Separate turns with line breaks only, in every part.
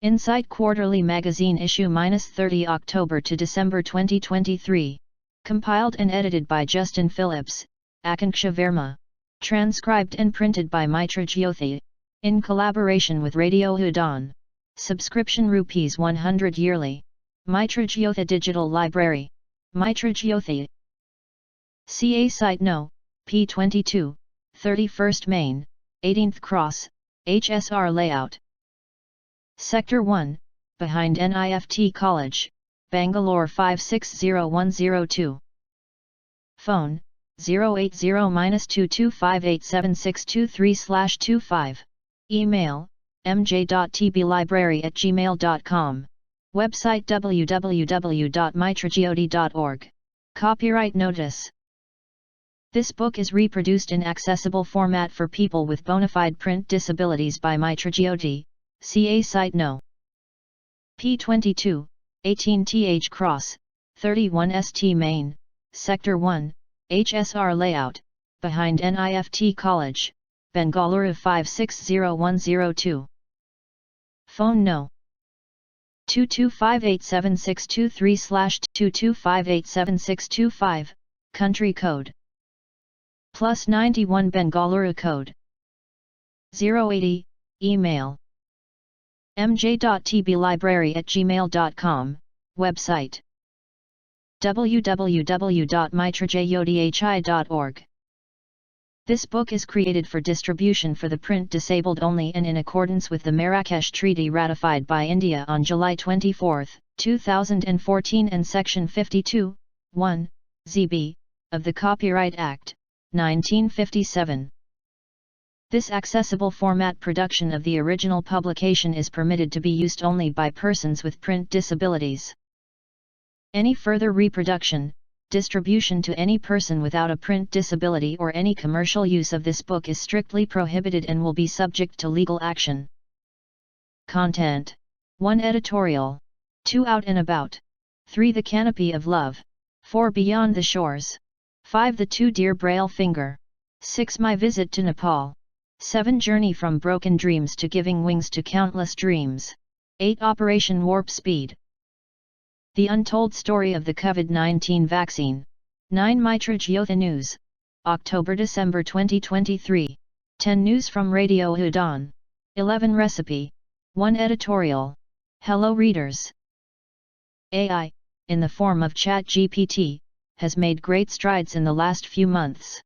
Insight Quarterly Magazine Issue -30 October to December 2023. Compiled and edited by Justin Phillips, Akanksha Verma. Transcribed and printed by Mitra Jyothi. In collaboration with Radio Udon. Subscription ₹100 yearly. Mitra Jyothi Digital Library. Mitra Jyothi. CA Site No. P22, 31st Main, 18th Cross, HSR Layout. Sector 1, behind NIFT College, Bangalore 560102. Phone, 080-2258762 Email, mj.tblibrary@gmail.com. Website www.mitrajyothi.org. Copyright Notice. This book is reproduced in accessible format for people with bona fide print disabilities by Mitra Jyothi, CA Site No. P22, 18th Cross, 31st Main, Sector 1, HSR Layout, behind NIFT College, Bengaluru 560102. Phone No. 2258762 Country Code +91 Bengaluru Code 080. Email mj.tblibrary@gmail.com. Website www.mitrajyothi.org. This book is created for distribution for the print disabled only and in accordance with the Marrakesh Treaty ratified by India on July 24, 2014 and Section 52, 1, ZB, of the Copyright Act, 1957. This accessible format production of the original publication is permitted to be used only by persons with print disabilities. Any further reproduction, distribution to any person without a print disability or any commercial use of this book is strictly prohibited and will be subject to legal action. Content: 1. Editorial. 2. Out and About. 3. The Canopy of Love. 4. Beyond the Shores. 5. The 2 Dear Braille Finger. 6. My Visit to Nepal. 7. Journey from Broken Dreams to Giving Wings to Countless Dreams. 8. Operation Warp Speed. The Untold Story of the COVID-19 Vaccine. 9. Mitra Jyothi News, October-December 2023. 10. News from Radio Udon. 11. Recipe. 1. Editorial. Hello readers. AI, in the form of ChatGPT, has made great strides in the last few months.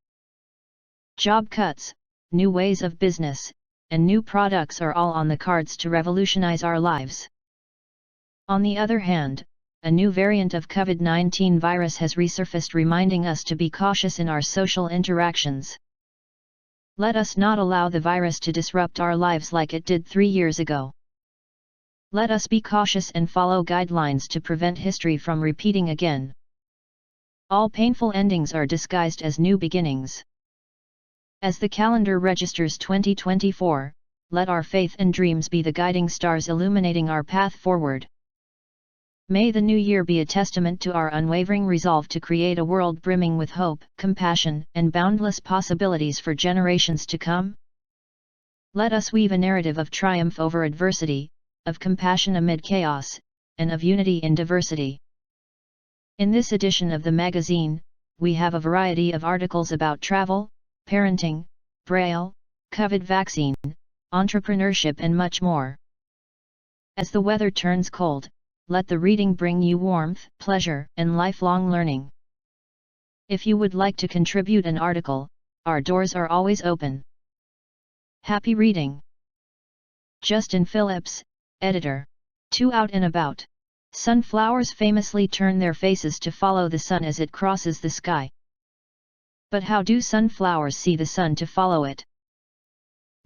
Job cuts, new ways of business, and new products are all on the cards to revolutionize our lives. On the other hand, a new variant of COVID-19 virus has resurfaced, reminding us to be cautious in our social interactions. Let us not allow the virus to disrupt our lives like it did 3 years ago. Let us be cautious and follow guidelines to prevent history from repeating again. All painful endings are disguised as new beginnings. As the calendar registers 2024, let our faith and dreams be the guiding stars illuminating our path forward. May the new year be a testament to our unwavering resolve to create a world brimming with hope, compassion, and boundless possibilities for generations to come. Let us weave a narrative of triumph over adversity, of compassion amid chaos, and of unity in diversity. In this edition of the magazine, we have a variety of articles about travel, parenting, Braille, COVID vaccine, entrepreneurship and much more. As the weather turns cold, let the reading bring you warmth, pleasure, and lifelong learning. If you would like to contribute an article, our doors are always open. Happy reading! Justin Phillips, Editor. 2. Out and About. Sunflowers famously turn their faces to follow the sun as it crosses the sky. But how do sunflowers see the sun to follow it?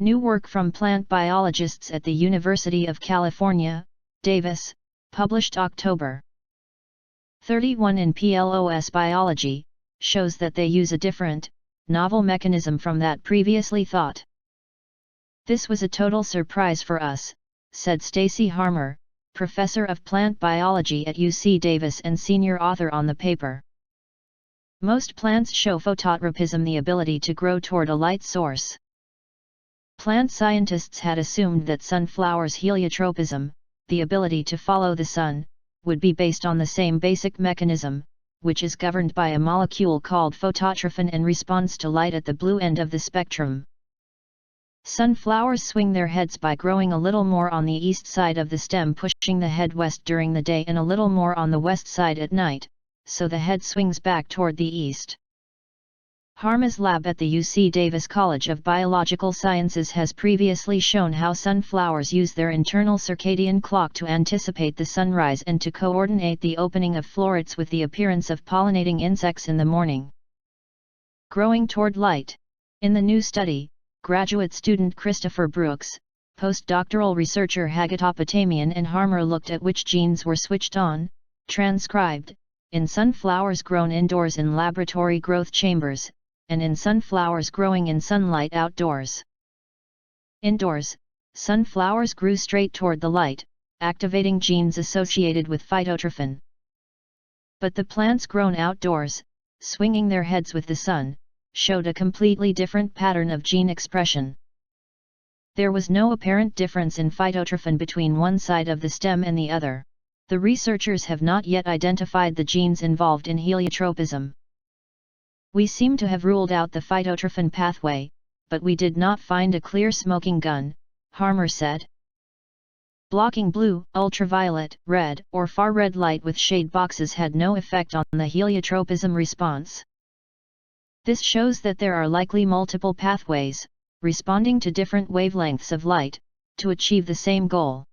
New work from plant biologists at the University of California, Davis, published October 31 in PLOS Biology, shows that they use a different, novel mechanism from that previously thought. This was a total surprise for us, said Stacy Harmer, professor of plant biology at UC Davis and senior author on the paper. Most plants show phototropism, the ability to grow toward a light source. Plant scientists had assumed that sunflowers' heliotropism, the ability to follow the sun, would be based on the same basic mechanism, which is governed by a molecule called phototrophin and responds to light at the blue end of the spectrum. Sunflowers swing their heads by growing a little more on the east side of the stem, pushing the head west during the day and a little more on the west side at night, so the head swings back toward the east. Harma's lab at the UC Davis College of Biological Sciences has previously shown how sunflowers use their internal circadian clock to anticipate the sunrise and to coordinate the opening of florets with the appearance of pollinating insects in the morning. Growing toward light. In the new study, graduate student Christopher Brooks, postdoctoral researcher Hagata Potamian and Harmer looked at which genes were switched on, transcribed, in sunflowers grown indoors in laboratory growth chambers, and in sunflowers growing in sunlight outdoors. Indoors, sunflowers grew straight toward the light, activating genes associated with phytotrophin. But the plants grown outdoors, swinging their heads with the sun, showed a completely different pattern of gene expression. There was no apparent difference in phytotrophin between one side of the stem and the other. The researchers have not yet identified the genes involved in heliotropism. We seem to have ruled out the phytotrophin pathway, but we did not find a clear smoking gun, Harmer said. Blocking blue, ultraviolet, red, or far red light with shade boxes had no effect on the heliotropism response. This shows that there are likely multiple pathways, responding to different wavelengths of light, to achieve the same goal.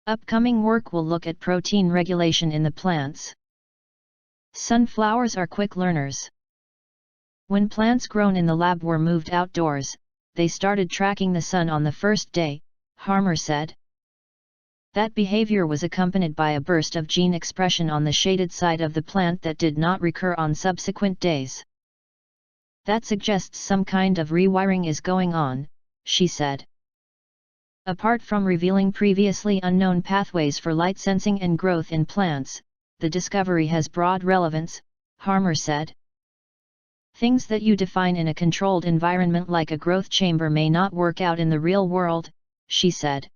Upcoming work will look at protein regulation in the plants. Sunflowers are quick learners. When plants grown in the lab were moved outdoors, they started tracking the sun on the first day, Harmer said. That behavior was accompanied by a burst of gene expression on the shaded side of the plant that did not recur on subsequent days. That suggests some kind of rewiring is going on, she said. Apart from revealing previously unknown pathways for light sensing and growth in plants, the discovery has broad relevance, Harmer said. Things that you define in a controlled environment like a growth chamber may not work out in the real world, she said.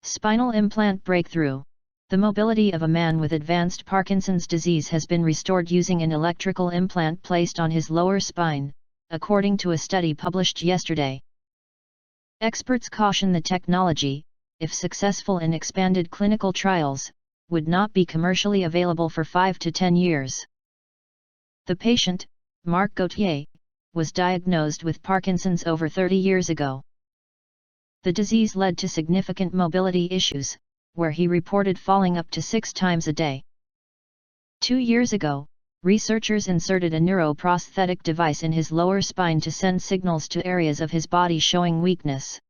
Spinal implant breakthrough. The mobility of a man with advanced Parkinson's disease has been restored using an electrical implant placed on his lower spine, according to a study published yesterday. Experts caution the technology, if successful in expanded clinical trials, would not be commercially available for 5 to 10 years. The patient, Marc Gauthier, was diagnosed with Parkinson's over 30 years ago. The disease led to significant mobility issues, where he reported falling up to 6 times a day. 2 years ago, researchers inserted a neuroprosthetic device in his lower spine to send signals to areas of his body showing weakness.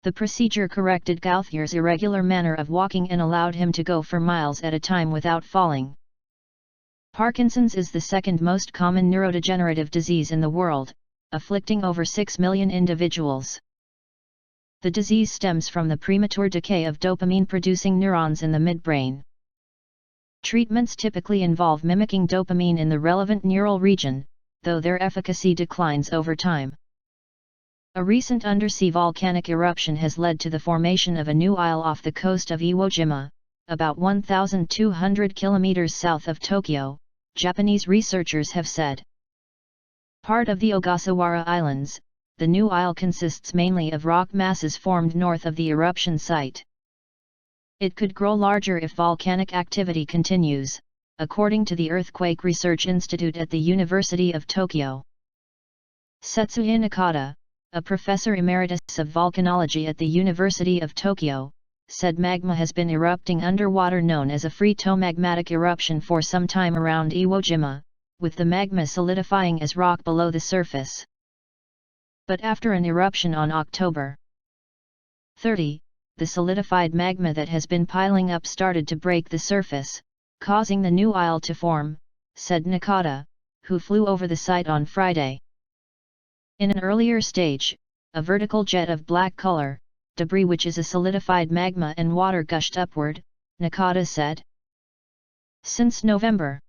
The procedure corrected Gauthier's irregular manner of walking and allowed him to go for miles at a time without falling. Parkinson's is the second most common neurodegenerative disease in the world, afflicting over 6 million individuals. The disease stems from the premature decay of dopamine-producing neurons in the midbrain. Treatments typically involve mimicking dopamine in the relevant neural region, though their efficacy declines over time. A recent undersea volcanic eruption has led to the formation of a new isle off the coast of Iwo Jima, about 1,200 kilometers south of Tokyo, Japanese researchers have said. Part of the Ogasawara Islands, the new isle consists mainly of rock masses formed north of the eruption site. It could grow larger if volcanic activity continues, according to the Earthquake Research Institute at the University of Tokyo. Setsuya Nakata, a professor emeritus of volcanology at the University of Tokyo, said magma has been erupting underwater known as a phreatomagmatic eruption for some time around Iwo Jima, with the magma solidifying as rock below the surface. But after an eruption on October 30, the solidified magma that has been piling up started to break the surface, causing the new isle to form, said Nakata, who flew over the site on Friday. In an earlier stage, a vertical jet of black color, debris which is a solidified magma and water gushed upward, Nakata said. Since November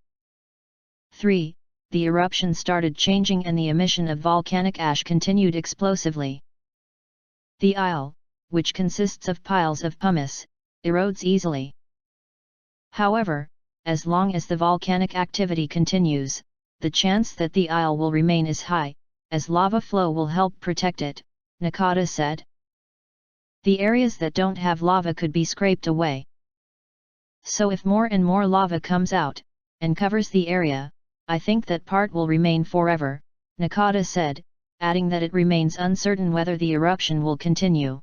3, the eruption started changing and the emission of volcanic ash continued explosively. The isle, which consists of piles of pumice, erodes easily. However, as long as the volcanic activity continues, the chance that the isle will remain is high, as lava flow will help protect it, Nakata said. The areas that don't have lava could be scraped away. So if more and more lava comes out, and covers the area, I think that part will remain forever, Nakata said, adding that it remains uncertain whether the eruption will continue.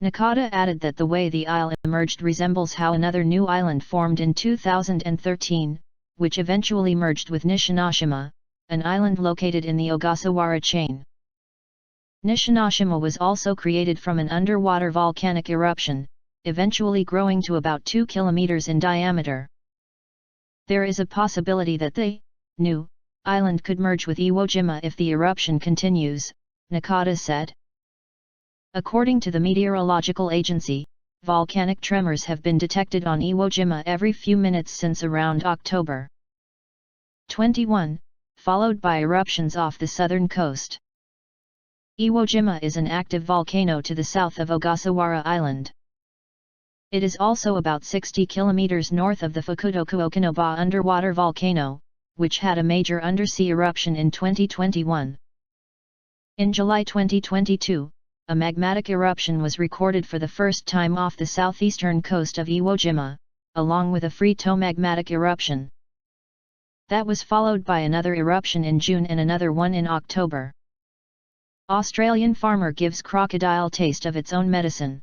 Nakata added that the way the isle emerged resembles how another new island formed in 2013, which eventually merged with Nishinoshima, an island located in the Ogasawara chain. Nishinoshima was also created from an underwater volcanic eruption, eventually growing to about 2 kilometers in diameter. There is a possibility that the new island could merge with Iwo Jima if the eruption continues, Nakata said. According to the meteorological agency, volcanic tremors have been detected on Iwo Jima every few minutes since around October 21, followed by eruptions off the southern coast. Iwo Jima is an active volcano to the south of Ogasawara Island. It is also about 60 kilometers north of the Fukutoku Okinoba underwater volcano, which had a major undersea eruption in 2021. In July 2022, a magmatic eruption was recorded for the first time off the southeastern coast of Iwo Jima, along with a free-toe-magmatic eruption. That was followed by another eruption in June and another one in October. Australian farmer gives crocodile taste of its own medicine.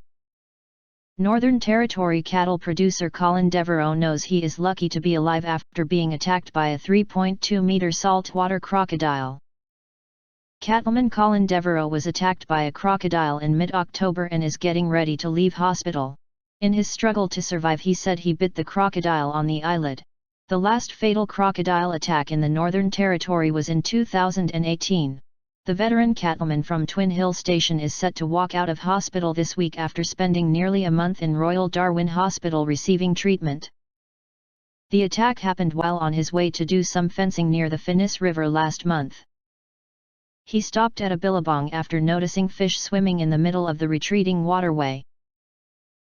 Northern Territory cattle producer Colin Devereux knows he is lucky to be alive after being attacked by a 3.2-meter saltwater crocodile. Cattleman Colin Devereux was attacked by a crocodile in mid-October and is getting ready to leave hospital. In his struggle to survive, he said he bit the crocodile on the eyelid. The last fatal crocodile attack in the Northern Territory was in 2018. The veteran cattleman from Twin Hill Station is set to walk out of hospital this week after spending nearly a month in Royal Darwin Hospital receiving treatment. The attack happened while on his way to do some fencing near the Finis River last month. He stopped at a billabong after noticing fish swimming in the middle of the retreating waterway.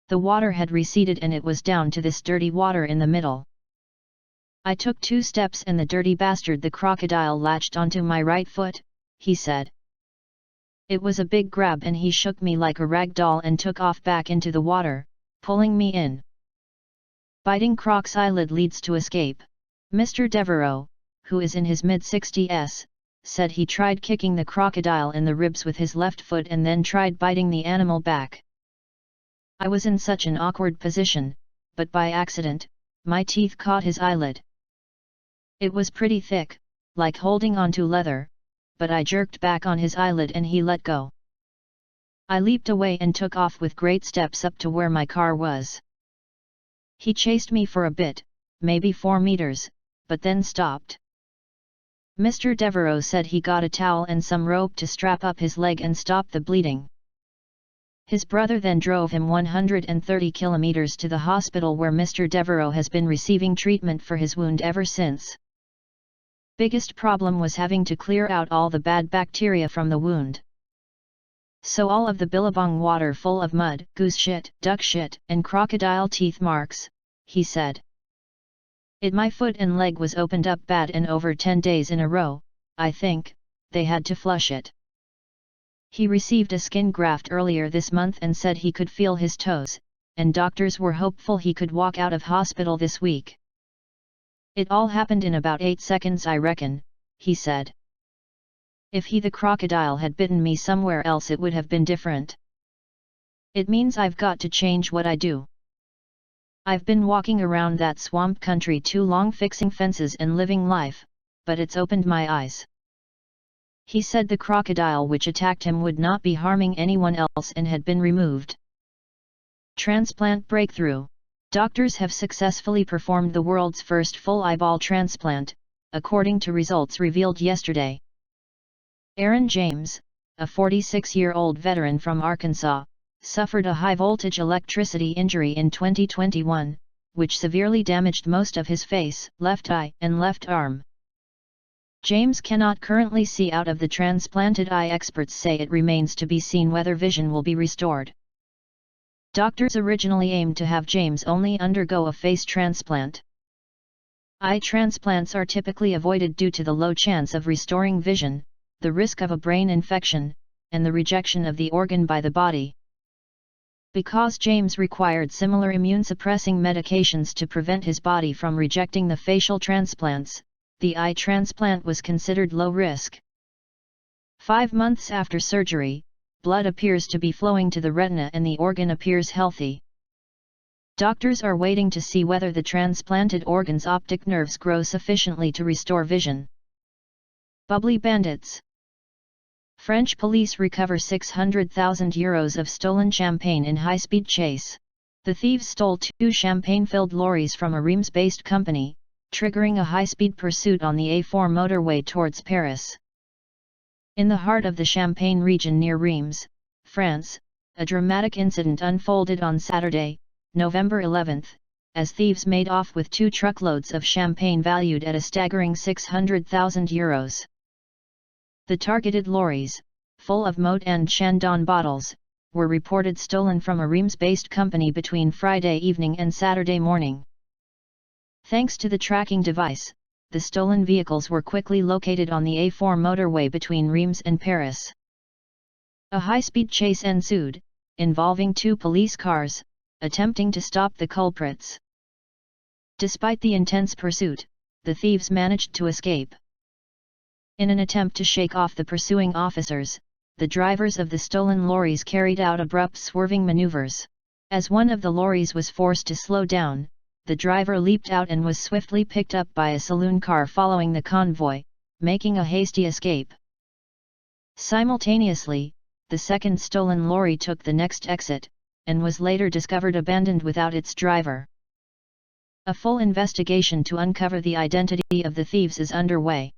The water had receded and it was down to this dirty water in the middle. I took 2 steps and the dirty bastard, the crocodile, latched onto my right foot, he said. It was a big grab and he shook me like a rag doll and took off back into the water, pulling me in. Biting croc's eyelid leads to escape. Mr. Devereux, who is in his mid-60s, said he tried kicking the crocodile in the ribs with his left foot and then tried biting the animal back. I was in such an awkward position, but by accident, my teeth caught his eyelid. It was pretty thick, like holding onto leather, but I jerked back on his eyelid and he let go. I leaped away and took off with great steps up to where my car was. He chased me for a bit, maybe 4 meters, but then stopped. Mr. Devereux said he got a towel and some rope to strap up his leg and stop the bleeding. His brother then drove him 130 kilometers to the hospital where Mr. Devereux has been receiving treatment for his wound ever since. Biggest problem was having to clear out all the bad bacteria from the wound. So all of the billabong water full of mud, goose shit, duck shit, and crocodile teeth marks, he said. My foot and leg was opened up bad and over 10 days in a row, I think, they had to flush it. He received a skin graft earlier this month and said he could feel his toes, and doctors were hopeful he could walk out of hospital this week. It all happened in about 8 seconds, I reckon, he said. If the crocodile had bitten me somewhere else it would have been different. It means I've got to change what I do. I've been walking around that swamp country too long fixing fences and living life, but it's opened my eyes. He said the crocodile which attacked him would not be harming anyone else and had been removed. Transplant breakthrough. Doctors have successfully performed the world's first full eyeball transplant, according to results revealed yesterday. Aaron James, a 46-year-old veteran from Arkansas, suffered a high-voltage electricity injury in 2021, which severely damaged most of his face, left eye, and left arm. James cannot currently see out of the transplanted eye. Experts say it remains to be seen whether vision will be restored. Doctors originally aimed to have James only undergo a face transplant. Eye transplants are typically avoided due to the low chance of restoring vision, the risk of a brain infection, and the rejection of the organ by the body. Because James required similar immune-suppressing medications to prevent his body from rejecting the facial transplants, the eye transplant was considered low risk. 5 months after surgery, blood appears to be flowing to the retina and the organ appears healthy. Doctors are waiting to see whether the transplanted organ's optic nerves grow sufficiently to restore vision. Bubbly bandits. French police recover €600,000 of stolen champagne in high-speed chase. The thieves stole 2 champagne-filled lorries from a Reims-based company, triggering a high-speed pursuit on the A4 motorway towards Paris. In the heart of the Champagne region near Reims, France, a dramatic incident unfolded on Saturday, November 11, as thieves made off with 2 truckloads of champagne valued at a staggering €600,000. The targeted lorries, full of Moët and Chandon bottles, were reported stolen from a Reims-based company between Friday evening and Saturday morning. Thanks to the tracking device, the stolen vehicles were quickly located on the A4 motorway between Reims and Paris. A high-speed chase ensued, involving 2 police cars, attempting to stop the culprits. Despite the intense pursuit, the thieves managed to escape. In an attempt to shake off the pursuing officers, the drivers of the stolen lorries carried out abrupt swerving maneuvers. As one of the lorries was forced to slow down, the driver leaped out and was swiftly picked up by a saloon car following the convoy, making a hasty escape. Simultaneously, the second stolen lorry took the next exit, and was later discovered abandoned without its driver. A full investigation to uncover the identity of the thieves is underway.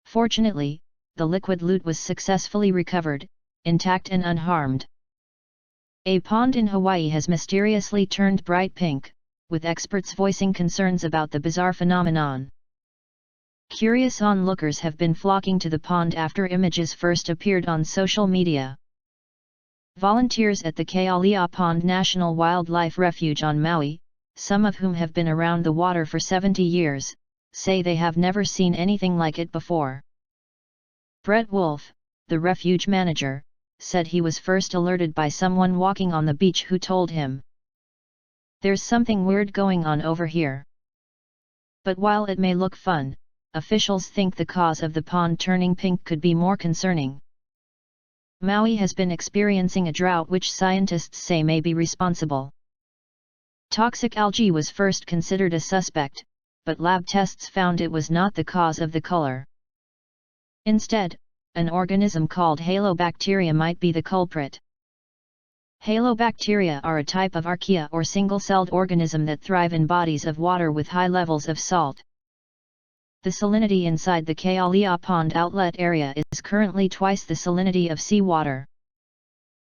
Fortunately, the liquid loot was successfully recovered, intact and unharmed. A pond in Hawaii has mysteriously turned bright pink, with experts voicing concerns about the bizarre phenomenon. Curious onlookers have been flocking to the pond after images first appeared on social media. Volunteers at the Kealia Pond National Wildlife Refuge on Maui, some of whom have been around the water for 70 years, say they have never seen anything like it before. Brett Wolf, the refuge manager, said he was first alerted by someone walking on the beach who told him, "There's something weird going on over here." But while it may look fun, officials think the cause of the pond turning pink could be more concerning. Maui has been experiencing a drought which scientists say may be responsible. Toxic algae was first considered a suspect, but lab tests found it was not the cause of the color. Instead, an organism called halobacteria might be the culprit. Halobacteria are a type of archaea or single-celled organism that thrive in bodies of water with high levels of salt. The salinity inside the Kealia Pond outlet area is currently twice the salinity of seawater.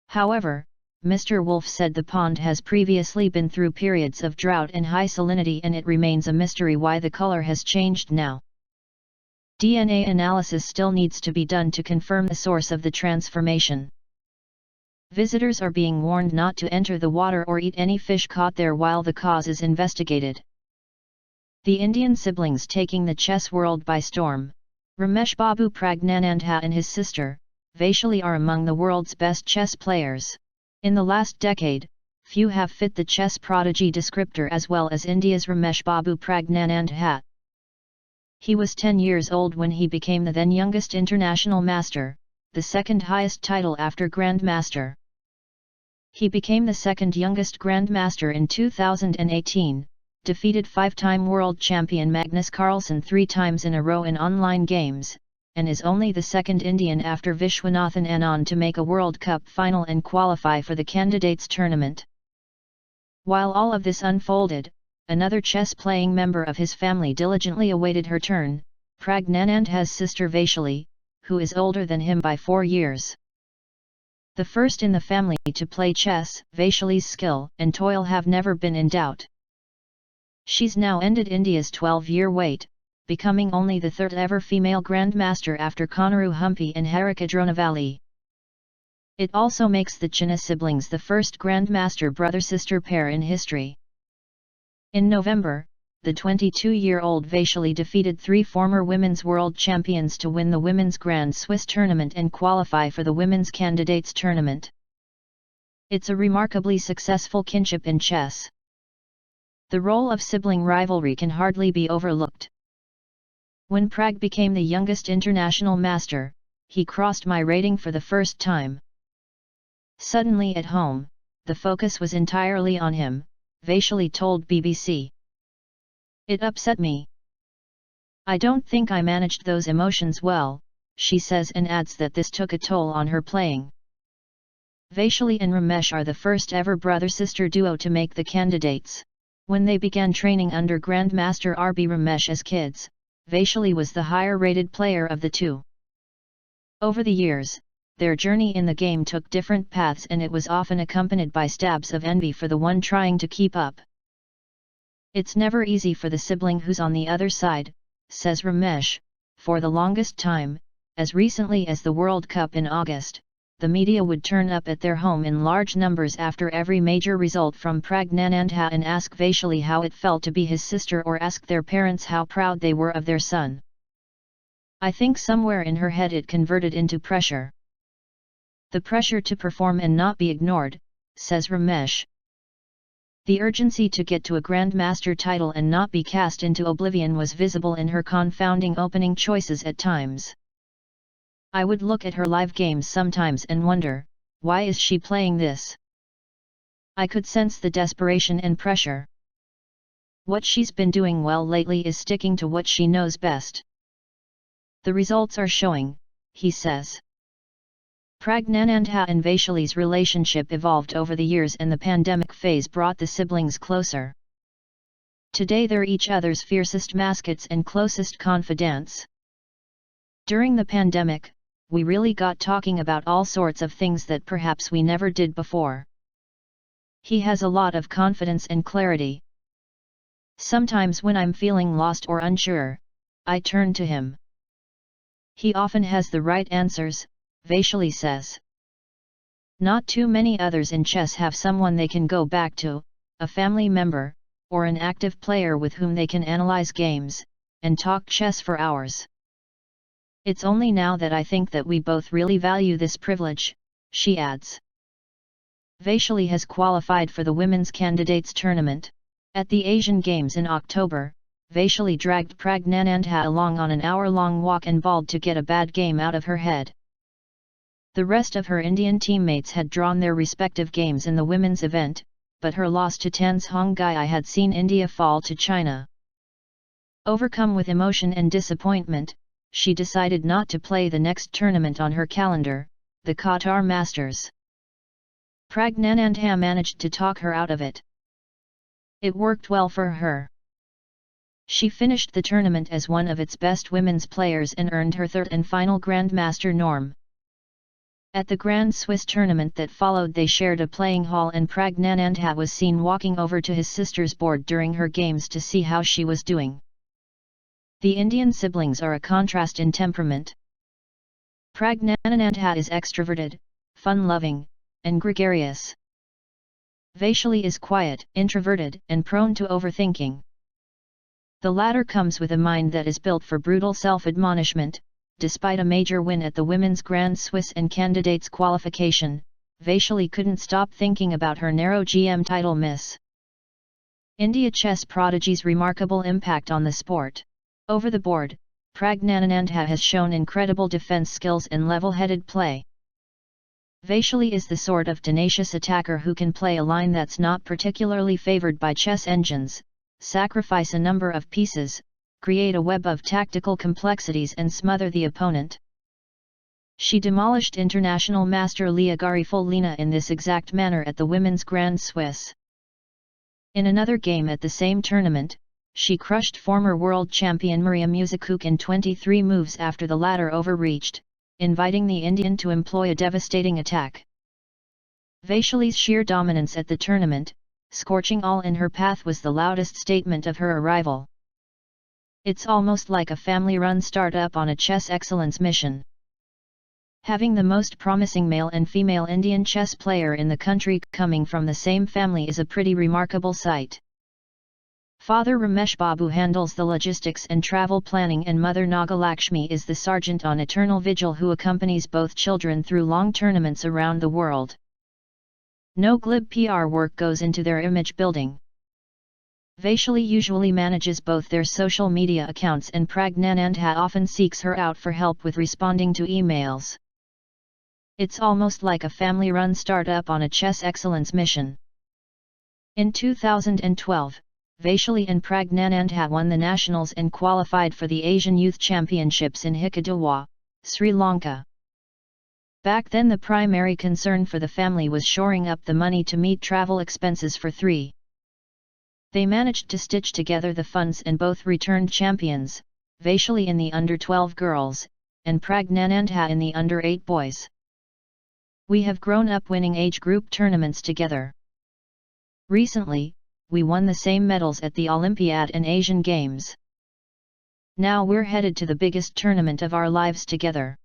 However, Mr. Wolf said the pond has previously been through periods of drought and high salinity, and it remains a mystery why the color has changed now. DNA analysis still needs to be done to confirm the source of the transformation. Visitors are being warned not to enter the water or eat any fish caught there while the cause is investigated. The Indian siblings taking the chess world by storm, Ramesh Babu Pragnanandha and his sister, Vaishali, are among the world's best chess players. In the last decade, few have fit the chess prodigy descriptor as well as India's Ramesh Babu Pragnanandha. He was 10 years old when he became the then youngest international master, the second highest title after Grand Master. He became the second youngest Grand Master in 2018, defeated 5-time world champion Magnus Carlsen 3 times in a row in online games, and is only the second Indian after Vishwanathan Anand to make a World Cup final and qualify for the candidates tournament. While all of this unfolded, another chess-playing member of his family diligently awaited her turn, Pragnanandha's sister Vaishali, who is older than him by 4 years. The first in the family to play chess, Vaishali's skill and toil have never been in doubt. She's now ended India's 12-year wait, becoming only the third ever female grandmaster after Konaru Humpy and Harika Dronavalli. It also makes the Chinna siblings the first grandmaster brother-sister pair in history. In November, the 22-year-old Vaishali defeated 3 former women's world champions to win the Women's Grand Swiss tournament and qualify for the Women's Candidates tournament. It's a remarkably successful kinship in chess. The role of sibling rivalry can hardly be overlooked. When Prag became the youngest international master, he crossed my rating for the first time. Suddenly at home, the focus was entirely on him, Vaishali told BBC. It upset me. I don't think I managed those emotions well, she says, and adds that this took a toll on her playing. Vaishali and Ramesh are the first ever brother-sister duo to make the candidates. When they began training under Grandmaster R.B. Ramesh as kids, Vaishali was the higher-rated player of the two. Over the years, their journey in the game took different paths, and it was often accompanied by stabs of envy for the one trying to keep up. It's never easy for the sibling who's on the other side, says Ramesh. For the longest time, as recently as the World Cup in August, the media would turn up at their home in large numbers after every major result from Pragnanandha and ask Vaishali how it felt to be his sister, or ask their parents how proud they were of their son. I think somewhere in her head it converted into pressure. The pressure to perform and not be ignored, says Ramesh. The urgency to get to a Grandmaster title and not be cast into oblivion was visible in her confounding opening choices at times. I would look at her live games sometimes and wonder, why is she playing this? I could sense the desperation and pressure. What she's been doing well lately is sticking to what she knows best. The results are showing, he says. Pragnanandha and Vaishali's relationship evolved over the years, and the pandemic phase brought the siblings closer. Today they're each other's fiercest mascots and closest confidants. During the pandemic, we really got talking about all sorts of things that perhaps we never did before. He has a lot of confidence and clarity. Sometimes when I'm feeling lost or unsure, I turn to him. He often has the right answers, Vaishali says. Not too many others in chess have someone they can go back to, a family member, or an active player with whom they can analyze games, and talk chess for hours. It's only now that I think that we both really value this privilege, she adds. Vaishali has qualified for the Women's Candidates tournament. At the Asian Games in October, Vaishali dragged Pragnanandha along on an hour-long walk and bawled to get a bad game out of her head. The rest of her Indian teammates had drawn their respective games in the women's event, but her loss to Tan's Hongai had seen India fall to China. Overcome with emotion and disappointment, she decided not to play the next tournament on her calendar, the Qatar Masters. Pragnanandha managed to talk her out of it. It worked well for her. She finished the tournament as one of its best women's players and earned her third and final Grandmaster norm. At the Grand Swiss tournament that followed, they shared a playing hall, and Pragnanandha was seen walking over to his sister's board during her games to see how she was doing. The Indian siblings are a contrast in temperament. Pragnanandha is extroverted, fun-loving, and gregarious. Vaishali is quiet, introverted, and prone to overthinking. The latter comes with a mind that is built for brutal self-admonishment. Despite a major win at the Women's Grand Swiss and Candidates qualification, Vaishali couldn't stop thinking about her narrow GM title miss. India chess prodigy's remarkable impact on the sport. Over the board, Pragnanandha has shown incredible defense skills and level-headed play. Vaishali is the sort of tenacious attacker who can play a line that's not particularly favored by chess engines, sacrifice a number of pieces, create a web of tactical complexities and smother the opponent. She demolished international master Leah Garifullina in this exact manner at the Women's Grand Swiss. In another game at the same tournament, she crushed former world champion Maria Musicuk in 23 moves after the latter overreached, inviting the Indian to employ a devastating attack. Vaishali's sheer dominance at the tournament, scorching all in her path, was the loudest statement of her arrival. It's almost like a family-run startup on a chess excellence mission. Having the most promising male and female Indian chess player in the country coming from the same family is a pretty remarkable sight. Father Ramesh Babu handles the logistics and travel planning, and Mother Nagalakshmi is the sergeant on eternal vigil who accompanies both children through long tournaments around the world. No glib PR work goes into their image building. Vaishali usually manages both their social media accounts, and Pragnanandha often seeks her out for help with responding to emails. It's almost like a family-run startup on a chess excellence mission. In 2012, Vaishali and Pragnanandha won the nationals and qualified for the Asian Youth Championships in Hikkaduwa, Sri Lanka. Back then the primary concern for the family was shoring up the money to meet travel expenses for three. They managed to stitch together the funds and both returned champions, Vaishali in the under-12 girls, and Pragnanandha in the under-8 boys. We have grown up winning age group tournaments together. Recently, we won the same medals at the Olympiad and Asian Games. Now we're headed to the biggest tournament of our lives together.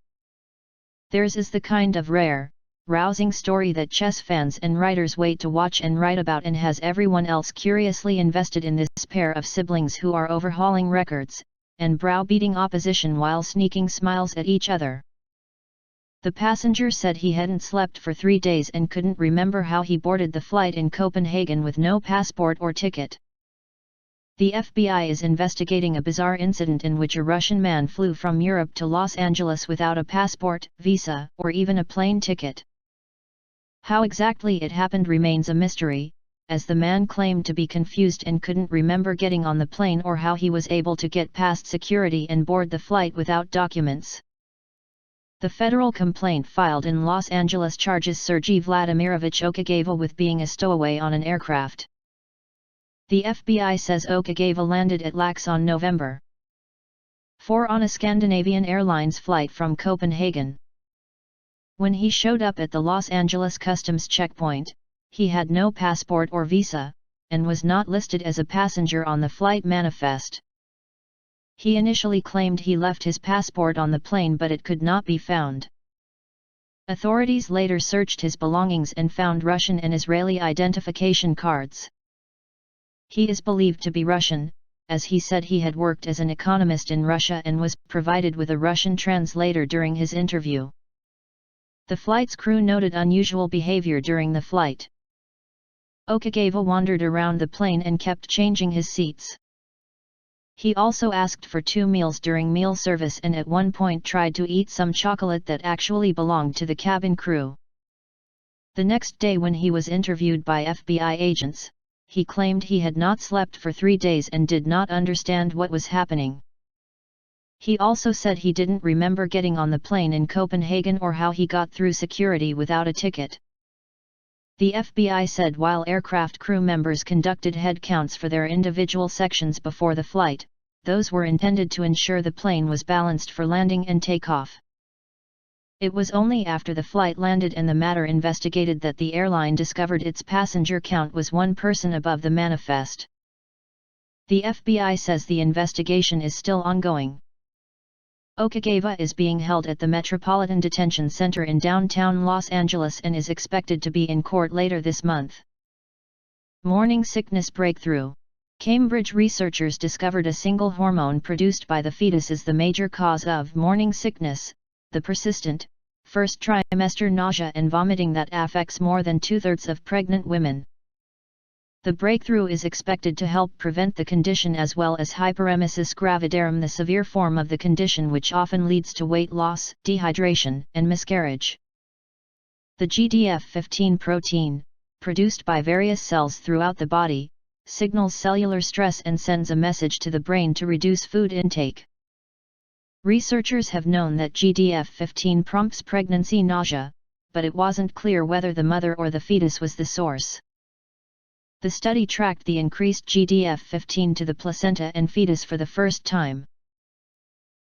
Theirs is the kind of rare, rousing story that chess fans and writers wait to watch and write about, and has everyone else curiously invested in this pair of siblings who are overhauling records, and browbeating opposition while sneaking smiles at each other. The passenger said he hadn't slept for 3 days and couldn't remember how he boarded the flight in Copenhagen with no passport or ticket. The FBI is investigating a bizarre incident in which a Russian man flew from Europe to Los Angeles without a passport, visa, or even a plane ticket. How exactly it happened remains a mystery, as the man claimed to be confused and couldn't remember getting on the plane or how he was able to get past security and board the flight without documents. The federal complaint filed in Los Angeles charges Sergei Vladimirovich Oct-Dec with being a stowaway on an aircraft. The FBI says Oct-Dec landed at LAX on November 4 on a Scandinavian Airlines flight from Copenhagen. When he showed up at the Los Angeles customs checkpoint, he had no passport or visa, and was not listed as a passenger on the flight manifest. He initially claimed he left his passport on the plane, but it could not be found. Authorities later searched his belongings and found Russian and Israeli identification cards. He is believed to be Russian, as he said he had worked as an economist in Russia and was provided with a Russian translator during his interview. The flight's crew noted unusual behavior during the flight. Oct-Dec wandered around the plane and kept changing his seats. He also asked for 2 meals during meal service and at one point tried to eat some chocolate that actually belonged to the cabin crew. The next day, when he was interviewed by FBI agents, he claimed he had not slept for 3 days and did not understand what was happening. He also said he didn't remember getting on the plane in Copenhagen or how he got through security without a ticket. The FBI said while aircraft crew members conducted head counts for their individual sections before the flight, those were intended to ensure the plane was balanced for landing and takeoff. It was only after the flight landed and the matter investigated that the airline discovered its passenger count was 1 person above the manifest. The FBI says the investigation is still ongoing. Oct-Dec is being held at the Metropolitan Detention Center in downtown Los Angeles and is expected to be in court later this month. Morning sickness breakthrough. Cambridge researchers discovered a single hormone produced by the fetus is the major cause of morning sickness, the persistent, first trimester nausea and vomiting that affects more than 2/3 of pregnant women. The breakthrough is expected to help prevent the condition as well as hyperemesis gravidarum, the severe form of the condition which often leads to weight loss, dehydration, and miscarriage. The GDF15 protein, produced by various cells throughout the body, signals cellular stress and sends a message to the brain to reduce food intake. Researchers have known that GDF15 prompts pregnancy nausea, but it wasn't clear whether the mother or the fetus was the source. The study tracked the increased GDF15 to the placenta and fetus for the first time.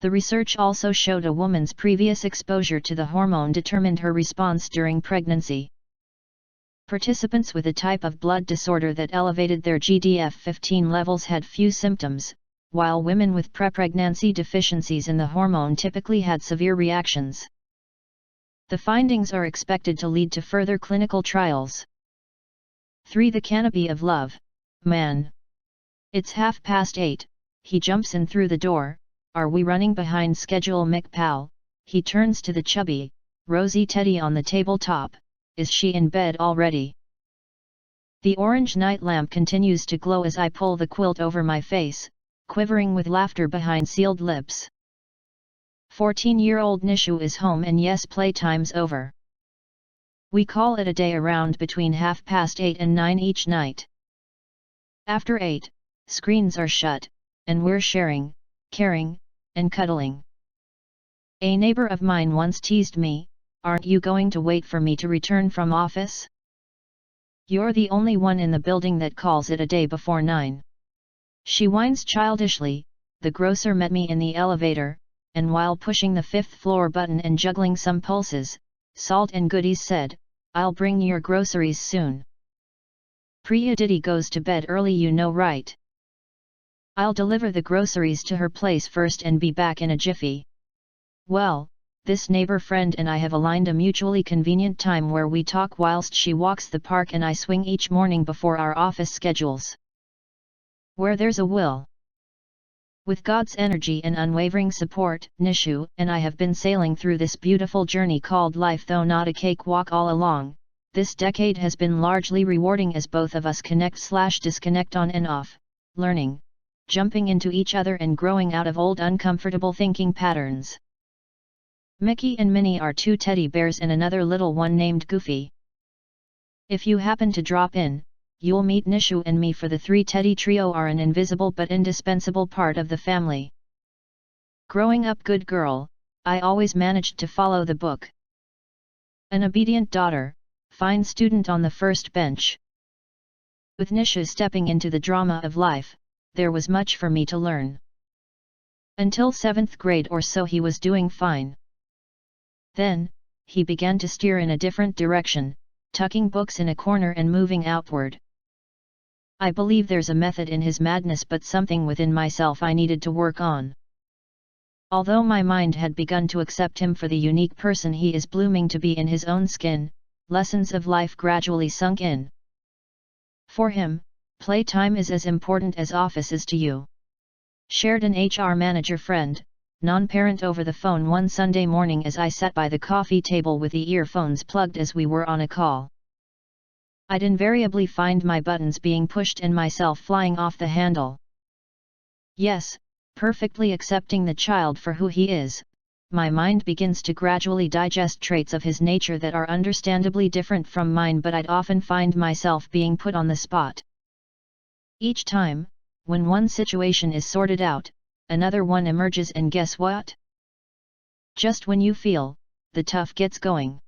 The research also showed a woman's previous exposure to the hormone determined her response during pregnancy. Participants with a type of blood disorder that elevated their GDF15 levels had few symptoms, while women with prepregnancy deficiencies in the hormone typically had severe reactions. The findings are expected to lead to further clinical trials. 3. The canopy of love. Man. It's 8:30, he jumps in through the door. Are we running behind schedule, Mick pal? He turns to the chubby, rosy teddy on the tabletop. Is she in bed already? The orange night lamp continues to glow as I pull the quilt over my face, quivering with laughter behind sealed lips. 14-year-old Nishu is home and yes, playtime's over. We call it a day around between 8:30 and 9 each night. After 8, screens are shut, and we're sharing, caring, and cuddling. A neighbor of mine once teased me, "Aren't you going to wait for me to return from office? You're the only one in the building that calls it a day before 9. She whines childishly. The grocer met me in the elevator, and while pushing the 5th floor button and juggling some pulses, salt and goodies, said, "I'll bring your groceries soon." Priya Diddy goes to bed early, you know, right? I'll deliver the groceries to her place first and be back in a jiffy. Well, this neighbor friend and I have aligned a mutually convenient time where we talk whilst she walks the park and I swing each morning before our office schedules. Where there's a will. With God's energy and unwavering support, Nishu and I have been sailing through this beautiful journey called life, though not a cakewalk all along. This decade has been largely rewarding as both of us connect/disconnect on and off, learning, jumping into each other and growing out of old uncomfortable thinking patterns. Mickey and Minnie are 2 teddy bears and another little one named Goofy. If you happen to drop in, you'll meet Nishu and me, for the 3 teddy trio are an invisible but indispensable part of the family. Growing up good girl, I always managed to follow the book. An obedient daughter, fine student on the first bench. With Nishu stepping into the drama of life, there was much for me to learn. Until 7th grade or so he was doing fine. Then, he began to steer in a different direction, tucking books in a corner and moving outward. I believe there's a method in his madness, but something within myself I needed to work on. Although my mind had begun to accept him for the unique person he is blooming to be in his own skin, lessons of life gradually sunk in. For him, playtime is as important as office is to you. Shared an HR manager friend, non-parent, over the phone one Sunday morning as I sat by the coffee table with the earphones plugged as we were on a call. I'd invariably find my buttons being pushed and myself flying off the handle. Yes, perfectly accepting the child for who he is, my mind begins to gradually digest traits of his nature that are understandably different from mine, but I'd often find myself being put on the spot. Each time, when one situation is sorted out, another one emerges, and guess what? Just when you feel the tough gets going.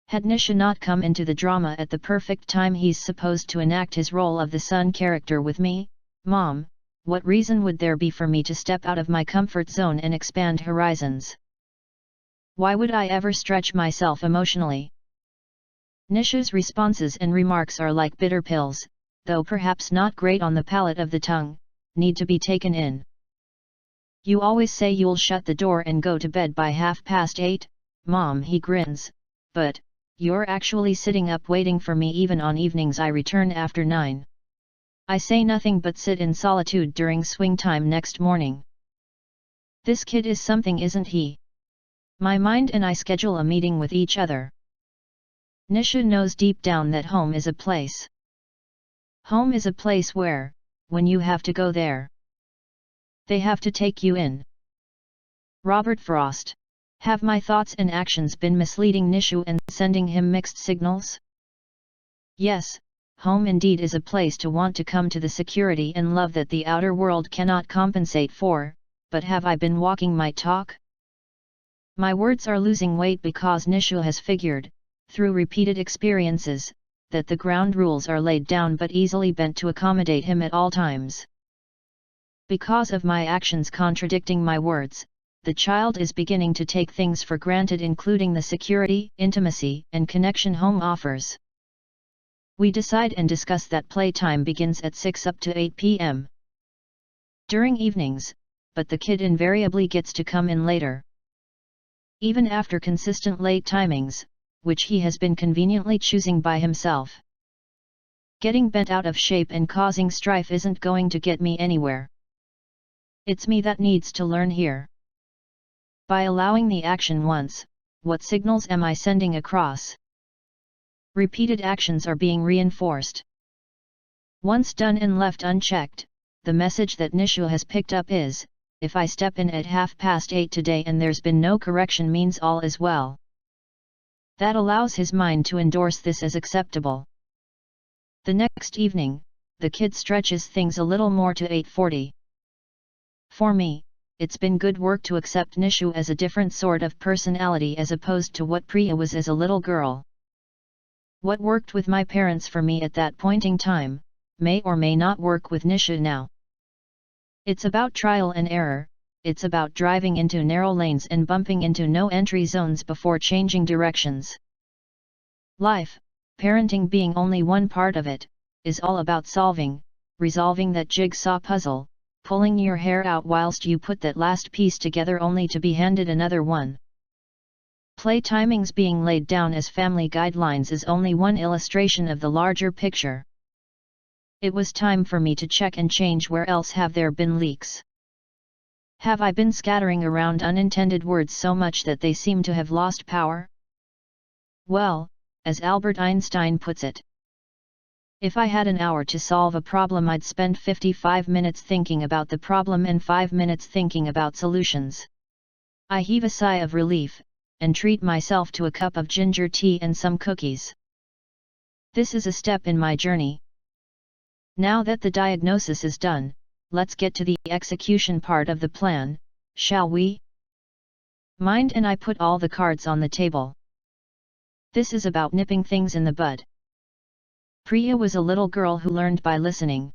Had Nisha not come into the drama at the perfect time he's supposed to enact his role of the son character with me, Mom, what reason would there be for me to step out of my comfort zone and expand horizons? Why would I ever stretch myself emotionally? Nisha's responses and remarks are like bitter pills, though perhaps not great on the palate of the tongue, need to be taken in. You always say you'll shut the door and go to bed by 8:30, Mom, he grins, but you're actually sitting up waiting for me even on evenings I return after 9. I say nothing but sit in solitude during swing time next morning. This kid is something, isn't he? My mind and I schedule a meeting with each other. Nisha knows deep down that home is a place. Home is a place where, when you have to go there, they have to take you in. Robert Frost. Have my thoughts and actions been misleading Nishu and sending him mixed signals? Yes, home indeed is a place to want to come to the security and love that the outer world cannot compensate for, but have I been walking my talk? My words are losing weight because Nishu has figured, through repeated experiences, that the ground rules are laid down but easily bent to accommodate him at all times. Because of my actions contradicting my words, the child is beginning to take things for granted, including the security, intimacy, and connection home offers. We decide and discuss that playtime begins at 6 up to 8 p.m. during evenings, but the kid invariably gets to come in later. Even after consistent late timings, which he has been conveniently choosing by himself. Getting bent out of shape and causing strife isn't going to get me anywhere. It's me that needs to learn here. By allowing the action once, what signals am I sending across? Repeated actions are being reinforced. Once done and left unchecked, the message that Nishu has picked up is, if I step in at 8:30 today and there's been no correction means all is well. That allows his mind to endorse this as acceptable. The next evening, the kid stretches things a little more to 8:40. For me, it's been good work to accept Nishu as a different sort of personality as opposed to what Priya was as a little girl. What worked with my parents for me at that point in time, may or may not work with Nishu now. It's about trial and error, it's about driving into narrow lanes and bumping into no-entry zones before changing directions. Life, parenting being only one part of it, is all about resolving that jigsaw puzzle, pulling your hair out whilst you put that last piece together only to be handed another one. Play timings being laid down as family guidelines is only one illustration of the larger picture. It was time for me to check and change where else have there been leaks. Have I been scattering around unintended words so much that they seem to have lost power? Well, as Albert Einstein puts it, if I had an hour to solve a problem, I'd spend 55 minutes thinking about the problem and 5 minutes thinking about solutions. I heave a sigh of relief, and treat myself to a cup of ginger tea and some cookies. This is a step in my journey. Now that the diagnosis is done, let's get to the execution part of the plan, shall we? Mind and I put all the cards on the table. This is about nipping things in the bud. Priya was a little girl who learned by listening.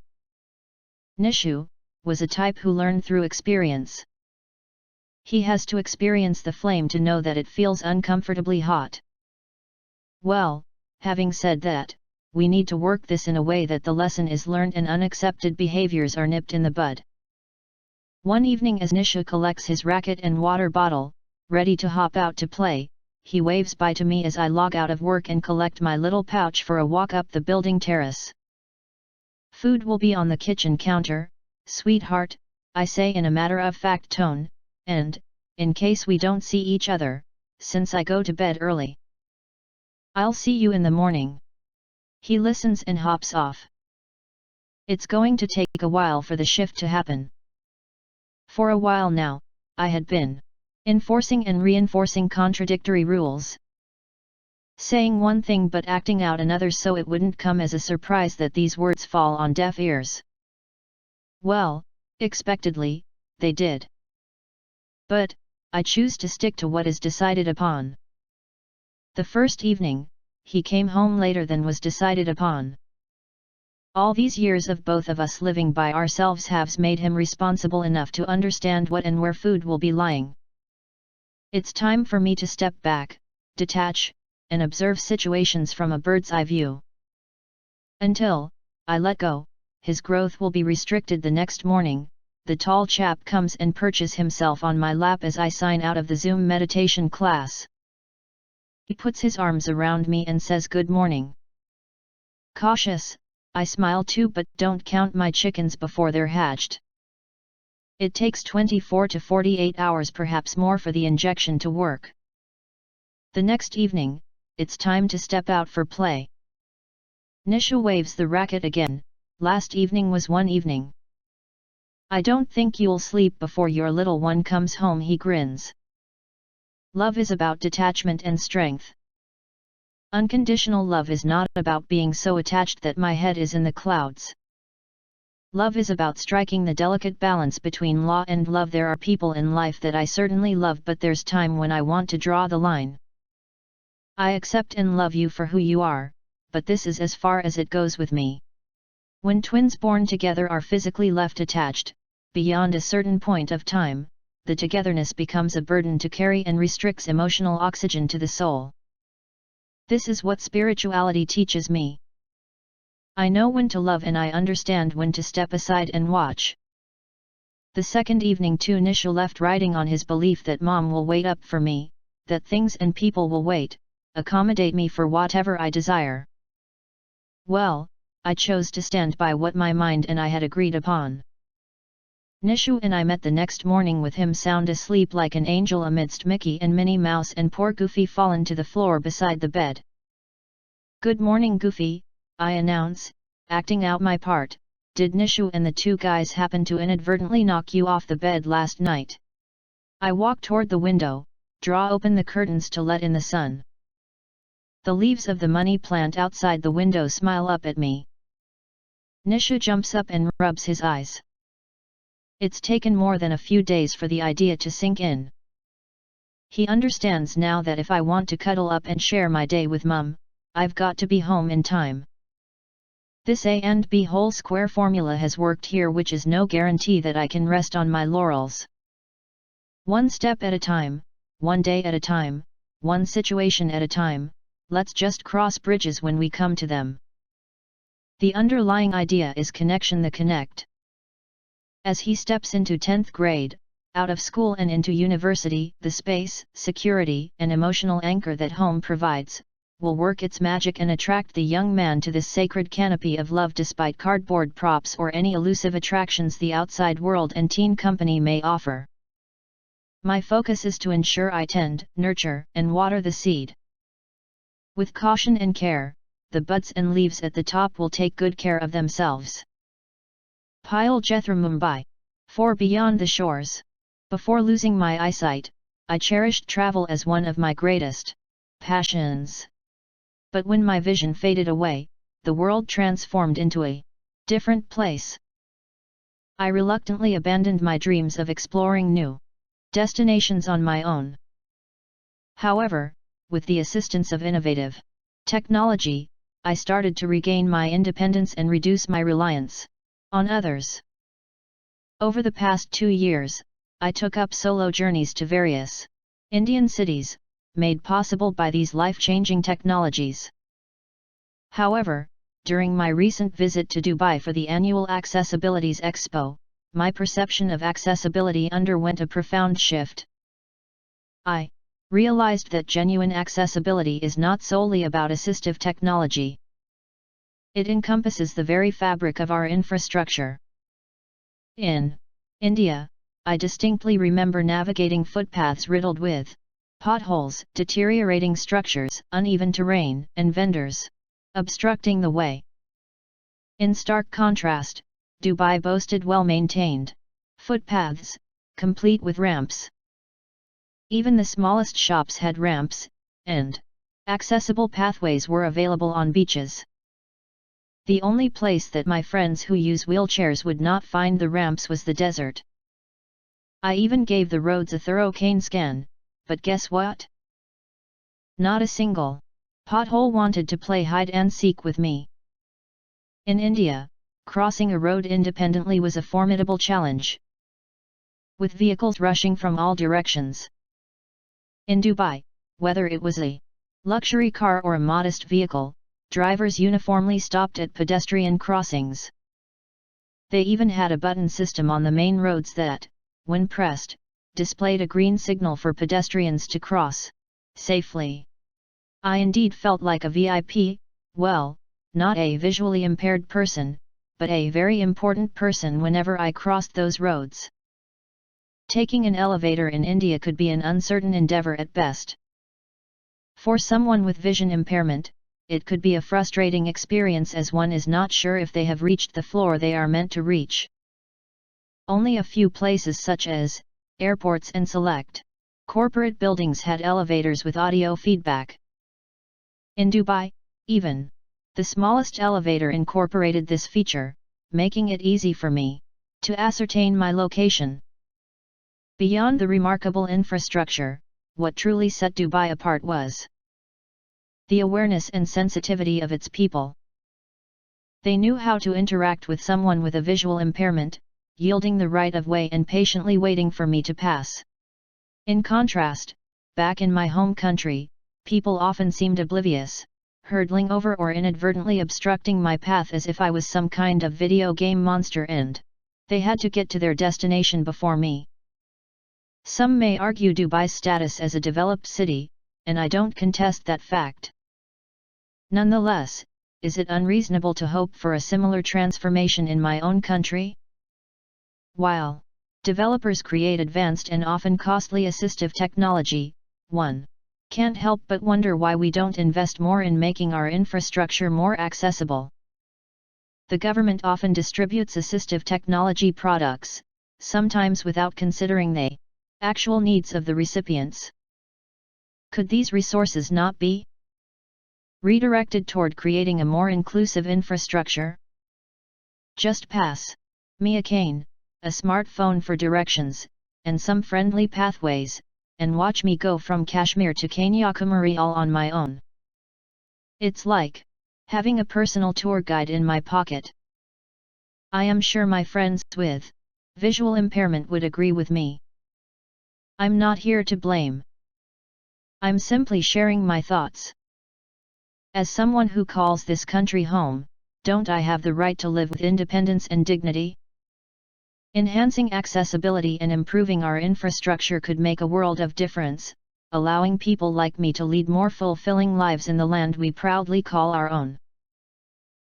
Nishu was a type who learned through experience. He has to experience the flame to know that it feels uncomfortably hot. Well, having said that, we need to work this in a way that the lesson is learned and unaccepted behaviors are nipped in the bud. One evening as Nishu collects his racket and water bottle, ready to hop out to play, he waves bye to me as I log out of work and collect my little pouch for a walk up the building terrace. Food will be on the kitchen counter, sweetheart, I say in a matter-of-fact tone, and, in case we don't see each other, since I go to bed early, I'll see you in the morning. He listens and hops off. It's going to take a while for the shift to happen. For a while now, I had been enforcing and reinforcing contradictory rules. Saying one thing but acting out another so it wouldn't come as a surprise that these words fall on deaf ears. Well, expectedly, they did. But, I choose to stick to what is decided upon. The first evening, he came home later than was decided upon. All these years of both of us living by ourselves have made him responsible enough to understand what and where food will be lying. It's time for me to step back, detach, and observe situations from a bird's eye view. Until I let go, his growth will be restricted. The next morning, the tall chap comes and perches himself on my lap as I sign out of the Zoom meditation class. He puts his arms around me and says good morning. Cautious, I smile too, but don't count my chickens before they're hatched. It takes 24 to 48 hours, perhaps more, for the injection to work. The next evening, it's time to step out for play. Nishu waves the racket again. Last evening was one evening. I don't think you'll sleep before your little one comes home, he grins. Love is about detachment and strength. Unconditional love is not about being so attached that my head is in the clouds. Love is about striking the delicate balance between law and love. There are people in life that I certainly love, but there's time when I want to draw the line. I accept and love you for who you are, but this is as far as it goes with me. When twins born together are physically left attached, beyond a certain point of time, the togetherness becomes a burden to carry and restricts emotional oxygen to the soul. This is what spirituality teaches me. I know when to love and I understand when to step aside and watch. The second evening too, Nishu left writing on his belief that mom will wait up for me, that things and people will wait, accommodate me for whatever I desire. Well, I chose to stand by what my mind and I had agreed upon. Nishu and I met the next morning with him sound asleep like an angel amidst Mickey and Minnie Mouse and poor Goofy fallen to the floor beside the bed. "Good morning, Goofy," I announce, acting out my part. "Did Nishu and the two guys happen to inadvertently knock you off the bed last night?" I walk toward the window, draw open the curtains to let in the sun. The leaves of the money plant outside the window smile up at me. Nishu jumps up and rubs his eyes. It's taken more than a few days for the idea to sink in. He understands now that if I want to cuddle up and share my day with mum, I've got to be home in time. This A and B whole square formula has worked here, which is no guarantee that I can rest on my laurels. One step at a time, one day at a time, one situation at a time, let's just cross bridges when we come to them. The underlying idea is connection, the connect. As he steps into 10th grade, out of school and into university, the space, security, and emotional anchor that home provides, will work its magic and attract the young man to this sacred canopy of love despite cardboard props or any elusive attractions the outside world and teen company may offer. My focus is to ensure I tend, nurture, and water the seed. With caution and care, the buds and leaves at the top will take good care of themselves. Pile Jethra, Mumbai. 4 Beyond the Shores. Before losing my eyesight, I cherished travel as one of my greatest passions. But when my vision faded away, the world transformed into a different place. I reluctantly abandoned my dreams of exploring new destinations on my own. However, with the assistance of innovative technology, I started to regain my independence and reduce my reliance on others. Over the past 2 years, I took up solo journeys to various Indian cities, made possible by these life-changing technologies. However, during my recent visit to Dubai for the annual Accessibilities Expo, my perception of accessibility underwent a profound shift. I realized that genuine accessibility is not solely about assistive technology. It encompasses the very fabric of our infrastructure. In India, I distinctly remember navigating footpaths riddled with potholes, deteriorating structures, uneven terrain, and vendors obstructing the way. In stark contrast, Dubai boasted well-maintained footpaths, complete with ramps. Even the smallest shops had ramps, and accessible pathways were available on beaches. The only place that my friends who use wheelchairs would not find the ramps was the desert. I even gave the roads a thorough cane scan, but guess what? Not a single pothole wanted to play hide and seek with me. In India, crossing a road independently was a formidable challenge, with vehicles rushing from all directions. In Dubai, whether it was a luxury car or a modest vehicle, drivers uniformly stopped at pedestrian crossings. They even had a button system on the main roads that, when pressed, displayed a green signal for pedestrians to cross safely. I indeed felt like a VIP, well, not a visually impaired person, but a very important person whenever I crossed those roads. Taking an elevator in India could be an uncertain endeavor at best. For someone with vision impairment, it could be a frustrating experience as one is not sure if they have reached the floor they are meant to reach. Only a few places such as airports and select corporate buildings had elevators with audio feedback. In Dubai, even the smallest elevator incorporated this feature, making it easy for me to ascertain my location. Beyond the remarkable infrastructure, what truly set Dubai apart was the awareness and sensitivity of its people. They knew how to interact with someone with a visual impairment, yielding the right of way and patiently waiting for me to pass. In contrast, back in my home country, people often seemed oblivious, hurdling over or inadvertently obstructing my path as if I was some kind of video game monster and They had to get to their destination before me. Some may argue Dubai's status as a developed city, and I don't contest that fact. Nonetheless, is it unreasonable to hope for a similar transformation in my own country? While developers create advanced and often costly assistive technology, one can't help but wonder why we don't invest more in making our infrastructure more accessible. The government often distributes assistive technology products, sometimes without considering the actual needs of the recipients. Could these resources not be redirected toward creating a more inclusive infrastructure? Just pass me a cane, a smartphone for directions, and some friendly pathways, and watch me go from Kashmir to Kanyakumari all on my own. It's like having a personal tour guide in my pocket. I am sure my friends with visual impairment would agree with me. I'm not here to blame. I'm simply sharing my thoughts. As someone who calls this country home, don't I have the right to live with independence and dignity? Enhancing accessibility and improving our infrastructure could make a world of difference, allowing people like me to lead more fulfilling lives in the land we proudly call our own.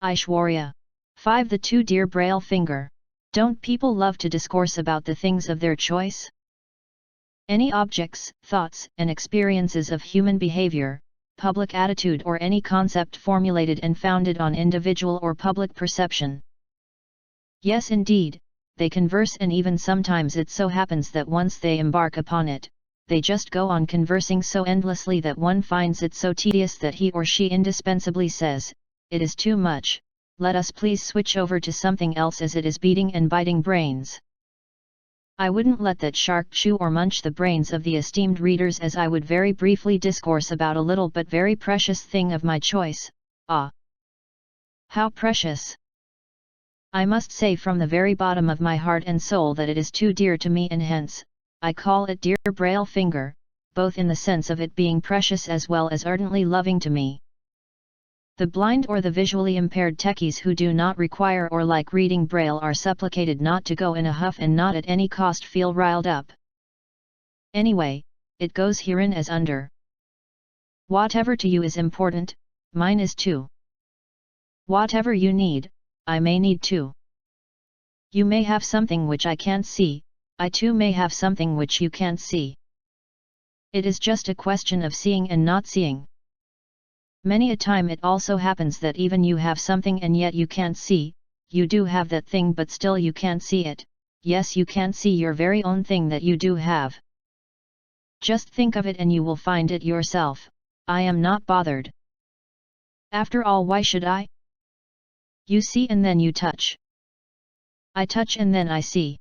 Aishwarya. 5. The two-dear Braille finger. Don't people love to discourse about the things of their choice? Any objects, thoughts, and experiences of human behavior, public attitude or any concept formulated and founded on individual or public perception. Yes indeed, they converse, and even sometimes it so happens that once they embark upon it, they just go on conversing so endlessly that one finds it so tedious that he or she indispensably says, "It is too much, let us please switch over to something else, as it is beating and biting brains." I wouldn't let that shark chew or munch the brains of the esteemed readers, as I would very briefly discourse about a little but very precious thing of my choice. Ah! How precious! I must say from the very bottom of my heart and soul that it is too dear to me, and hence, I call it dear Braille finger, both in the sense of it being precious as well as ardently loving to me. The blind or the visually impaired techies who do not require or like reading Braille are supplicated not to go in a huff and not at any cost feel riled up. Anyway, it goes herein as under. Whatever to you is important, mine is too. Whatever you need, I may need too. You may have something which I can't see, I too may have something which you can't see. It is just a question of seeing and not seeing. Many a time it also happens that even you have something and yet you can't see, you do have that thing but still you can't see it. Yes, you can't see your very own thing that you do have. Just think of it and you will find it yourself. I am not bothered. After all, why should I? You see and then you touch. I touch and then I see.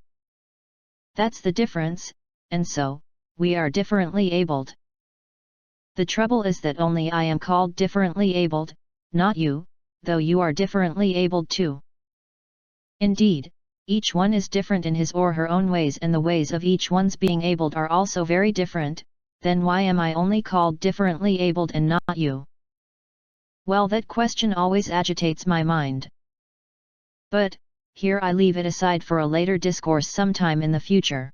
That's the difference, and so, we are differently abled. The trouble is that only I am called differently abled, not you, though you are differently abled too. Indeed, each one is different in his or her own ways, and the ways of each one's being abled are also very different. Then why am I only called differently abled and not you? Well, that question always agitates my mind. But, here I leave it aside for a later discourse sometime in the future.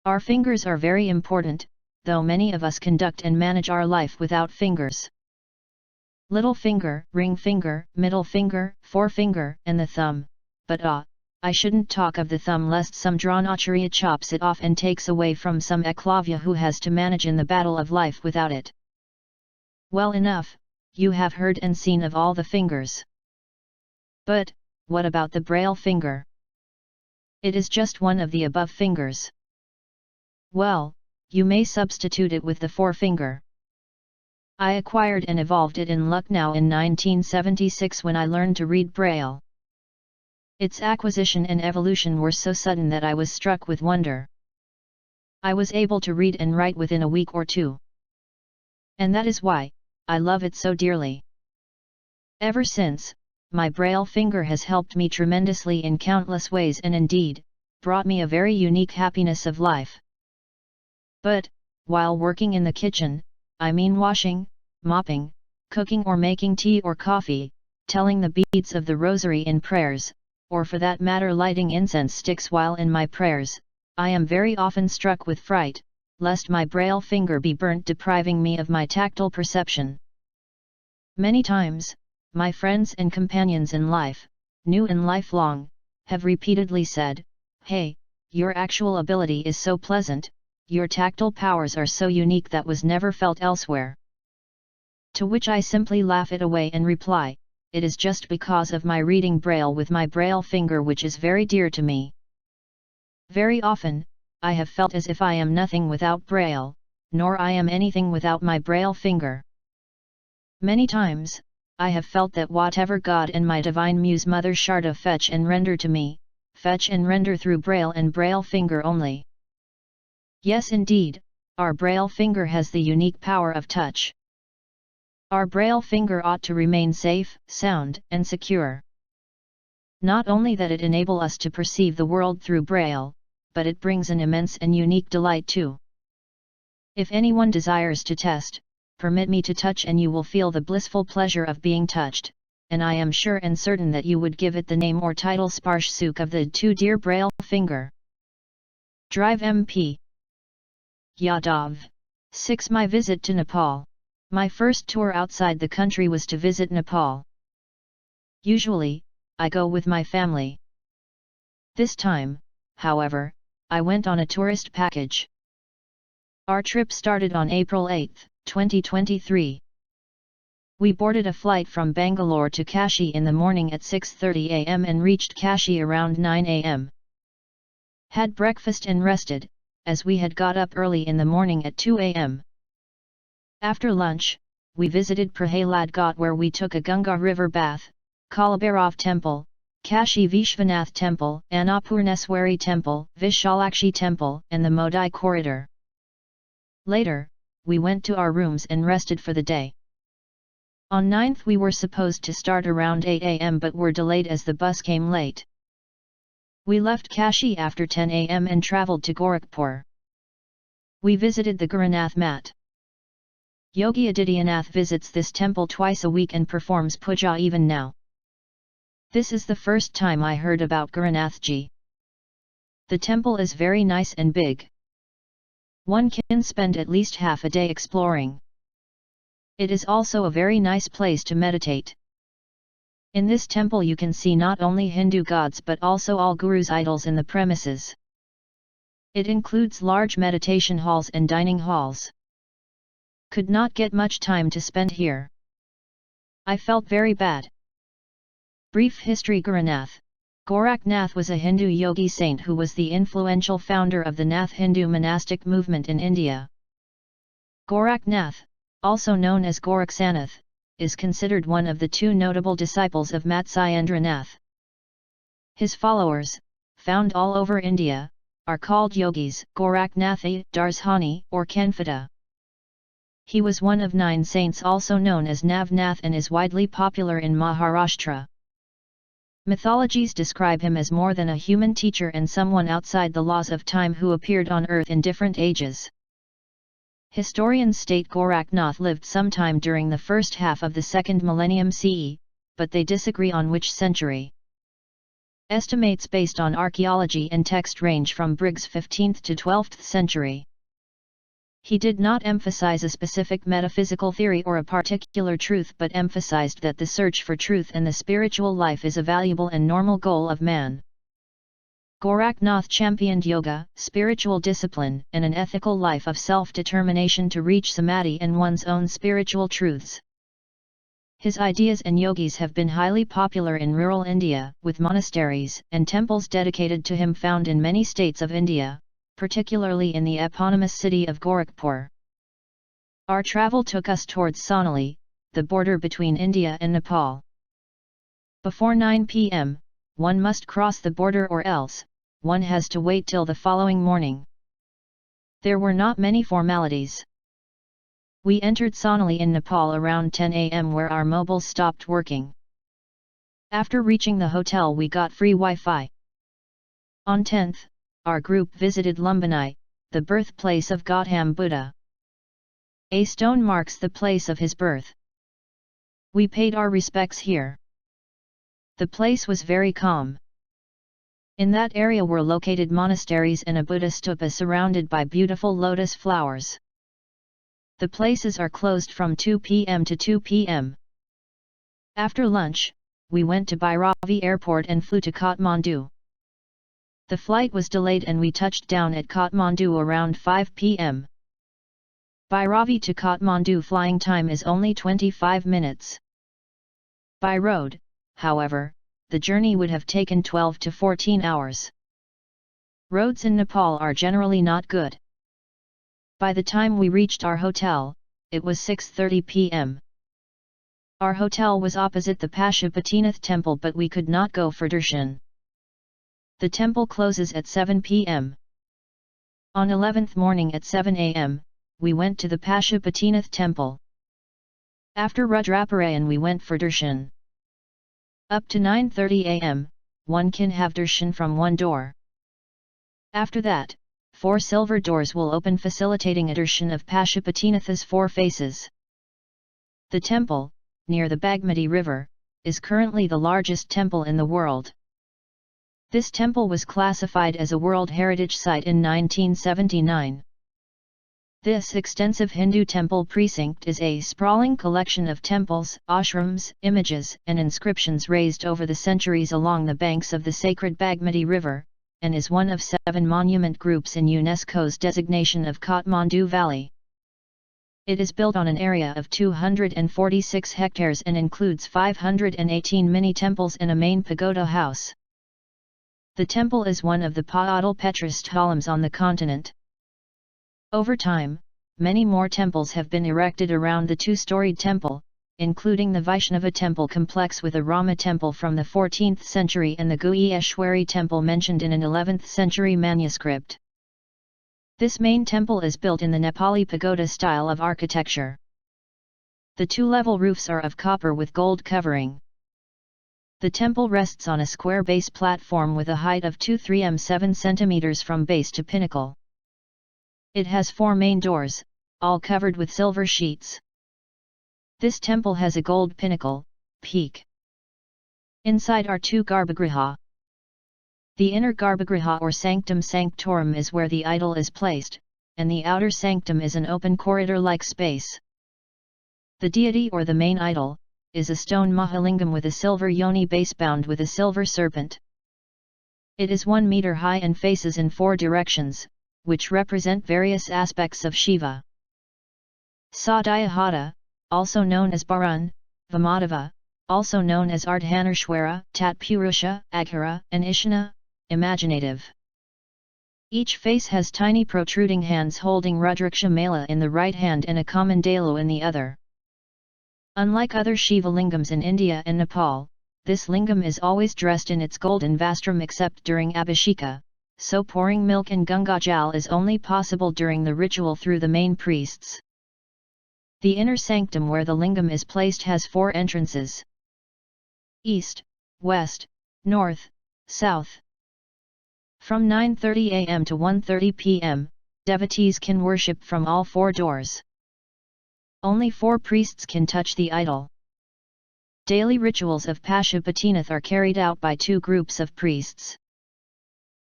Our fingers are very important, though many of us conduct and manage our life without fingers. Little finger, ring finger, middle finger, forefinger, and the thumb. But I shouldn't talk of the thumb lest some Dronacharya chops it off and takes away from some Eklavya who has to manage in the battle of life without it. Well enough, you have heard and seen of all the fingers. But, what about the Braille finger? It is just one of the above fingers. Well, you may substitute it with the forefinger. I acquired and evolved it in Lucknow in 1976 when I learned to read Braille. Its acquisition and evolution were so sudden that I was struck with wonder. I was able to read and write within a week or two. And that is why I love it so dearly. Ever since, my Braille finger has helped me tremendously in countless ways and indeed, brought me a very unique happiness of life. But, while working in the kitchen, I mean washing, mopping, cooking or making tea or coffee, telling the beads of the rosary in prayers, or for that matter lighting incense sticks while in my prayers, I am very often struck with fright, lest my Braille finger be burnt, depriving me of my tactile perception. Many times, my friends and companions in life, new and lifelong, have repeatedly said, "Hey, your actual ability is so pleasant, your tactile powers are so unique that was never felt elsewhere." To which I simply laugh it away and reply, it is just because of my reading Braille with my Braille finger, which is very dear to me. Very often, I have felt as if I am nothing without Braille, nor I am anything without my Braille finger. Many times, I have felt that whatever God and my divine Muse Mother Sharda fetch and render to me, fetch and render through Braille and Braille finger only. Yes, indeed, our Braille finger has the unique power of touch. Our Braille finger ought to remain safe, sound, and secure. Not only that it enables us to perceive the world through Braille, but it brings an immense and unique delight too. If anyone desires to test, permit me to touch and you will feel the blissful pleasure of being touched, and I am sure and certain that you would give it the name or title Sparsh Sukh of the too dear Braille finger. Drive MP Yadav 6. My visit to Nepal. My first tour outside the country was to visit Nepal. Usually, I go with my family. This time, however, I went on a tourist package. Our trip started on April 8, 2023. We boarded a flight from Bangalore to Kashi in the morning at 6:30 am and reached Kashi around 9 am. Had breakfast and rested, as we had got up early in the morning at 2 am. After lunch, we visited Prahalad Ghat, where we took a Ganga river bath, Kalabhairav Temple, Kashi Vishwanath Temple, Annapurneswari Temple, Vishalakshi Temple, and the Modi Corridor. Later, we went to our rooms and rested for the day. On 9th we were supposed to start around 8 am but were delayed as the bus came late. We left Kashi after 10 am and travelled to Gorakhpur. We visited the Gurunath Mat. Yogi Adityanath visits this temple twice a week and performs puja even now. This is the first time I heard about Gurunathji. The temple is very nice and big. One can spend at least half a day exploring. It is also a very nice place to meditate. In this temple you can see not only Hindu gods but also all Gurus' idols in the premises. It includes large meditation halls and dining halls. Could not get much time to spend here. I felt very bad. Brief history. Gurunath Gorakhnath was a Hindu yogi saint who was the influential founder of the Nath Hindu monastic movement in India. Gorakhnath, also known as Gorakhsanath, is considered one of the two notable disciples of Matsyendranath. His followers, found all over India, are called yogis, Gorakhnathi, Darshani, or Kanfata. He was one of 9 saints also known as Navnath and is widely popular in Maharashtra. Mythologies describe him as more than a human teacher and someone outside the laws of time who appeared on earth in different ages. Historians state Gorakhnath lived sometime during the first half of the 2nd millennium CE, but they disagree on which century. Estimates based on archaeology and text range from Briggs' 15th to 12th century. He did not emphasize a specific metaphysical theory or a particular truth but emphasized that the search for truth and the spiritual life is a valuable and normal goal of man. Gorakhnath championed yoga, spiritual discipline, and an ethical life of self-determination to reach samadhi and one's own spiritual truths. His ideas and yogis have been highly popular in rural India, with monasteries and temples dedicated to him found in many states of India, particularly in the eponymous city of Gorakhpur. Our travel took us towards Sonali, the border between India and Nepal. Before 9 p.m., one must cross the border or else, one has to wait till the following morning. There were not many formalities. We entered Sonali in Nepal around 10 am where our mobiles stopped working. After reaching the hotel we got free Wi-Fi. On 10th, our group visited Lumbini, the birthplace of Gautam Buddha. A stone marks the place of his birth. We paid our respects here. The place was very calm. In that area were located monasteries and a Buddha stupa surrounded by beautiful lotus flowers. The places are closed from 2 p.m. to 2 p.m. After lunch, we went to Bhairavi Airport and flew to Kathmandu. The flight was delayed and we touched down at Kathmandu around 5 p.m. Bhairavi to Kathmandu flying time is only 25 minutes. By road, however, the journey would have taken 12 to 14 hours. Roads in Nepal are generally not good. By the time we reached our hotel, it was 6:30 p.m. Our hotel was opposite the Pashupatinath temple, but we could not go for darshan. The temple closes at 7 p.m. On 11th morning at 7 a.m., we went to the Pashupatinath temple. After Rudraparayan we went for darshan. Up to 9:30 a.m., one can have darshan from one door. After that, 4 silver doors will open facilitating a darshan of Pashupatinath's 4 faces. The temple, near the Bagmati river, is currently the largest temple in the world. This temple was classified as a World Heritage Site in 1979. This extensive Hindu temple precinct is a sprawling collection of temples, ashrams, images, and inscriptions raised over the centuries along the banks of the sacred Bagmati River, and is one of 7 monument groups in UNESCO's designation of Kathmandu Valley. It is built on an area of 246 hectares and includes 518 mini-temples and a main pagoda house. The temple is one of the Paadal Petrasthalams on the continent. Over time, many more temples have been erected around the 2-storied temple, including the Vaishnava temple complex with a Rama temple from the 14th century and the Guhyeshwari temple mentioned in an 11th century manuscript. This main temple is built in the Nepali pagoda style of architecture. The 2-level roofs are of copper with gold covering. The temple rests on a square base platform with a height of 2 m 7 cm from base to pinnacle. It has 4 main doors, all covered with silver sheets. This temple has a gold pinnacle, peak. Inside are 2 garbhagriha. The inner garbhagriha or sanctum sanctorum is where the idol is placed, and the outer sanctum is an open corridor-like space. The deity or the main idol is a stone Mahalingam with a silver yoni base bound with a silver serpent. It is 1 meter high and faces in 4 directions, which represent various aspects of Shiva. Sadhyahata, also known as Barun, Vamadeva, also known as Ardhanarshwara, Tatpurusha, Aghara, and Ishana, imaginative. Each face has tiny protruding hands holding Rudraksha Mala in the right hand and a Kamandalu in the other. Unlike other Shiva lingams in India and Nepal, this lingam is always dressed in its golden vastram except during Abhisheka, so pouring milk and Gangajal is only possible during the ritual through the main priests. The inner sanctum where the lingam is placed has 4 entrances: east, west, north, south. From 9:30 a.m. to 1:30 p.m., devotees can worship from all 4 doors. Only 4 priests can touch the idol. Daily rituals of Pashupatinath are carried out by 2 groups of priests: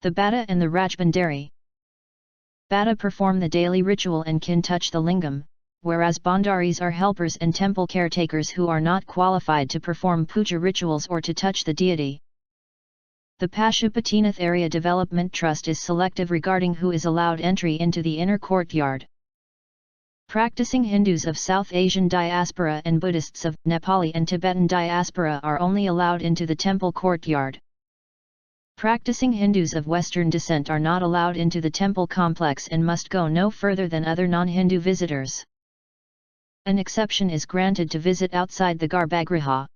the Bhatta and the Rajbandari. Bhatta perform the daily ritual and can touch the lingam, whereas Bandaris are helpers and temple caretakers who are not qualified to perform puja rituals or to touch the deity. The Pashupatinath Area Development Trust is selective regarding who is allowed entry into the inner courtyard. Practicing Hindus of South Asian diaspora and Buddhists of Nepali and Tibetan diaspora are only allowed into the temple courtyard. Practicing Hindus of Western descent are not allowed into the temple complex and must go no further than other non-Hindu visitors. An exception is granted to visit outside the Garbhagriha.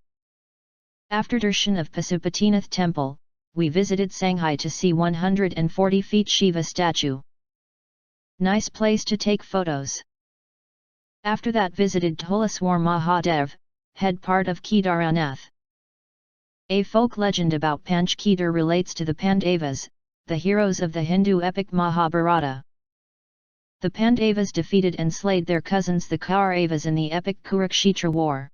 After darshan of Pasupatinath temple, we visited Shanghai to see 140 feet Shiva statue. Nice place to take photos. After that visited Dholeswar Mahadev, head part of Kedaranath. A folk legend about Panch Kedar relates to the Pandavas, the heroes of the Hindu epic Mahabharata. The Pandavas defeated and slayed their cousins the Kauravas in the epic Kurukshetra war.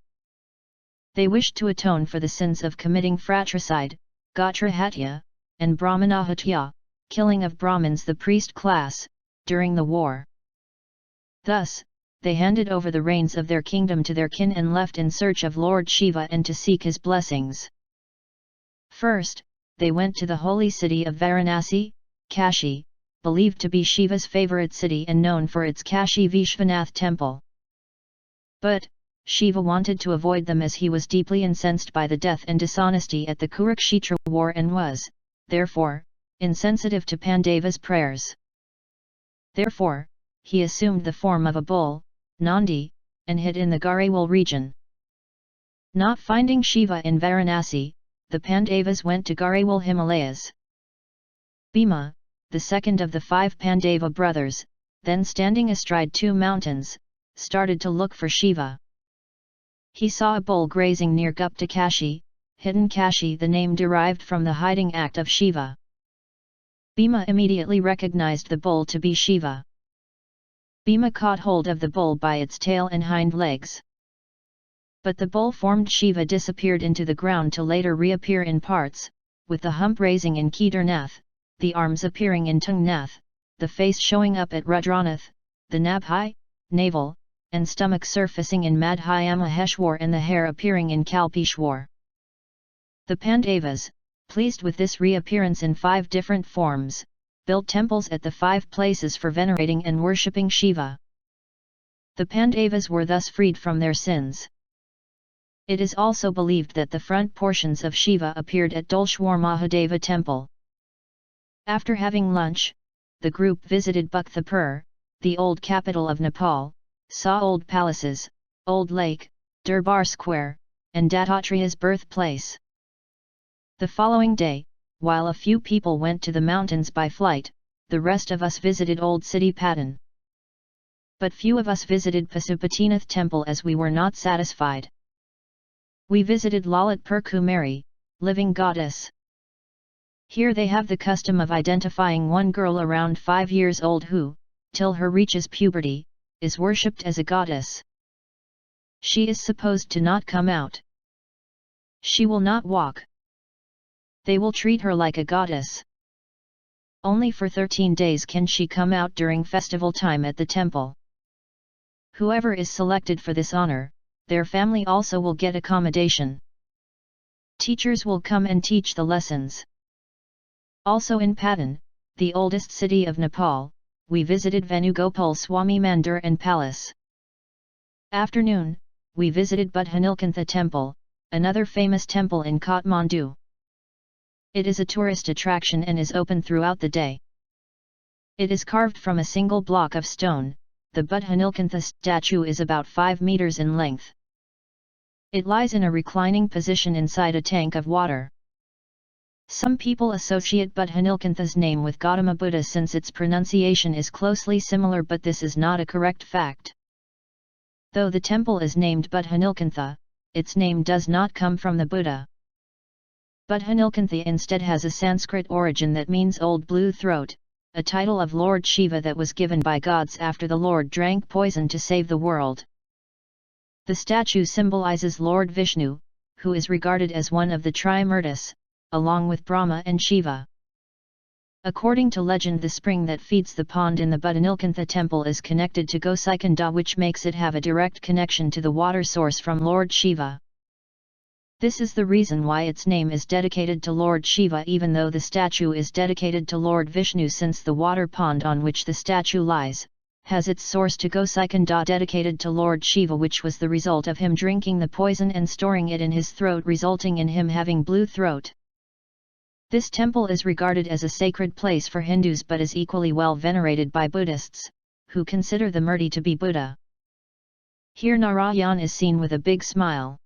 They wished to atone for the sins of committing fratricide, Gotrahatya, and Brahmanahatya, killing of Brahmins the priest class, during the war. Thus, they handed over the reins of their kingdom to their kin and left in search of Lord Shiva and to seek his blessings. First, they went to the holy city of Varanasi, Kashi, believed to be Shiva's favorite city and known for its Kashi Vishwanath temple. But, Shiva wanted to avoid them as he was deeply incensed by the death and dishonesty at the Kurukshetra war and was, therefore, insensitive to Pandava's prayers. Therefore, he assumed the form of a bull, Nandi, and hid in the Garhwal region. Not finding Shiva in Varanasi, the Pandavas went to Garhwal Himalayas. Bhima, the second of the 5 Pandava brothers, then standing astride 2 mountains, started to look for Shiva. He saw a bull grazing near Gupta Kashi, hidden Kashi, the name derived from the hiding act of Shiva. Bhima immediately recognized the bull to be Shiva. Bhima caught hold of the bull by its tail and hind legs. But the bull-formed Shiva disappeared into the ground to later reappear in parts, with the hump raising in Kedarnath, the arms appearing in Tungnath, the face showing up at Rudranath, the nabhi, navel, and stomach surfacing in Madhyamaheshwar and the hair appearing in Kalpeshwar. The Pandavas, pleased with this reappearance in 5 different forms, built temples at the 5 places for venerating and worshipping Shiva. The Pandavas were thus freed from their sins. It is also believed that the front portions of Shiva appeared at Dolshwar Mahadeva temple. After having lunch, the group visited Bhaktapur, the old capital of Nepal, saw old palaces, old lake, Durbar Square, and Dattatreya's birthplace. The following day, while a few people went to the mountains by flight, the rest of us visited Old City Patan. But few of us visited Pasupatinath temple as we were not satisfied. We visited Lalitpur Kumari, living goddess. Here they have the custom of identifying one girl around 5 years old who, till her reaches puberty, is worshipped as a goddess. She is supposed to not come out. She will not walk. They will treat her like a goddess. Only for 13 days can she come out during festival time at the temple. Whoever is selected for this honor, their family also will get accommodation. Teachers will come and teach the lessons. Also in Patan, the oldest city of Nepal, we visited Venugopal Swami Mandir and Palace. Afternoon, we visited Buddhanilkantha temple, another famous temple in Kathmandu. It is a tourist attraction and is open throughout the day. It is carved from a single block of stone. The Buddhanilkantha statue is about 5 meters in length. It lies in a reclining position inside a tank of water. Some people associate Buddhanilkantha's name with Gautama Buddha since its pronunciation is closely similar, but this is not a correct fact. Though the temple is named Buddhanilkantha, its name does not come from the Buddha. Buddhanilkantha instead has a Sanskrit origin that means old blue throat, a title of Lord Shiva that was given by gods after the Lord drank poison to save the world. The statue symbolizes Lord Vishnu, who is regarded as one of the Trimurtis, along with Brahma and Shiva. According to legend, the spring that feeds the pond in the Buddhanilkantha temple is connected to Gosaikanda, which makes it have a direct connection to the water source from Lord Shiva. This is the reason why its name is dedicated to Lord Shiva, even though the statue is dedicated to Lord Vishnu, since the water pond on which the statue lies has its source to Gosaikanda dedicated to Lord Shiva, which was the result of him drinking the poison and storing it in his throat, resulting in him having blue throat. This temple is regarded as a sacred place for Hindus but is equally well venerated by Buddhists, who consider the Murti to be Buddha. Here Narayan is seen with a big smile.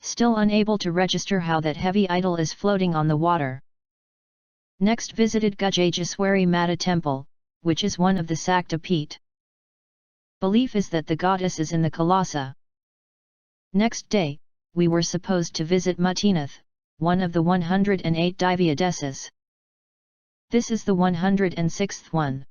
Still unable to register how that heavy idol is floating on the water. Next visited Gajayeswari Mata temple, which is one of the Sakta Peeth. Belief is that the goddess is in the Kalasa. Next day, we were supposed to visit Mutinath, one of the 108 Divyadesas. This is the 106th one.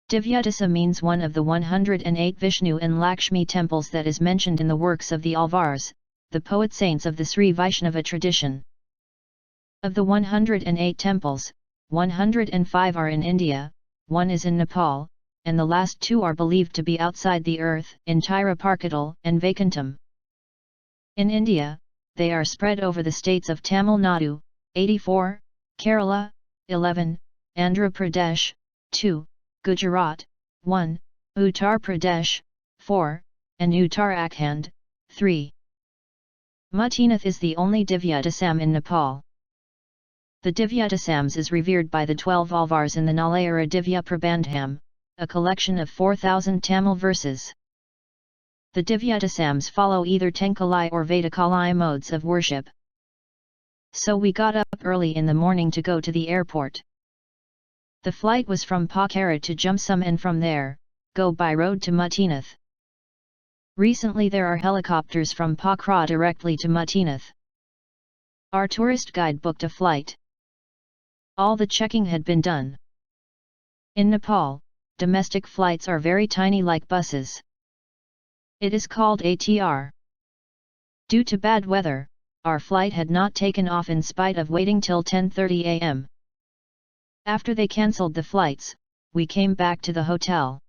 Divyadesa means one of the 108 Vishnu and Lakshmi temples that is mentioned in the works of the Alvars, the poet saints of the Sri Vaishnava tradition. Of the 108 temples, 105 are in India, 1 is in Nepal, and the last 2 are believed to be outside the earth in Tiruparkadal and Vaikuntam. In India, they are spread over the states of Tamil Nadu, 84, Kerala, 11, Andhra Pradesh, 2, Gujarat, 1, Uttar Pradesh, 4, and Uttarakhand, 3. Muttinath is the only Divyadasam in Nepal. The Divyadasams is revered by the 12 Alvars in the Nalayara Divya Prabandham, a collection of 4,000 Tamil verses. The Divyadasams follow either Tenkalai or Vedikalai modes of worship. So we got up early in the morning to go to the airport. The flight was from Pokhara to Jumsum and from there, go by road to Muttinath. Recently there are helicopters from Pokhara directly to Muttinath. Our tourist guide booked a flight. All the checking had been done. In Nepal, domestic flights are very tiny like buses. It is called ATR. Due to bad weather, our flight had not taken off in spite of waiting till 10:30 am. After they cancelled the flights, we came back to the hotel.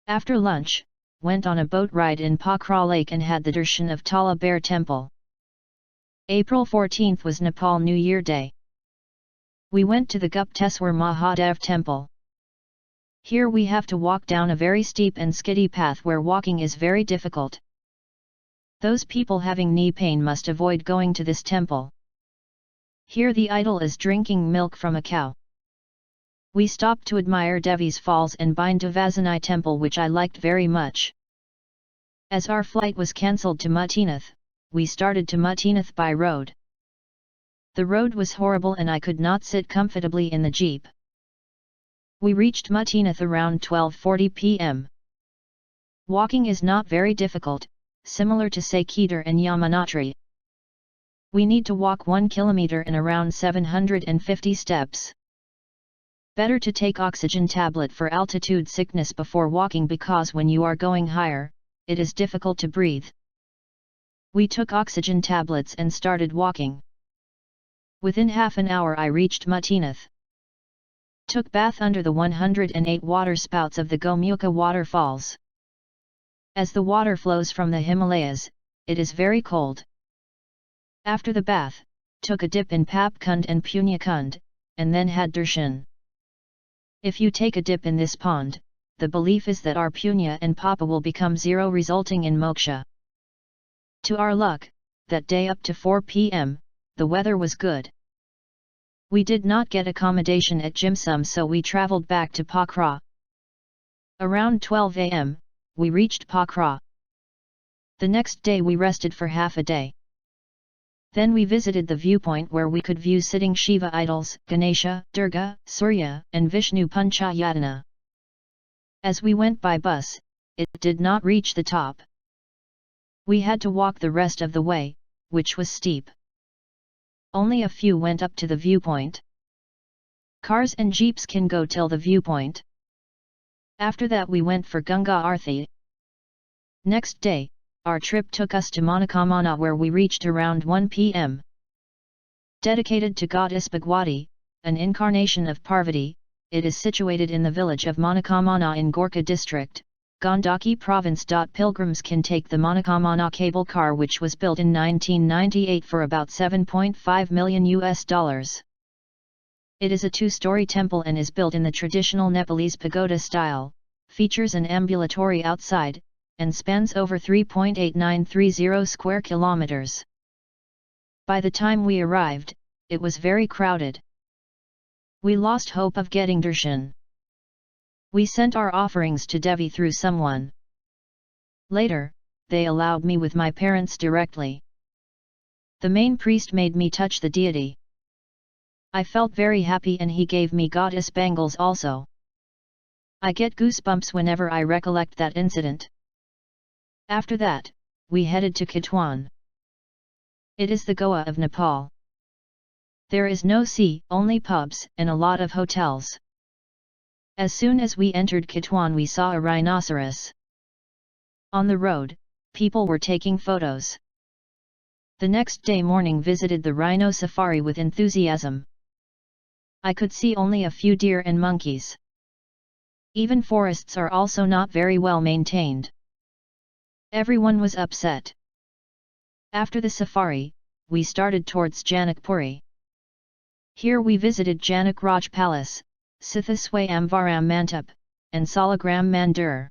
After lunch, went on a boat ride in Pokhara Lake and had the darshan of Tala Bear Temple. April 14 was Nepal New Year Day. We went to the Gupteswar Mahadev Temple. Here we have to walk down a very steep and skiddy path where walking is very difficult. Those people having knee pain must avoid going to this temple. Here the idol is drinking milk from a cow. We stopped to admire Devi's Falls and Bindavasani Temple, which I liked very much. As our flight was cancelled to Muttinath, we started to Muttinath by road. The road was horrible and I could not sit comfortably in the jeep. We reached Muttinath around 12:40 p.m. Walking is not very difficult, similar to say Kedar and Yamunotri. We need to walk 1 kilometer in around 750 steps. Better to take oxygen tablet for altitude sickness before walking because when you are going higher, it is difficult to breathe. We took oxygen tablets and started walking. Within half an hour I reached Muttinath. Took bath under the 108 water spouts of the Gomukha waterfalls. As the water flows from the Himalayas, it is very cold. After the bath, took a dip in Papkund and Punya Kund, and then had darshan. If you take a dip in this pond, the belief is that our Punya and Papa will become 0 resulting in moksha. To our luck, that day up to 4 p.m., the weather was good. We did not get accommodation at Jimsum, so we travelled back to Pokhara. Around 12 am, we reached Pokhara. The next day we rested for half a day. Then we visited the viewpoint where we could view sitting Shiva idols, Ganesha, Durga, Surya, and Vishnu Panchayatana. As we went by bus, it did not reach the top. We had to walk the rest of the way, which was steep. Only a few went up to the viewpoint. Cars and jeeps can go till the viewpoint. After that we went for Ganga Aarti. Next day, our trip took us to Manakamana where we reached around 1 p.m. Dedicated to goddess Bhagwati, an incarnation of Parvati, it is situated in the village of Manakamana in Gorkha district, Gandaki province. Pilgrims can take the Manakamana cable car, which was built in 1998 for about $7.5 million. It is a 2-story temple and is built in the traditional Nepalese pagoda style, features an ambulatory outside, and spans over 3.8930 square kilometers. By the time we arrived, it was very crowded. We lost hope of getting darshan. We sent our offerings to Devi through someone. Later, they allowed me with my parents directly. The main priest made me touch the deity. I felt very happy and he gave me goddess bangles also. I get goosebumps whenever I recollect that incident. After that, we headed to Kitwan. It is the Goa of Nepal. There is no sea, only pubs and a lot of hotels. As soon as we entered Kitwan we saw a rhinoceros. On the road, people were taking photos. The next day morning visited the rhino safari with enthusiasm. I could see only a few deer and monkeys. Even forests are also not very well maintained. Everyone was upset. After the safari, we started towards Janakpuri. Here we visited Janak Raj Palace, Sithaswayamvaram Mantap, and Salagram Mandir.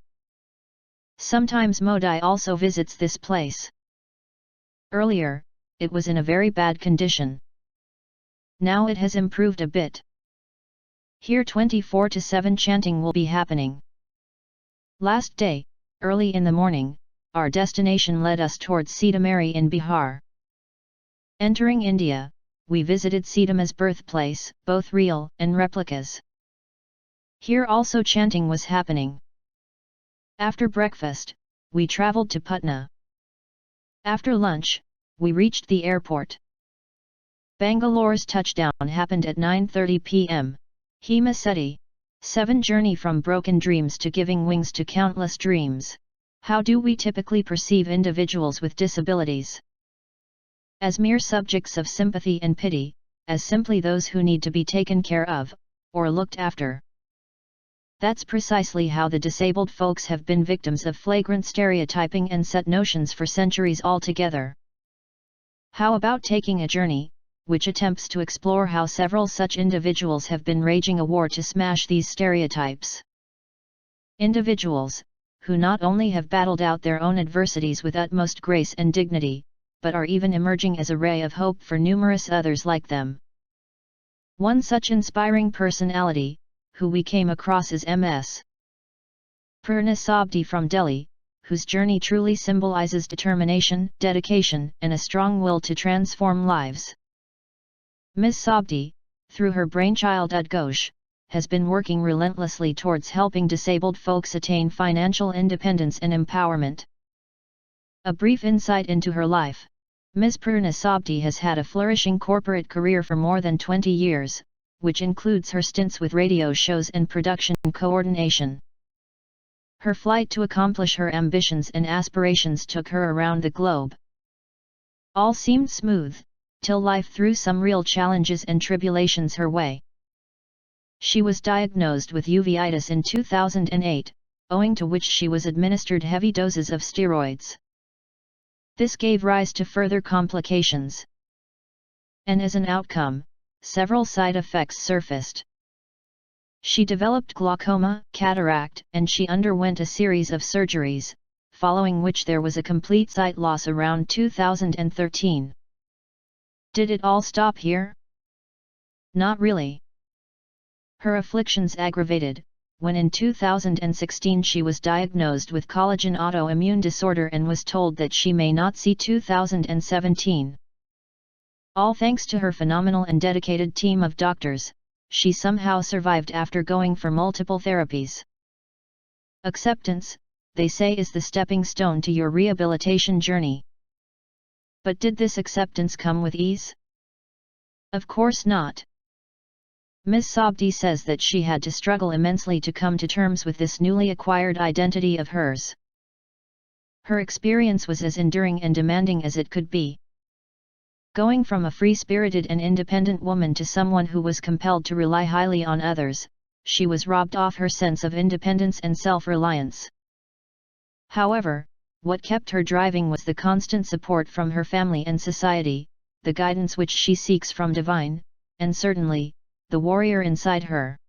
Sometimes Modi also visits this place. Earlier, it was in a very bad condition. Now it has improved a bit. Here 24/7 chanting will be happening. Last day, early in the morning, our destination led us towards Sitamarhi in Bihar. Entering India, we visited Sitama's birthplace, both real and replicas. Here also chanting was happening. After breakfast, we travelled to Patna. After lunch, we reached the airport. Bangalore's touchdown happened at 9:30 p.m. Hema Seti, 7 journey from broken dreams to giving wings to countless dreams. How do we typically perceive individuals with disabilities? As mere subjects of sympathy and pity, as simply those who need to be taken care of, or looked after. That's precisely how the disabled folks have been victims of flagrant stereotyping and set notions for centuries altogether. How about taking a journey, which attempts to explore how several such individuals have been waging a war to smash these stereotypes? Individuals, who not only have battled out their own adversities with utmost grace and dignity, but are even emerging as a ray of hope for numerous others like them. One such inspiring personality, who we came across is Ms. Purna Sabdi from Delhi, whose journey truly symbolizes determination, dedication, and a strong will to transform lives. Ms. Sabdi, through her brainchild Oct-Dec, has been working relentlessly towards helping disabled folks attain financial independence and empowerment. A brief insight into her life. Ms. Purna Sabdi has had a flourishing corporate career for more than 20 years, which includes her stints with radio shows and production coordination. Her flight to accomplish her ambitions and aspirations took her around the globe. All seemed smooth, till life threw some real challenges and tribulations her way. She was diagnosed with uveitis in 2008, owing to which she was administered heavy doses of steroids. This gave rise to further complications. And as an outcome, several side effects surfaced. She developed glaucoma, cataract, and she underwent a series of surgeries, following which there was a complete sight loss around 2013. Did it all stop here? Not really. Her afflictions aggravated, when in 2016 she was diagnosed with collagen autoimmune disorder and was told that she may not see 2017. All thanks to her phenomenal and dedicated team of doctors, she somehow survived after going for multiple therapies. Acceptance, they say, is the stepping stone to your rehabilitation journey. But did this acceptance come with ease? Of course not. Ms. Sabdi says that she had to struggle immensely to come to terms with this newly acquired identity of hers. Her experience was as enduring and demanding as it could be. Going from a free-spirited and independent woman to someone who was compelled to rely highly on others, she was robbed of her sense of independence and self-reliance. However, what kept her driving was the constant support from her family and society, the guidance which she seeks from divine, and certainly, the warrior inside her.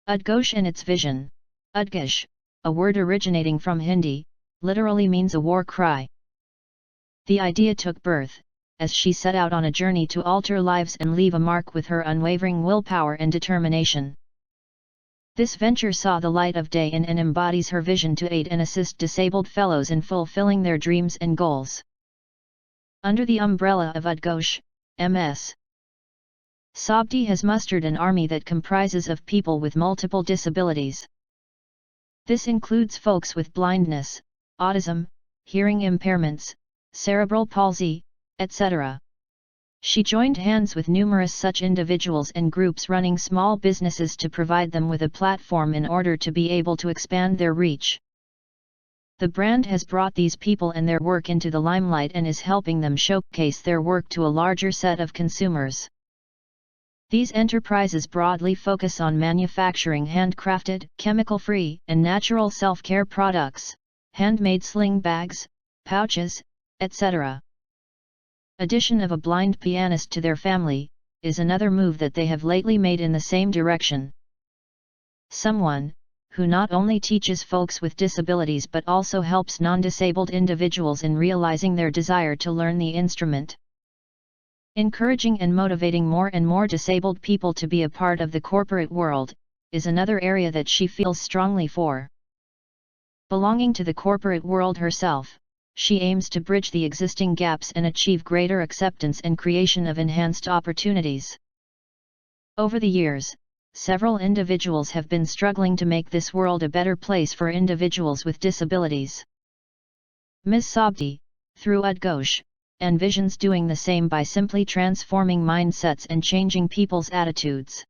Oct-Dec and its vision. Oct-Dec, a word originating from Hindi, literally means a war cry. The idea took birth, as she set out on a journey to alter lives and leave a mark with her unwavering willpower and determination. This venture saw the light of day and embodies her vision to aid and assist disabled fellows in fulfilling their dreams and goals. Under the umbrella of Oct-Dec, Ms. Sabdi has mustered an army that comprises of people with multiple disabilities. This includes folks with blindness, autism, hearing impairments, cerebral palsy, etc. She joined hands with numerous such individuals and groups running small businesses to provide them with a platform in order to be able to expand their reach. The brand has brought these people and their work into the limelight and is helping them showcase their work to a larger set of consumers. These enterprises broadly focus on manufacturing handcrafted, chemical-free, and natural self-care products, handmade sling bags, pouches, etc. Addition of a blind pianist to their family is another move that they have lately made in the same direction. Someone who not only teaches folks with disabilities but also helps non-disabled individuals in realizing their desire to learn the instrument. Encouraging and motivating more and more disabled people to be a part of the corporate world is another area that she feels strongly for. Belonging to the corporate world herself, she aims to bridge the existing gaps and achieve greater acceptance and creation of enhanced opportunities. Over the years, several individuals have been struggling to make this world a better place for individuals with disabilities. Ms. Sobti, through Oct-Dec, envisions doing the same by simply transforming mindsets and changing people's attitudes.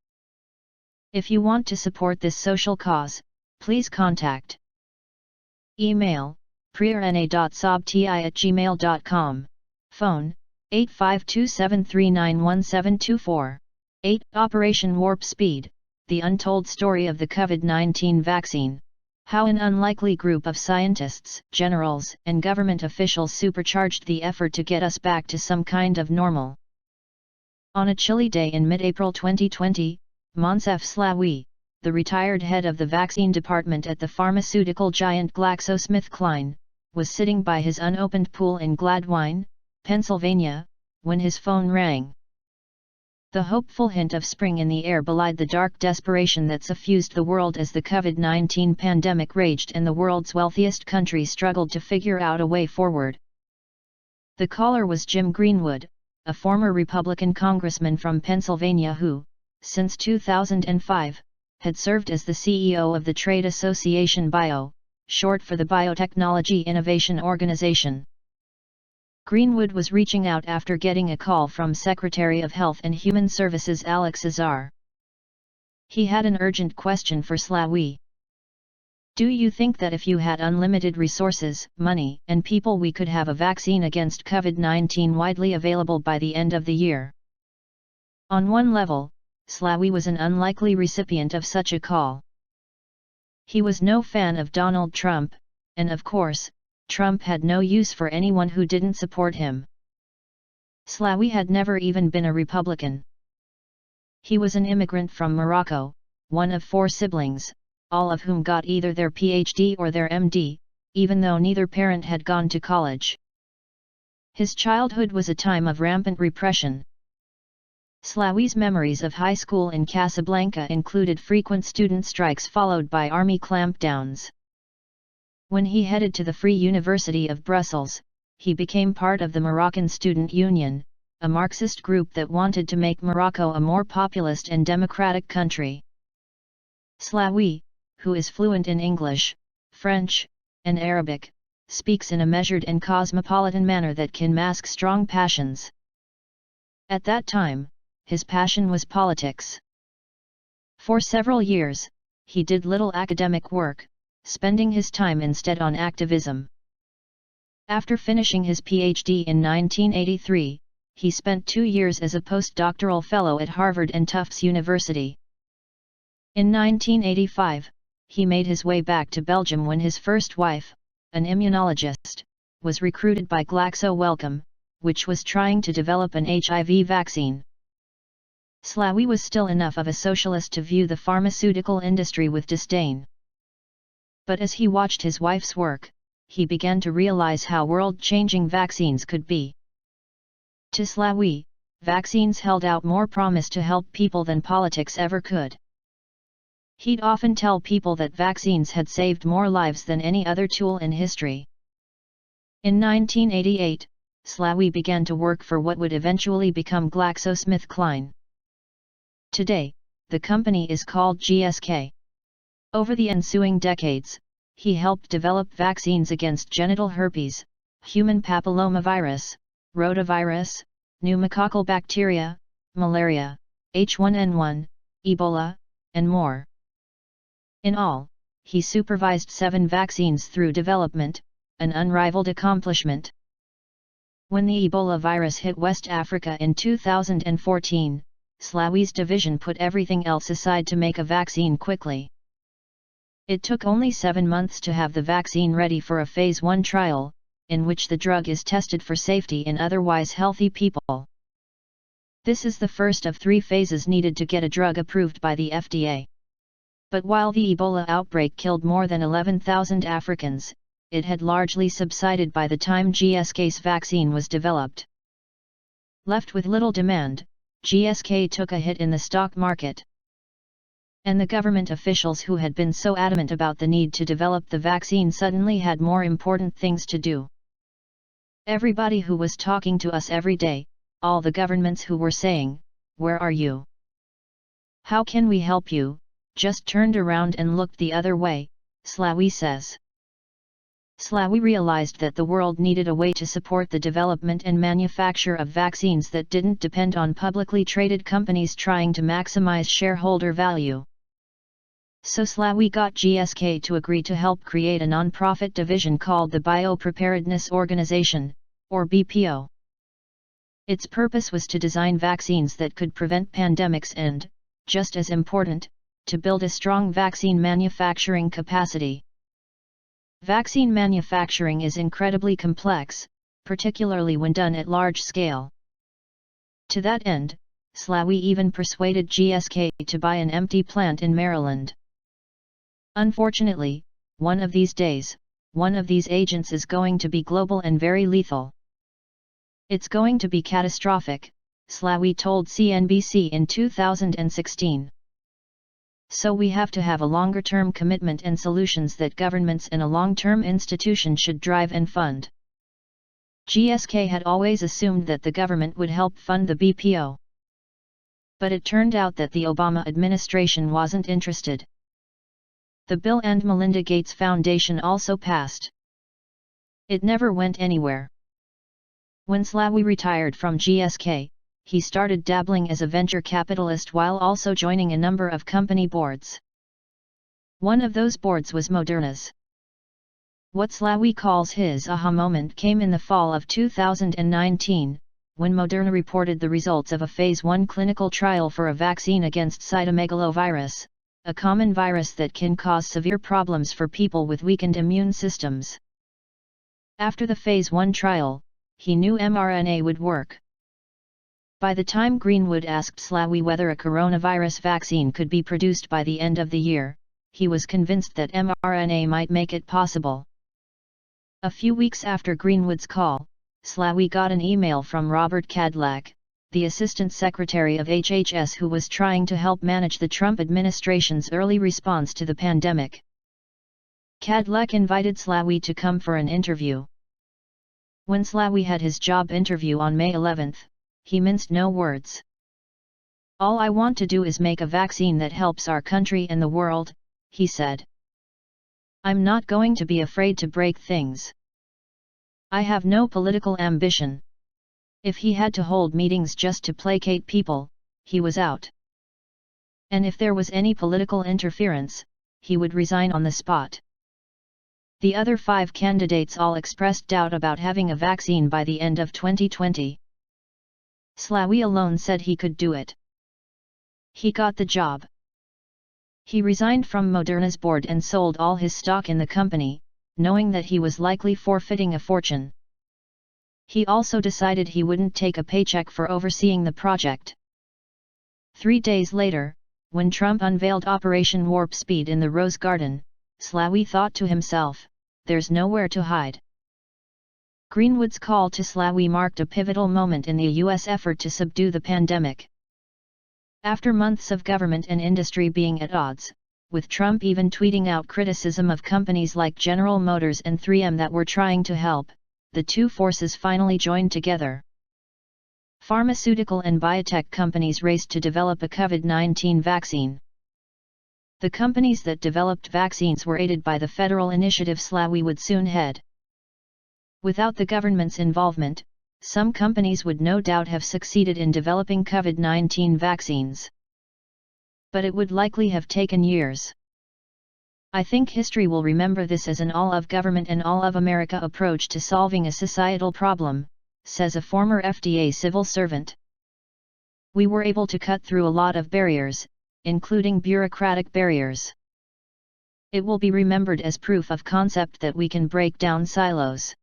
If you want to support this social cause, please contact. Email, prerna.sobti@gmail.com. Phone, 8527391724. 8. Operation Warp Speed, the untold story of the COVID-19 vaccine. How an unlikely group of scientists, generals, and government officials supercharged the effort to get us back to some kind of normal. On a chilly day in mid-April 2020, Moncef Slaoui, the retired head of the vaccine department at the pharmaceutical giant GlaxoSmithKline, was sitting by his unopened pool in Gladwine, Pennsylvania, when his phone rang. The hopeful hint of spring in the air belied the dark desperation that suffused the world as the COVID-19 pandemic raged and the world's wealthiest country struggled to figure out a way forward. The caller was Jim Greenwood, a former Republican congressman from Pennsylvania who, since 2005, had served as the CEO of the trade association BIO, short for the Biotechnology Innovation Organization. Greenwood was reaching out after getting a call from Secretary of Health and Human Services Alex Azar. He had an urgent question for Slaoui. Do you think that if you had unlimited resources, money, and people we could have a vaccine against COVID-19 widely available by the end of the year? On one level, Slaoui was an unlikely recipient of such a call. He was no fan of Donald Trump, and of course, Trump had no use for anyone who didn't support him. Slaoui had never even been a Republican. He was an immigrant from Morocco, one of 4 siblings, all of whom got either their PhD or their MD, even though neither parent had gone to college. His childhood was a time of rampant repression. Slaoui's memories of high school in Casablanca included frequent student strikes followed by army clampdowns. When he headed to the Free University of Brussels, he became part of the Moroccan Student Union, a Marxist group that wanted to make Morocco a more populist and democratic country. Slaoui, who is fluent in English, French, and Arabic, speaks in a measured and cosmopolitan manner that can mask strong passions. At that time, his passion was politics. For several years, he did little academic work, spending his time instead on activism. After finishing his PhD in 1983, he spent 2 years as a postdoctoral fellow at Harvard and Tufts University. In 1985, he made his way back to Belgium when his first wife, an immunologist, was recruited by Glaxo Wellcome, which was trying to develop an HIV vaccine. Slaoui was still enough of a socialist to view the pharmaceutical industry with disdain. But as he watched his wife's work, he began to realize how world-changing vaccines could be. To Slaoui, vaccines held out more promise to help people than politics ever could. He'd often tell people that vaccines had saved more lives than any other tool in history. In 1988, Slaoui began to work for what would eventually become GlaxoSmithKline. Today, the company is called GSK. Over the ensuing decades, he helped develop vaccines against genital herpes, human papillomavirus, rotavirus, pneumococcal bacteria, malaria, H1N1, Ebola, and more. In all, he supervised 7 vaccines through development, an unrivaled accomplishment. When the Ebola virus hit West Africa in 2014, Slawi's division put everything else aside to make a vaccine quickly. It took only 7 months to have the vaccine ready for a phase 1 trial, in which the drug is tested for safety in otherwise healthy people. This is the first of 3 phases needed to get a drug approved by the FDA. But while the Ebola outbreak killed more than 11,000 Africans, it had largely subsided by the time GSK's vaccine was developed. Left with little demand, GSK took a hit in the stock market. And the government officials who had been so adamant about the need to develop the vaccine suddenly had more important things to do. Everybody who was talking to us every day, all the governments who were saying, "Where are you? How can we help you?" just turned around and looked the other way, Slawi says. Slawi realized that the world needed a way to support the development and manufacture of vaccines that didn't depend on publicly traded companies trying to maximize shareholder value. So Slawi got GSK to agree to help create a non-profit division called the Biopreparedness Organization, or BPO. Its purpose was to design vaccines that could prevent pandemics and, just as important, to build a strong vaccine manufacturing capacity. Vaccine manufacturing is incredibly complex, particularly when done at large scale. To that end, Slawi even persuaded GSK to buy an empty plant in Maryland. Unfortunately, one of these days, one of these agents is going to be global and very lethal. It's going to be catastrophic, Slawi told CNBC in 2016. So we have to have a longer-term commitment and solutions that governments and a long-term institution should drive and fund. GSK had always assumed that the government would help fund the BPO. But it turned out that the Obama administration wasn't interested. The Bill and Melinda Gates Foundation also passed. It never went anywhere. When Slawi retired from GSK, he started dabbling as a venture capitalist while also joining a number of company boards. One of those boards was Moderna's. What Slawi calls his aha moment came in the fall of 2019, when Moderna reported the results of a phase 1 clinical trial for a vaccine against cytomegalovirus, a common virus that can cause severe problems for people with weakened immune systems. After the phase 1 trial, he knew mRNA would work. By the time Greenwood asked Slawi whether a coronavirus vaccine could be produced by the end of the year, he was convinced that mRNA might make it possible. A few weeks after Greenwood's call, Slawi got an email from Robert Kadlec, the Assistant Secretary of HHS who was trying to help manage the Trump administration's early response to the pandemic. Kadlec invited Slawi to come for an interview. When Slawi had his job interview on May 11, he minced no words. "All I want to do is make a vaccine that helps our country and the world," he said. "I'm not going to be afraid to break things. I have no political ambition." If he had to hold meetings just to placate people, he was out. And if there was any political interference, he would resign on the spot. The other 5 candidates all expressed doubt about having a vaccine by the end of 2020. Slawi alone said he could do it. He got the job. He resigned from Moderna's board and sold all his stock in the company, knowing that he was likely forfeiting a fortune. He also decided he wouldn't take a paycheck for overseeing the project. 3 days later, when Trump unveiled Operation Warp Speed in the Rose Garden, Slawi thought to himself, "There's nowhere to hide." Greenwood's call to Slawi marked a pivotal moment in the U.S. effort to subdue the pandemic. After months of government and industry being at odds, with Trump even tweeting out criticism of companies like General Motors and 3M that were trying to help, the two forces finally joined together. Pharmaceutical and biotech companies raced to develop a COVID-19 vaccine. The companies that developed vaccines were aided by the federal initiative Slawi would soon head. Without the government's involvement, some companies would no doubt have succeeded in developing COVID-19 vaccines. But it would likely have taken years. I think history will remember this as an all-of-government and all-of-America approach to solving a societal problem, says a former FDA civil servant. We were able to cut through a lot of barriers, including bureaucratic barriers. It will be remembered as proof of concept that we can break down silos.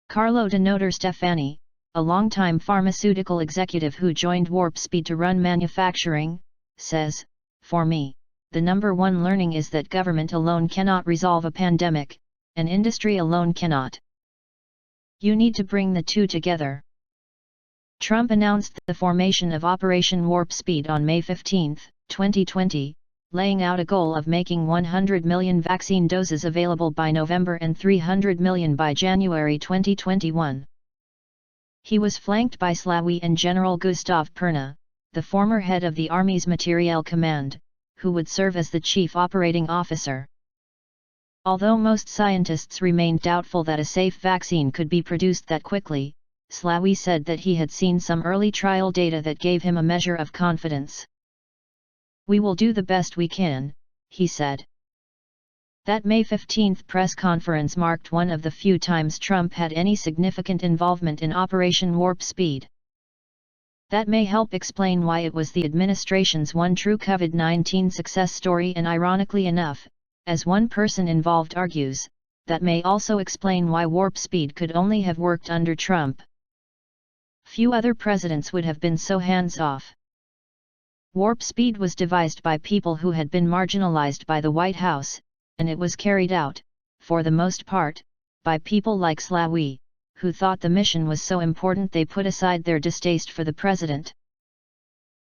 Carlo de Notar Stefani, a longtime pharmaceutical executive who joined Warp Speed to run manufacturing, says, "For me, the number one learning is that government alone cannot resolve a pandemic, and industry alone cannot. You need to bring the two together." Trump announced the formation of Operation Warp Speed on May 15, 2020, laying out a goal of making 100 million vaccine doses available by November and 300 million by January 2021. He was flanked by Slawi and General Gustav Perna, the former head of the Army's Materiel Command, who would serve as the chief operating officer. Although most scientists remained doubtful that a safe vaccine could be produced that quickly, Slawi said that he had seen some early trial data that gave him a measure of confidence. "We will do the best we can," he said. That May 15 press conference marked one of the few times Trump had any significant involvement in Operation Warp Speed. That may help explain why it was the administration's one true COVID-19 success story, and ironically enough, as one person involved argues, that may also explain why Warp Speed could only have worked under Trump. Few other presidents would have been so hands-off. Warp Speed was devised by people who had been marginalized by the White House, and it was carried out, for the most part, by people like Slawi, who thought the mission was so important they put aside their distaste for the president.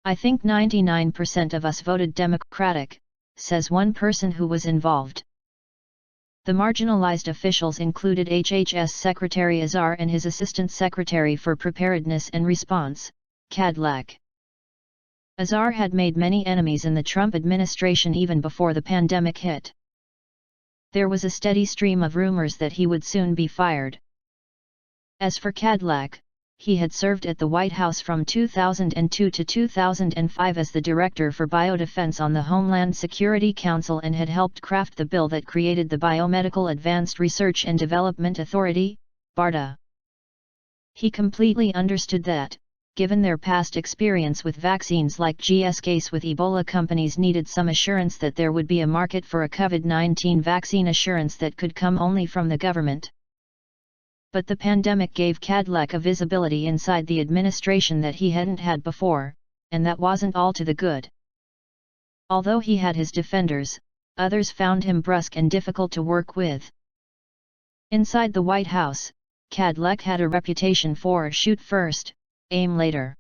"I think 99% of us voted Democratic," says one person who was involved. The marginalized officials included HHS Secretary Azar and his Assistant Secretary for Preparedness and Response, Oct-Dec. Azar had made many enemies in the Trump administration even before the pandemic hit. There was a steady stream of rumors that he would soon be fired. As for Oct-Dec, he had served at the White House from 2002 to 2005 as the Director for Biodefense on the Homeland Security Council and had helped craft the bill that created the Biomedical Advanced Research and Development Authority, BARDA. He completely understood that, given their past experience with vaccines like GSK's case with Ebola, companies needed some assurance that there would be a market for a COVID-19 vaccine, assurance that could come only from the government. But the pandemic gave Oct-Dec a visibility inside the administration that he hadn't had before, and that wasn't all to the good. Although he had his defenders, others found him brusque and difficult to work with. Inside the White House, Oct-Dec had a reputation for shoot first, aim later.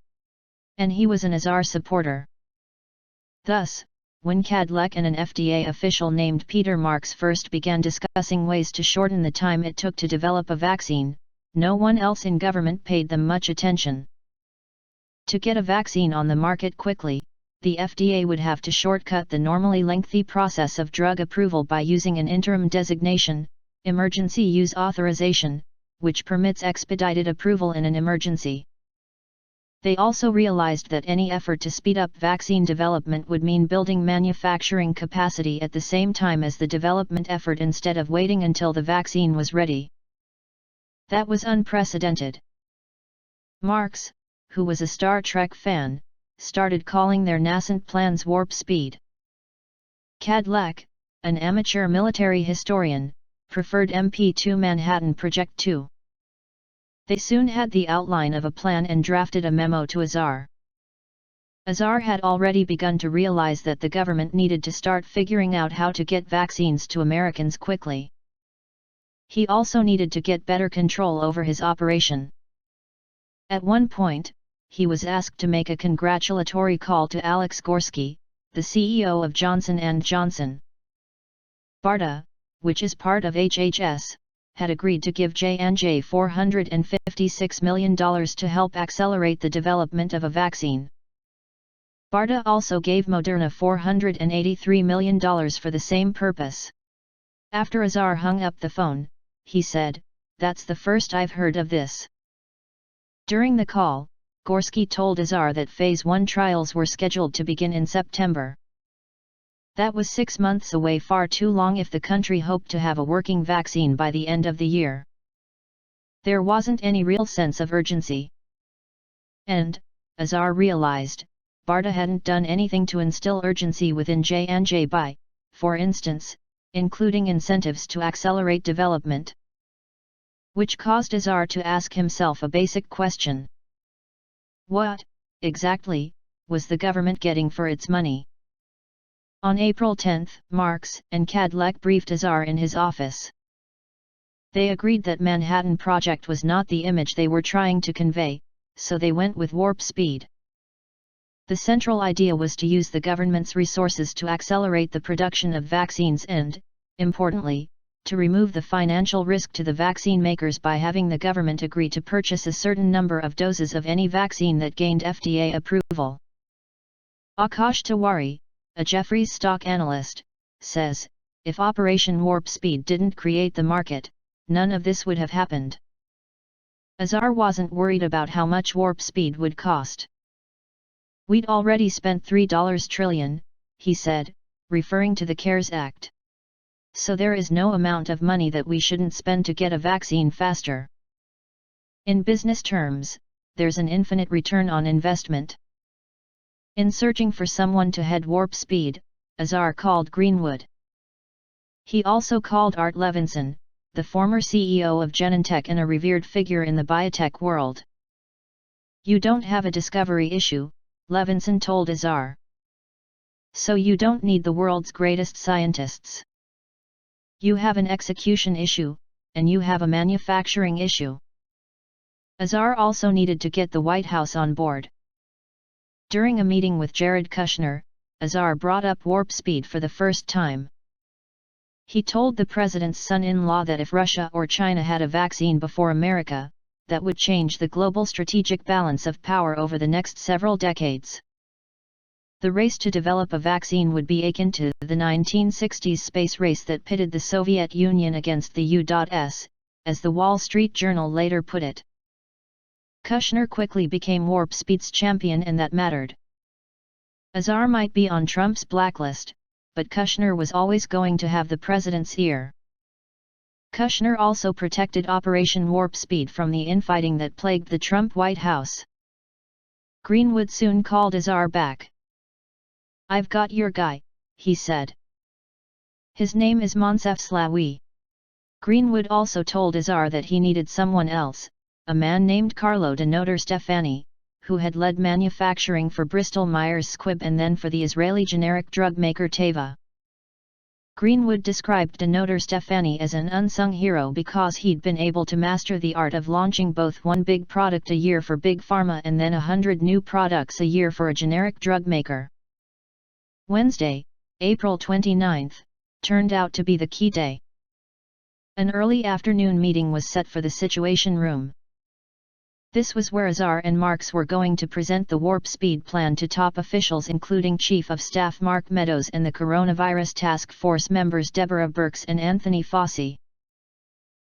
And he was an Azar supporter. Thus, when Oct-Dec and an FDA official named Peter Marks first began discussing ways to shorten the time it took to develop a vaccine, no one else in government paid them much attention. To get a vaccine on the market quickly, the FDA would have to shortcut the normally lengthy process of drug approval by using an interim designation, emergency use authorization, which permits expedited approval in an emergency. They also realized that any effort to speed up vaccine development would mean building manufacturing capacity at the same time as the development effort instead of waiting until the vaccine was ready. That was unprecedented. Marks, who was a Star Trek fan, started calling their nascent plans Warp Speed. Oct-Dec, an amateur military historian, preferred MP2 Manhattan Project 2. They soon had the outline of a plan and drafted a memo to Azar. Azar had already begun to realize that the government needed to start figuring out how to get vaccines to Americans quickly. He also needed to get better control over his operation. At one point, he was asked to make a congratulatory call to Alex Gorsky, the CEO of Johnson & Johnson. BARDA, which is part of HHS, had agreed to give J&J $456 million to help accelerate the development of a vaccine. BARDA also gave Moderna $483 million for the same purpose. After Azar hung up the phone, he said, "That's the first I've heard of this." During the call, Gorsky told Azar that Phase 1 trials were scheduled to begin in September. That was 6 months away, far too long if the country hoped to have a working vaccine by the end of the year. There wasn't any real sense of urgency. And, Azar realized, BARDA hadn't done anything to instill urgency within J&J by, for instance, including incentives to accelerate development. Which caused Azar to ask himself a basic question. What, exactly, was the government getting for its money? On April 10, Marx and Oct-Dec briefed Azar in his office. They agreed that Manhattan Project was not the image they were trying to convey, so they went with warp speed. The central idea was to use the government's resources to accelerate the production of vaccines and, importantly, to remove the financial risk to the vaccine makers by having the government agree to purchase a certain number of doses of any vaccine that gained FDA approval. Akash Tiwari, a Jefferies stock analyst, says, if Operation Warp Speed didn't create the market, none of this would have happened. Azar wasn't worried about how much warp speed would cost. We'd already spent $3 trillion, he said, referring to the CARES Act. So there is no amount of money that we shouldn't spend to get a vaccine faster. In business terms, there's an infinite return on investment. In searching for someone to head warp speed, Azar called Greenwood. He also called Art Levinson, the former CEO of Genentech and a revered figure in the biotech world. You don't have a discovery issue, Levinson told Azar. So you don't need the world's greatest scientists. You have an execution issue, and you have a manufacturing issue. Azar also needed to get the White House on board. During a meeting with Jared Kushner, Azar brought up warp speed for the first time. He told the president's son-in-law that if Russia or China had a vaccine before America, that would change the global strategic balance of power over the next several decades. The race to develop a vaccine would be akin to the 1960s space race that pitted the Soviet Union against the U.S., as the Wall Street Journal later put it. Kushner quickly became warp speed's champion, and that mattered. Azar might be on Trump's blacklist, but Kushner was always going to have the president's ear. Kushner also protected Operation Warp Speed from the infighting that plagued the Trump White House. Greenwood soon called Azar back. "I've got your guy," he said. "His name is Moncef Slaoui." Greenwood also told Azar that he needed someone else, a man named Carlo de Noter Stefani, who had led manufacturing for Bristol Myers Squibb and then for the Israeli generic drug maker Teva. Greenwood described de Noter Stefani as an unsung hero because he'd been able to master the art of launching both one big product a year for Big Pharma and then 100 new products a year for a generic drug maker. Wednesday, April 29, turned out to be the key day. An early afternoon meeting was set for the Situation Room. This was where Azar and Marx were going to present the Warp Speed plan to top officials including Chief of Staff Mark Meadows and the Coronavirus Task Force members Deborah Birx and Anthony Fauci.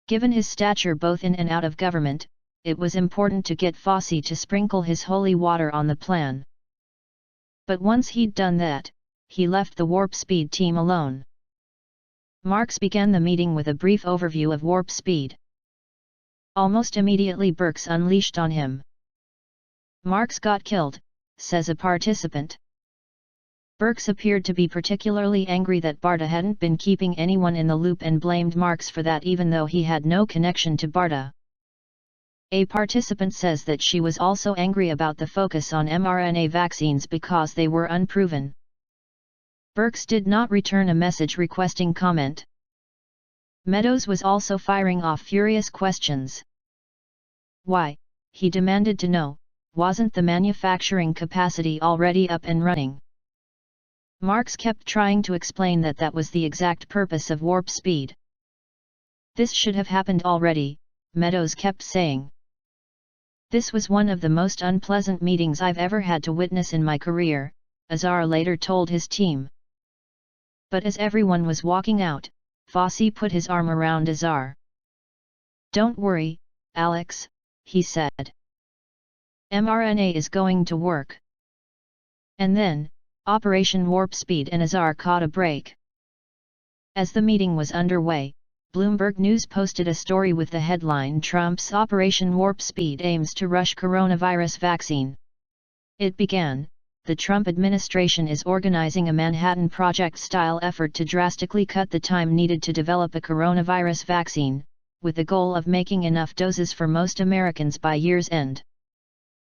Given his stature both in and out of government, it was important to get Fauci to sprinkle his holy water on the plan. But once he'd done that, he left the Warp Speed team alone. Marx began the meeting with a brief overview of Warp Speed. Almost immediately Birx unleashed on him. "Marx got killed," says a participant. Birx appeared to be particularly angry that BARDA hadn't been keeping anyone in the loop and blamed Marx for that even though he had no connection to BARDA. A participant says that she was also angry about the focus on mRNA vaccines because they were unproven. Birx did not return a message requesting comment. Meadows was also firing off furious questions. Why, he demanded to know, wasn't the manufacturing capacity already up and running? Marx kept trying to explain that that was the exact purpose of Warp Speed. This should have happened already, Meadows kept saying. This was one of the most unpleasant meetings I've ever had to witness in my career, Azar later told his team. But as everyone was walking out, Fauci put his arm around Azar. "Don't worry, Alex," he said. "mRNA is going to work." And then, Operation Warp Speed and Azar caught a break. As the meeting was underway, Bloomberg News posted a story with the headline "Trump's Operation Warp Speed aims to rush coronavirus vaccine." It began, "The Trump administration is organizing a Manhattan Project-style effort to drastically cut the time needed to develop a coronavirus vaccine, with the goal of making enough doses for most Americans by year's end."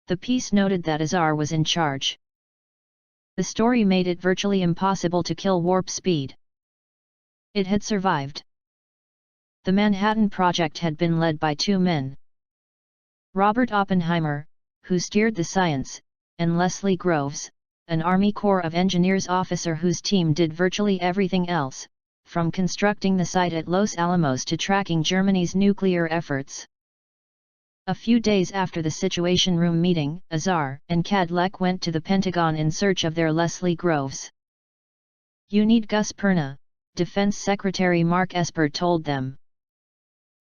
The piece noted that Azar was in charge. The story made it virtually impossible to kill Warp Speed. It had survived. The Manhattan Project had been led by two men. Robert Oppenheimer, who steered the science, and Leslie Groves, an Army Corps of Engineers officer whose team did virtually everything else, from constructing the site at Los Alamos to tracking Germany's nuclear efforts. A few days after the Situation Room meeting, Azar and Oct-Dec went to the Pentagon in search of their Leslie Groves. "You need Gus Perna," Defense Secretary Mark Esper told them.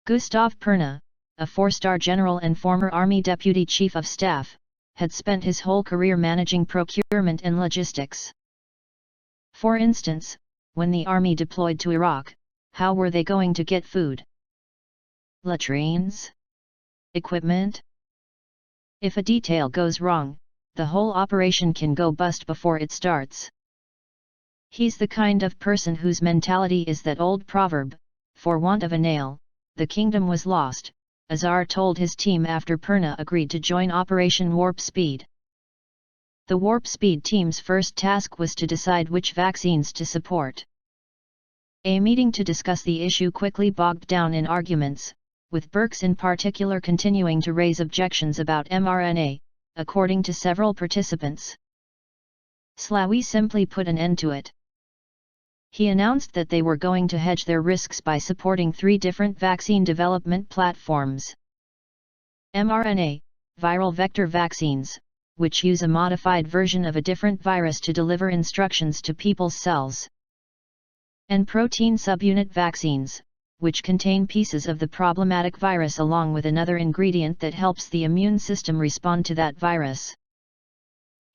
Gustav Perna, a four-star general and former Army Deputy Chief of Staff, had spent his whole career managing procurement and logistics. For instance, when the Army deployed to Iraq, how were they going to get food? Latrines? Equipment? If a detail goes wrong, the whole operation can go bust before it starts. He's the kind of person whose mentality is that old proverb, "For want of a nail, the kingdom was lost," Azar told his team after Perna agreed to join Operation Warp Speed. The Warp Speed team's first task was to decide which vaccines to support. A meeting to discuss the issue quickly bogged down in arguments, with Birx in particular continuing to raise objections about mRNA, according to several participants. Slaoui simply put an end to it. He announced that they were going to hedge their risks by supporting 3 different vaccine development platforms. mRNA, viral vector vaccines, which use a modified version of a different virus to deliver instructions to people's cells. And protein subunit vaccines, which contain pieces of the problematic virus along with another ingredient that helps the immune system respond to that virus.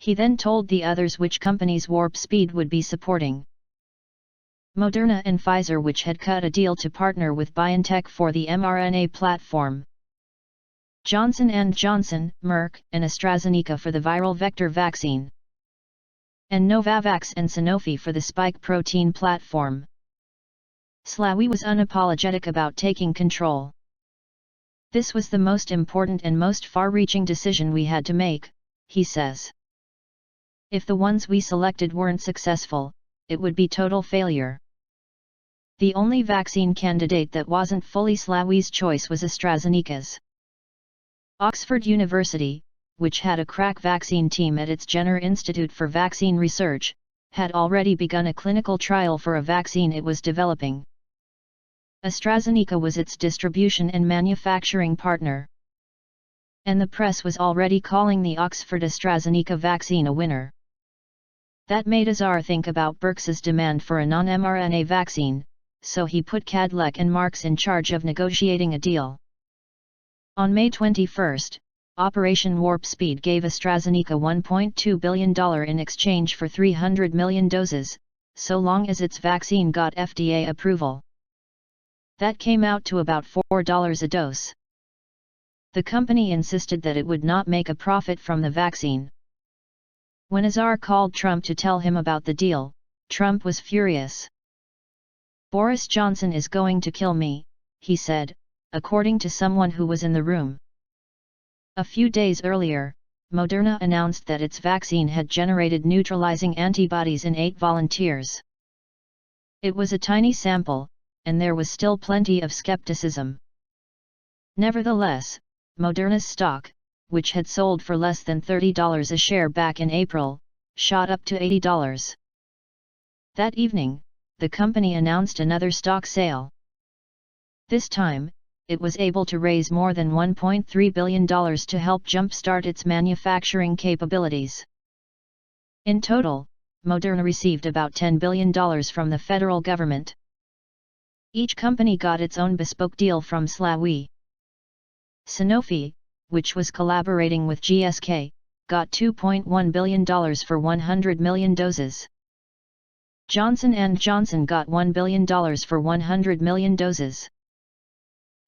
He then told the others which companies Warp Speed would be supporting. Moderna and Pfizer, which had cut a deal to partner with BioNTech for the mRNA platform. Johnson & Johnson, Merck, and AstraZeneca for the viral vector vaccine. And Novavax and Sanofi for the spike protein platform. Slaoui was unapologetic about taking control. "This was the most important and most far-reaching decision we had to make," he says. "If the ones we selected weren't successful, it would be total failure." The only vaccine candidate that wasn't fully Slaoui's choice was AstraZeneca's. Oxford University, which had a crack vaccine team at its Jenner Institute for Vaccine Research, had already begun a clinical trial for a vaccine it was developing. AstraZeneca was its distribution and manufacturing partner. And the press was already calling the Oxford-AstraZeneca vaccine a winner. That made Azar think about Birx's demand for a non-mRNA vaccine, so he put Oct-Dec and Marx in charge of negotiating a deal. On May 21, Operation Warp Speed gave AstraZeneca $1.2 billion in exchange for 300 million doses, so long as its vaccine got FDA approval. That came out to about $4 a dose. The company insisted that it would not make a profit from the vaccine. When Azar called Trump to tell him about the deal, Trump was furious. "Boris Johnson is going to kill me," he said, according to someone who was in the room. A few days earlier, Moderna announced that its vaccine had generated neutralizing antibodies in 8 volunteers. It was a tiny sample, and there was still plenty of skepticism. Nevertheless, Moderna's stock, which had sold for less than $30 a share back in April, shot up to $80. That evening, the company announced another stock sale. This time, it was able to raise more than $1.3 billion to help jumpstart its manufacturing capabilities. In total, Moderna received about $10 billion from the federal government. Each company got its own bespoke deal from Slaoui. Sanofi, which was collaborating with GSK, got $2.1 billion for 100 million doses. Johnson & Johnson got $1 billion for 100 million doses.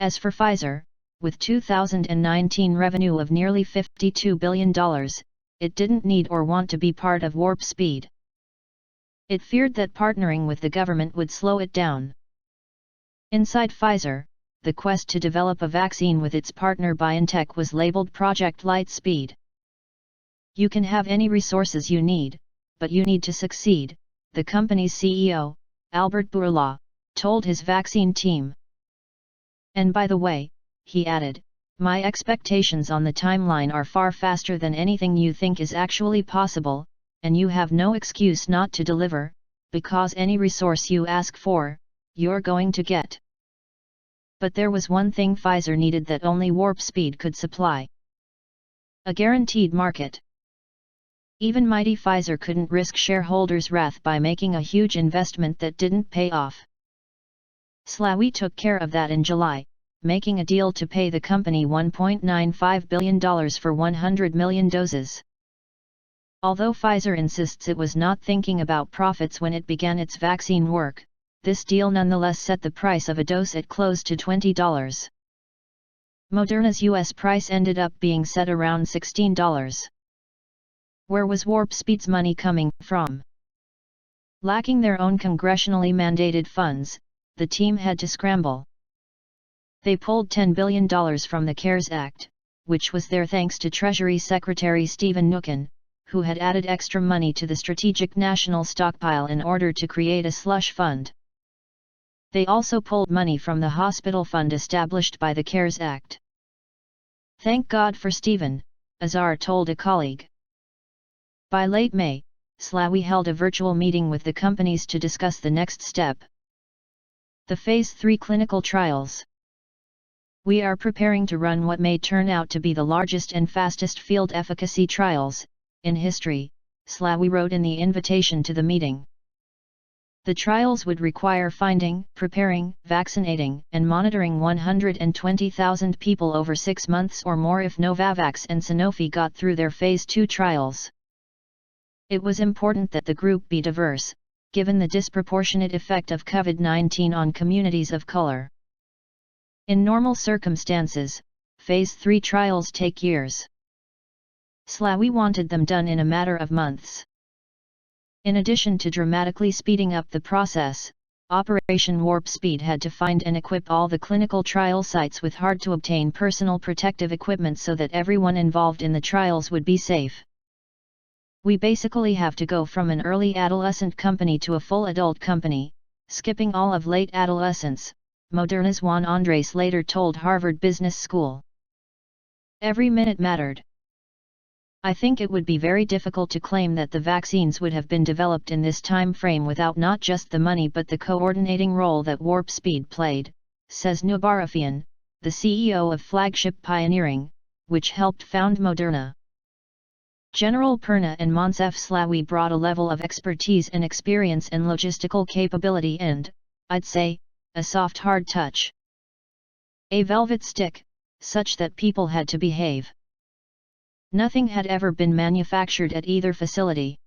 As for Pfizer, with 2019 revenue of nearly $52 billion, it didn't need or want to be part of warp speed. It feared that partnering with the government would slow it down. Inside Pfizer, the quest to develop a vaccine with its partner BioNTech was labeled Project Lightspeed. You can have any resources you need, but you need to succeed, the company's CEO, Albert Bourla, told his vaccine team. And by the way, he added, my expectations on the timeline are far faster than anything you think is actually possible, and you have no excuse not to deliver, because any resource you ask for, you're going to get. But there was one thing Pfizer needed that only warp speed could supply. A guaranteed market. Even mighty Pfizer couldn't risk shareholders' wrath by making a huge investment that didn't pay off. Slawi took care of that in July, making a deal to pay the company $1.95 billion for 100 million doses. Although Pfizer insists it was not thinking about profits when it began its vaccine work, this deal nonetheless set the price of a dose at close to $20. Moderna's US price ended up being set around $16. Where was Warp Speed's money coming from? Lacking their own congressionally mandated funds, the team had to scramble. They pulled $10 billion from the CARES Act, which was there thanks to Treasury Secretary Stephen Mnuchin, who had added extra money to the Strategic National Stockpile in order to create a slush fund. They also pulled money from the hospital fund established by the CARES Act. Thank God for Stephen, Azar told a colleague. By late May, Slawi held a virtual meeting with the companies to discuss the next step. The Phase 3 clinical trials. We are preparing to run what may turn out to be the largest and fastest field efficacy trials in history, Slawi wrote in the invitation to the meeting. The trials would require finding, preparing, vaccinating, and monitoring 120,000 people over 6 months or more if Novavax and Sanofi got through their Phase 2 trials. It was important that the group be diverse, given the disproportionate effect of COVID-19 on communities of color. In normal circumstances, Phase 3 trials take years. Slawi wanted them done in a matter of months. In addition to dramatically speeding up the process, Operation Warp Speed had to find and equip all the clinical trial sites with hard-to-obtain personal protective equipment so that everyone involved in the trials would be safe. We basically have to go from an early adolescent company to a full adult company, skipping all of late adolescence, Moderna's Juan Andres later told Harvard Business School. Every minute mattered. I think it would be very difficult to claim that the vaccines would have been developed in this time frame without not just the money but the coordinating role that Warp Speed played, says Nubarafian, the CEO of Flagship Pioneering, which helped found Moderna. General Perna and Monsef Slawi brought a level of expertise and experience and logistical capability and, I'd say, a soft hard touch. A velvet stick, such that people had to behave. Nothing had ever been manufactured at either facility.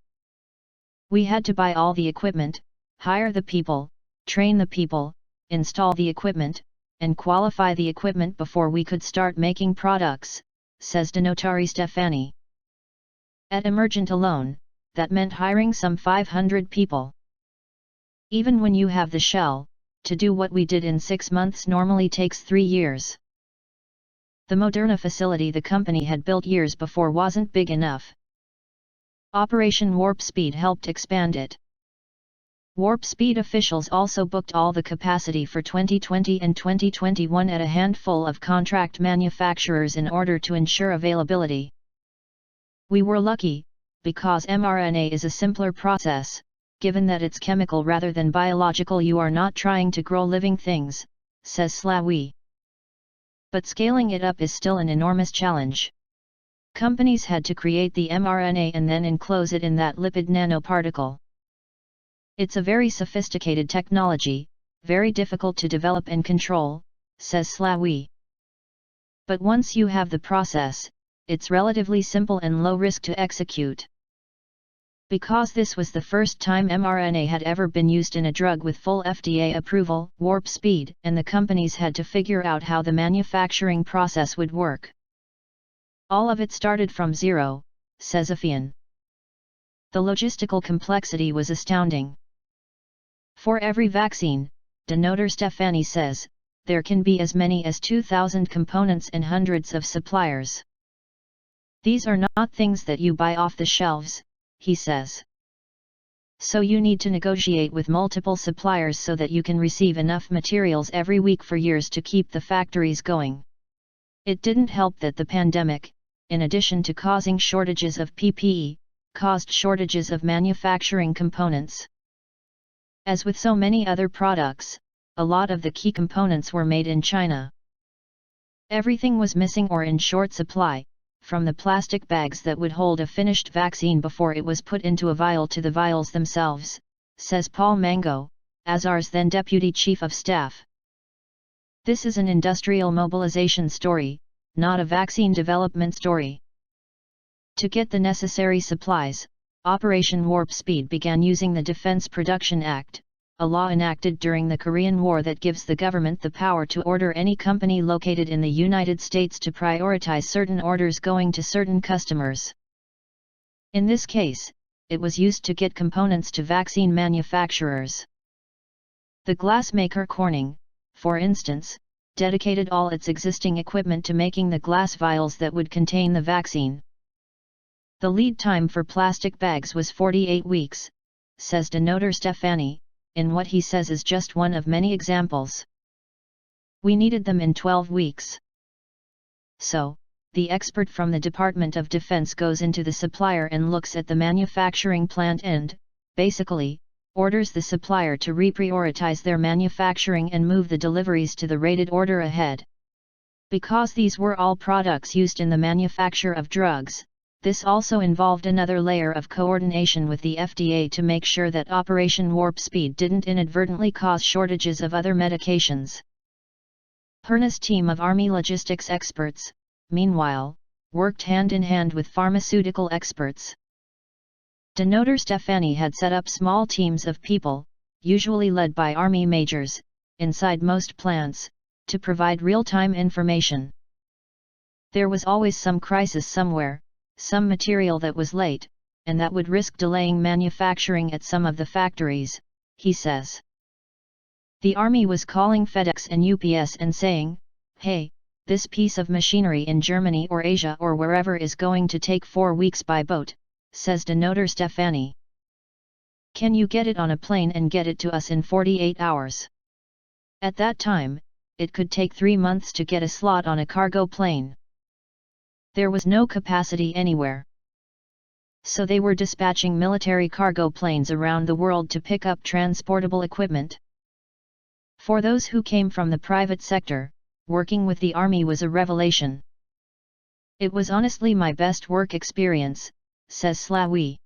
We had to buy all the equipment, hire the people, train the people, install the equipment, and qualify the equipment before we could start making products, says Donatari Stefani. At Emergent alone, that meant hiring some 500 people. Even when you have the shell, to do what we did in 6 months normally takes 3 years. The Moderna facility the company had built years before wasn't big enough. Operation Warp Speed helped expand it. Warp Speed officials also booked all the capacity for 2020 and 2021 at a handful of contract manufacturers in order to ensure availability. We were lucky, because mRNA is a simpler process, given that it's chemical rather than biological. You are not trying to grow living things, says Slawi. But scaling it up is still an enormous challenge. Companies had to create the mRNA and then enclose it in that lipid nanoparticle. It's a very sophisticated technology, very difficult to develop and control, says Slawi. But once you have the process, it's relatively simple and low risk to execute. Because this was the first time mRNA had ever been used in a drug with full FDA approval, warp speed, and the companies had to figure out how the manufacturing process would work. All of it started from zero, says Afian. The logistical complexity was astounding. For every vaccine, Dr. Stefani says, there can be as many as 2,000 components and hundreds of suppliers. These are not things that you buy off the shelves, he says. So you need to negotiate with multiple suppliers so that you can receive enough materials every week for years to keep the factories going. It didn't help that the pandemic, in addition to causing shortages of PPE, caused shortages of manufacturing components. As with so many other products, a lot of the key components were made in China. Everything was missing or in short supply, from the plastic bags that would hold a finished vaccine before it was put into a vial to the vials themselves, says Paul Mango, Azar's then Deputy Chief of Staff. This is an industrial mobilization story, not a vaccine development story. To get the necessary supplies, Operation Warp Speed began using the Defense Production Act, a law enacted during the Korean War that gives the government the power to order any company located in the United States to prioritize certain orders going to certain customers. In this case, it was used to get components to vaccine manufacturers. The glassmaker Corning, for instance, dedicated all its existing equipment to making the glass vials that would contain the vaccine. The lead time for plastic bags was 48 weeks, says Dr. Stefani, in what he says is just one of many examples. We needed them in 12 weeks. So, the expert from the Department of Defense goes into the supplier and looks at the manufacturing plant and, basically, orders the supplier to reprioritize their manufacturing and move the deliveries to the rated order ahead. Because these were all products used in the manufacture of drugs, this also involved another layer of coordination with the FDA to make sure that Operation Warp Speed didn't inadvertently cause shortages of other medications. Perna's team of Army logistics experts, meanwhile, worked hand in hand with pharmaceutical experts. Dr. Stefani had set up small teams of people, usually led by Army majors, inside most plants, to provide real-time information. There was always some crisis somewhere, some material that was late, and that would risk delaying manufacturing at some of the factories, he says. The Army was calling FedEx and UPS and saying, "Hey, this piece of machinery in Germany or Asia or wherever is going to take 4 weeks by boat," says Dr. Stefani. "Can you get it on a plane and get it to us in 48 hours? At that time, it could take 3 months to get a slot on a cargo plane. There was no capacity anywhere. So they were dispatching military cargo planes around the world to pick up transportable equipment. For those who came from the private sector, working with the Army was a revelation. It was honestly my best work experience," says Slawi.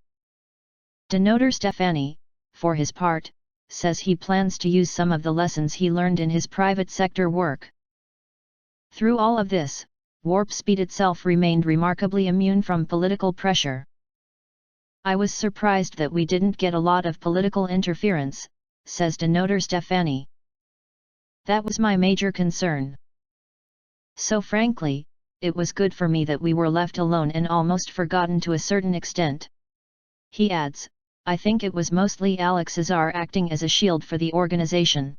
Dr. Stefani, for his part, says he plans to use some of the lessons he learned in his private sector work. Through all of this, Warp Speed itself remained remarkably immune from political pressure. "I was surprised that we didn't get a lot of political interference," says Dr. Stefani. "That was my major concern. So frankly, it was good for me that we were left alone and almost forgotten to a certain extent." He adds, "I think it was mostly Alex Azar acting as a shield for the organization."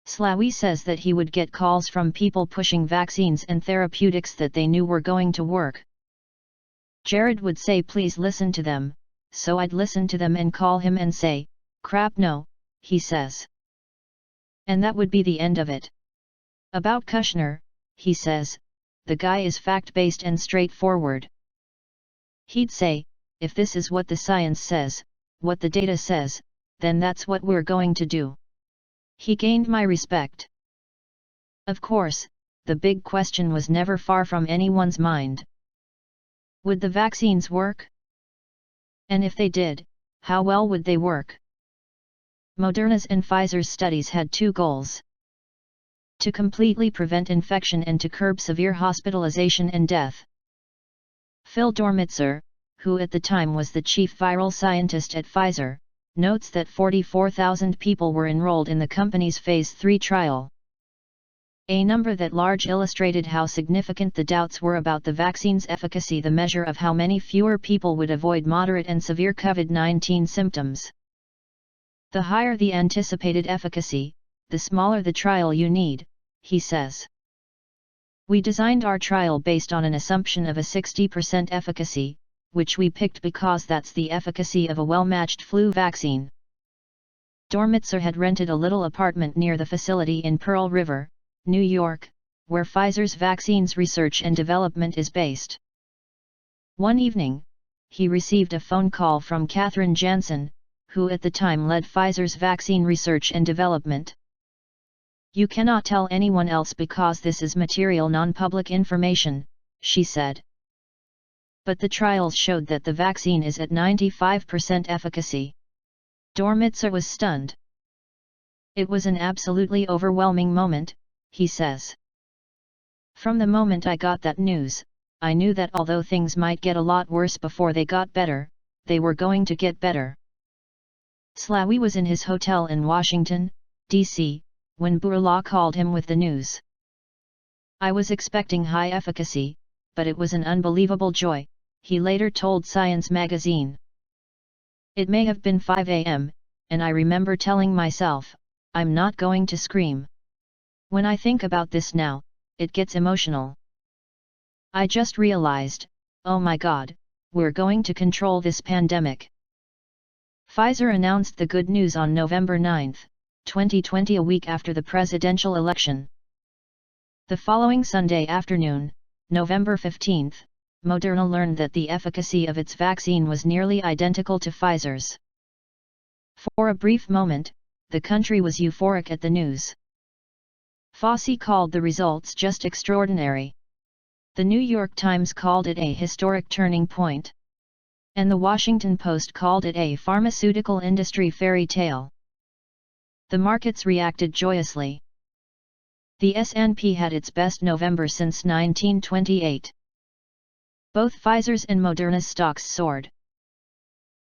Slawi says that he would get calls from people pushing vaccines and therapeutics that they knew were going to work. Jared would say please listen to them, so I'd listen to them and call him and say, "Crap no," he says. And that would be the end of it. About Kushner, he says, "The guy is fact-based and straightforward. He'd say, if this is what the science says, what the data says, then that's what we're going to do." He gained my respect. Of course, the big question was never far from anyone's mind. Would the vaccines work? And if they did, how well would they work? Moderna's and Pfizer's studies had 2 goals: to completely prevent infection and to curb severe hospitalization and death. Phil Dormitzer, who at the time was the chief viral scientist at Pfizer, notes that 44,000 people were enrolled in the company's Phase 3 trial. A number that large illustrated how significant the doubts were about the vaccine's efficacy, the measure of how many fewer people would avoid moderate and severe COVID-19 symptoms. The higher the anticipated efficacy, the smaller the trial you need, he says. We designed our trial based on an assumption of a 60% efficacy, which we picked because that's the efficacy of a well-matched flu vaccine. Dormitzer had rented a little apartment near the facility in Pearl River, New York, where Pfizer's vaccines research and development is based. One evening, he received a phone call from Katherine Jansen, who at the time led Pfizer's vaccine research and development. "You cannot tell anyone else because this is material non-public information," she said. But the trials showed that the vaccine is at 95% efficacy. Dormitzer was stunned. "It was an absolutely overwhelming moment," he says. "From the moment I got that news, I knew that although things might get a lot worse before they got better, they were going to get better." Slawi was in his hotel in Washington, D.C., when Bourla called him with the news. "I was expecting high efficacy, but it was an unbelievable joy," he later told Science magazine. "It may have been 5 a.m., and I remember telling myself, I'm not going to scream. When I think about this now, it gets emotional. I just realized, oh my God, we're going to control this pandemic." Pfizer announced the good news on November 9, 2020, a week after the presidential election. The following Sunday afternoon, November 15, Moderna learned that the efficacy of its vaccine was nearly identical to Pfizer's. For a brief moment, the country was euphoric at the news. Fauci called the results just extraordinary. The New York Times called it a historic turning point. And the Washington Post called it a pharmaceutical industry fairy tale. The markets reacted joyously. The S&P had its best November since 1928. Both Pfizer's and Moderna's stocks soared.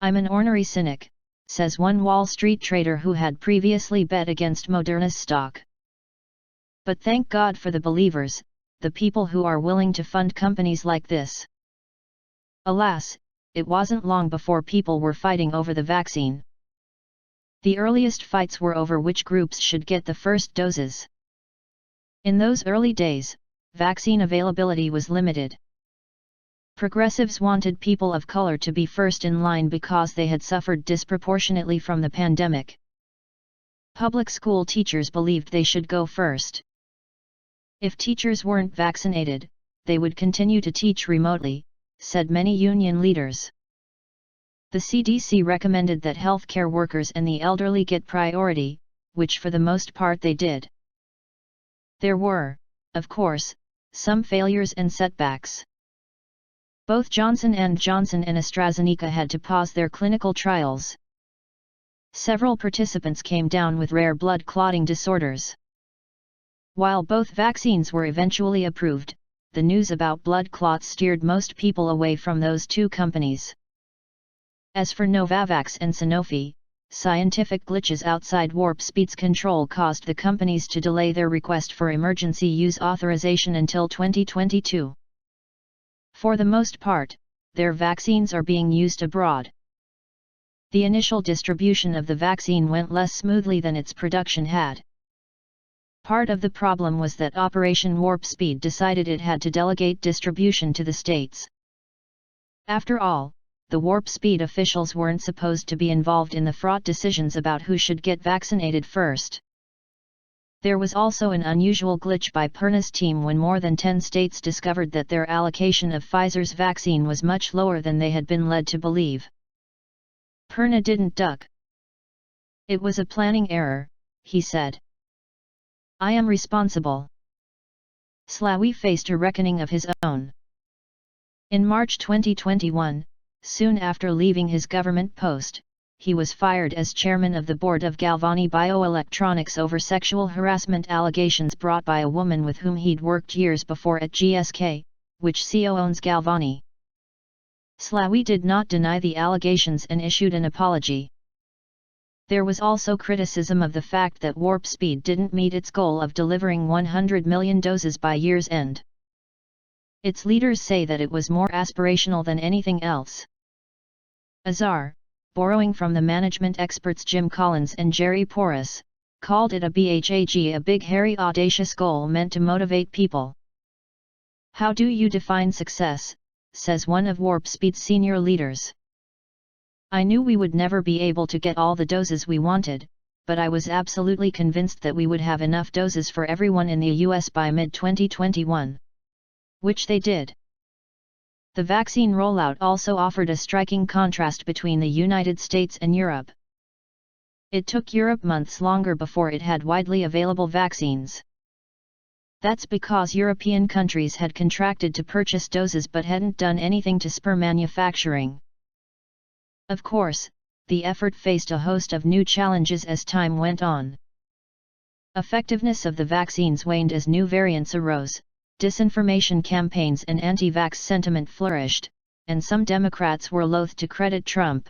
"I'm an ornery cynic," says one Wall Street trader who had previously bet against Moderna's stock. "But thank God for the believers, the people who are willing to fund companies like this." Alas, it wasn't long before people were fighting over the vaccine. The earliest fights were over which groups should get the first doses. In those early days, vaccine availability was limited. Progressives wanted people of color to be first in line because they had suffered disproportionately from the pandemic. Public school teachers believed they should go first. If teachers weren't vaccinated, they would continue to teach remotely, said many union leaders. The CDC recommended that healthcare workers and the elderly get priority, which for the most part they did. There were, of course, some failures and setbacks. Both Johnson & Johnson and AstraZeneca had to pause their clinical trials. Several participants came down with rare blood clotting disorders. While both vaccines were eventually approved, the news about blood clots steered most people away from those two companies. As for Novavax and Sanofi, scientific glitches outside warp speed's control caused the companies to delay their request for emergency use authorization until 2022. For the most part, their vaccines are being used abroad. The initial distribution of the vaccine went less smoothly than its production had. Part of the problem was that Operation Warp Speed decided it had to delegate distribution to the states. After all, the Warp Speed officials weren't supposed to be involved in the fraught decisions about who should get vaccinated first. There was also an unusual glitch by Perna's team when more than 10 states discovered that their allocation of Pfizer's vaccine was much lower than they had been led to believe. Perna didn't duck. "It was a planning error," he said. "I am responsible." Slawi faced a reckoning of his own. In March 2021, soon after leaving his government post, he was fired as chairman of the board of Galvani Bioelectronics over sexual harassment allegations brought by a woman with whom he'd worked years before at GSK, which co-owns Galvani. Slawi did not deny the allegations and issued an apology. There was also criticism of the fact that Warp Speed didn't meet its goal of delivering 100 million doses by year's end. Its leaders say that it was more aspirational than anything else. Azar, borrowing from the management experts Jim Collins and Jerry Porras, called it a BHAG, a big hairy audacious goal meant to motivate people. How do you define success, says one of Warp Speed's senior leaders. I knew we would never be able to get all the doses we wanted, but I was absolutely convinced that we would have enough doses for everyone in the US by mid-2021. Which they did. The vaccine rollout also offered a striking contrast between the United States and Europe. It took Europe months longer before it had widely available vaccines. That's because European countries had contracted to purchase doses but hadn't done anything to spur manufacturing. Of course, the effort faced a host of new challenges as time went on. Effectiveness of the vaccines waned as new variants arose, disinformation campaigns and anti-vax sentiment flourished, and some Democrats were loath to credit Trump.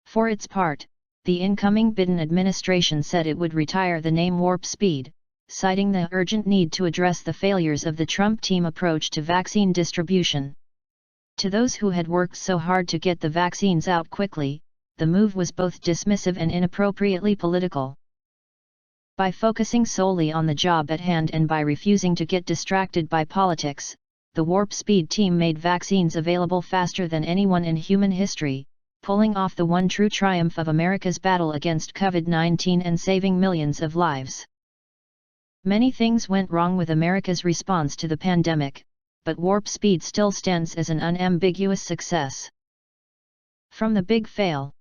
For its part, the incoming Biden administration said it would retire the name Warp Speed, citing the urgent need to address the failures of the Trump team approach to vaccine distribution. To those who had worked so hard to get the vaccines out quickly, the move was both dismissive and inappropriately political. By focusing solely on the job at hand and by refusing to get distracted by politics, the Warp Speed team made vaccines available faster than anyone in human history, pulling off the one true triumph of America's battle against COVID-19 and saving millions of lives. Many things went wrong with America's response to the pandemic, but Warp Speed still stands as an unambiguous success. From the big fail.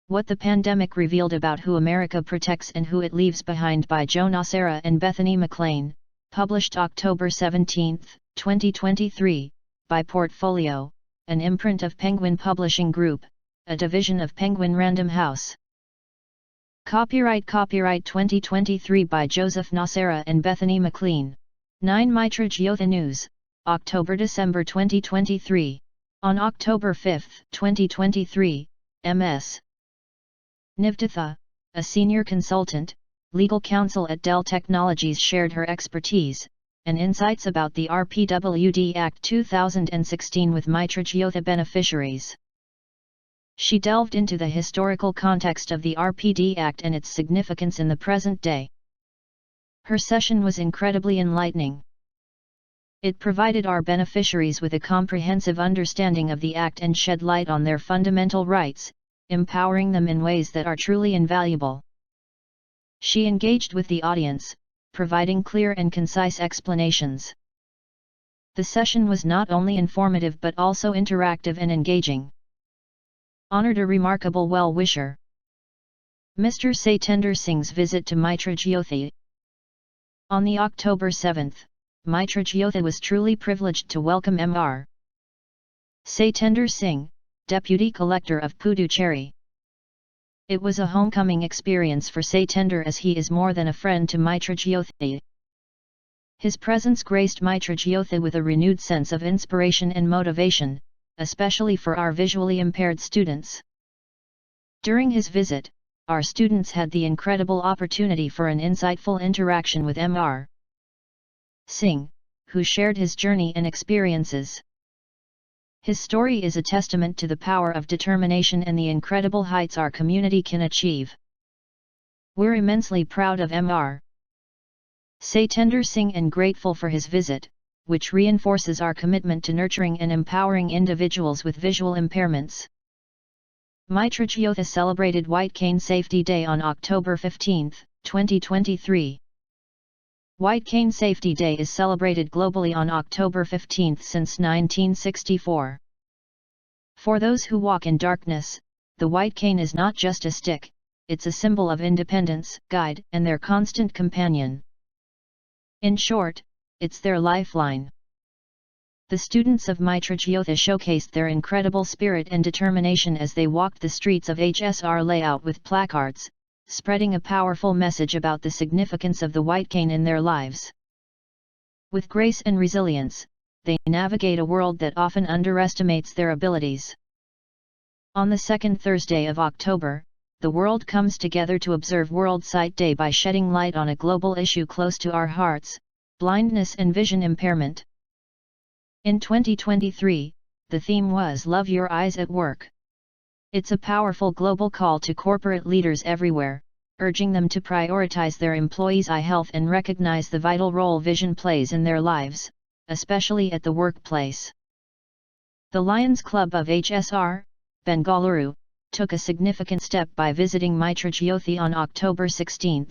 What the Pandemic Revealed About Who America Protects and Who It Leaves Behind by Joe Nocera and Bethany McLean, published October 17, 2023, by Portfolio, an imprint of Penguin Publishing Group, a division of Penguin Random House. Copyright 2023 by Joseph Nocera and Bethany McLean. 9 Mitra Jyothi News, October-December 2023. On October 5, 2023, Ms. Nivdatha, a senior consultant, legal counsel at Dell Technologies, shared her expertise and insights about the RPWD Act 2016 with Mitra Jyothi beneficiaries. She delved into the historical context of the RPD Act and its significance in the present day. Her session was incredibly enlightening. It provided our beneficiaries with a comprehensive understanding of the Act and shed light on their fundamental rights, empowering them in ways that are truly invaluable. She engaged with the audience, providing clear and concise explanations. The session was not only informative but also interactive and engaging. Honored a remarkable well-wisher. Mr. Satender Singh's visit to Mitra Jyothi. On the October 7, Mitra Jyothi was truly privileged to welcome Mr. Satender Singh, Deputy Collector of Puducherry. It was a homecoming experience for Satender, as he is more than a friend to Mitra Jyothi. His presence graced Mitra Jyothi with a renewed sense of inspiration and motivation, especially for our visually impaired students. During his visit, our students had the incredible opportunity for an insightful interaction with Mr. Singh, who shared his journey and experiences. His story is a testament to the power of determination and the incredible heights our community can achieve. We're immensely proud of Mr. Satender Singh and grateful for his visit, which reinforces our commitment to nurturing and empowering individuals with visual impairments. Mitra Jyothi celebrated White Cane Safety Day on October 15, 2023. White Cane Safety Day is celebrated globally on October 15 since 1964. For those who walk in darkness, the white cane is not just a stick, it's a symbol of independence, guide, and their constant companion. In short, it's their lifeline. The students of Mitra Jyothi showcased their incredible spirit and determination as they walked the streets of HSR layout with placards, spreading a powerful message about the significance of the white cane in their lives. With grace and resilience, they navigate a world that often underestimates their abilities. On the second Thursday of October, the world comes together to observe World Sight Day by shedding light on a global issue close to our hearts: blindness and vision impairment. In 2023, the theme was Love Your Eyes at Work. It's a powerful global call to corporate leaders everywhere, urging them to prioritize their employees' eye health and recognize the vital role vision plays in their lives, especially at the workplace. The Lions Club of HSR, Bengaluru, took a significant step by visiting Mitra Jyothi on October 16,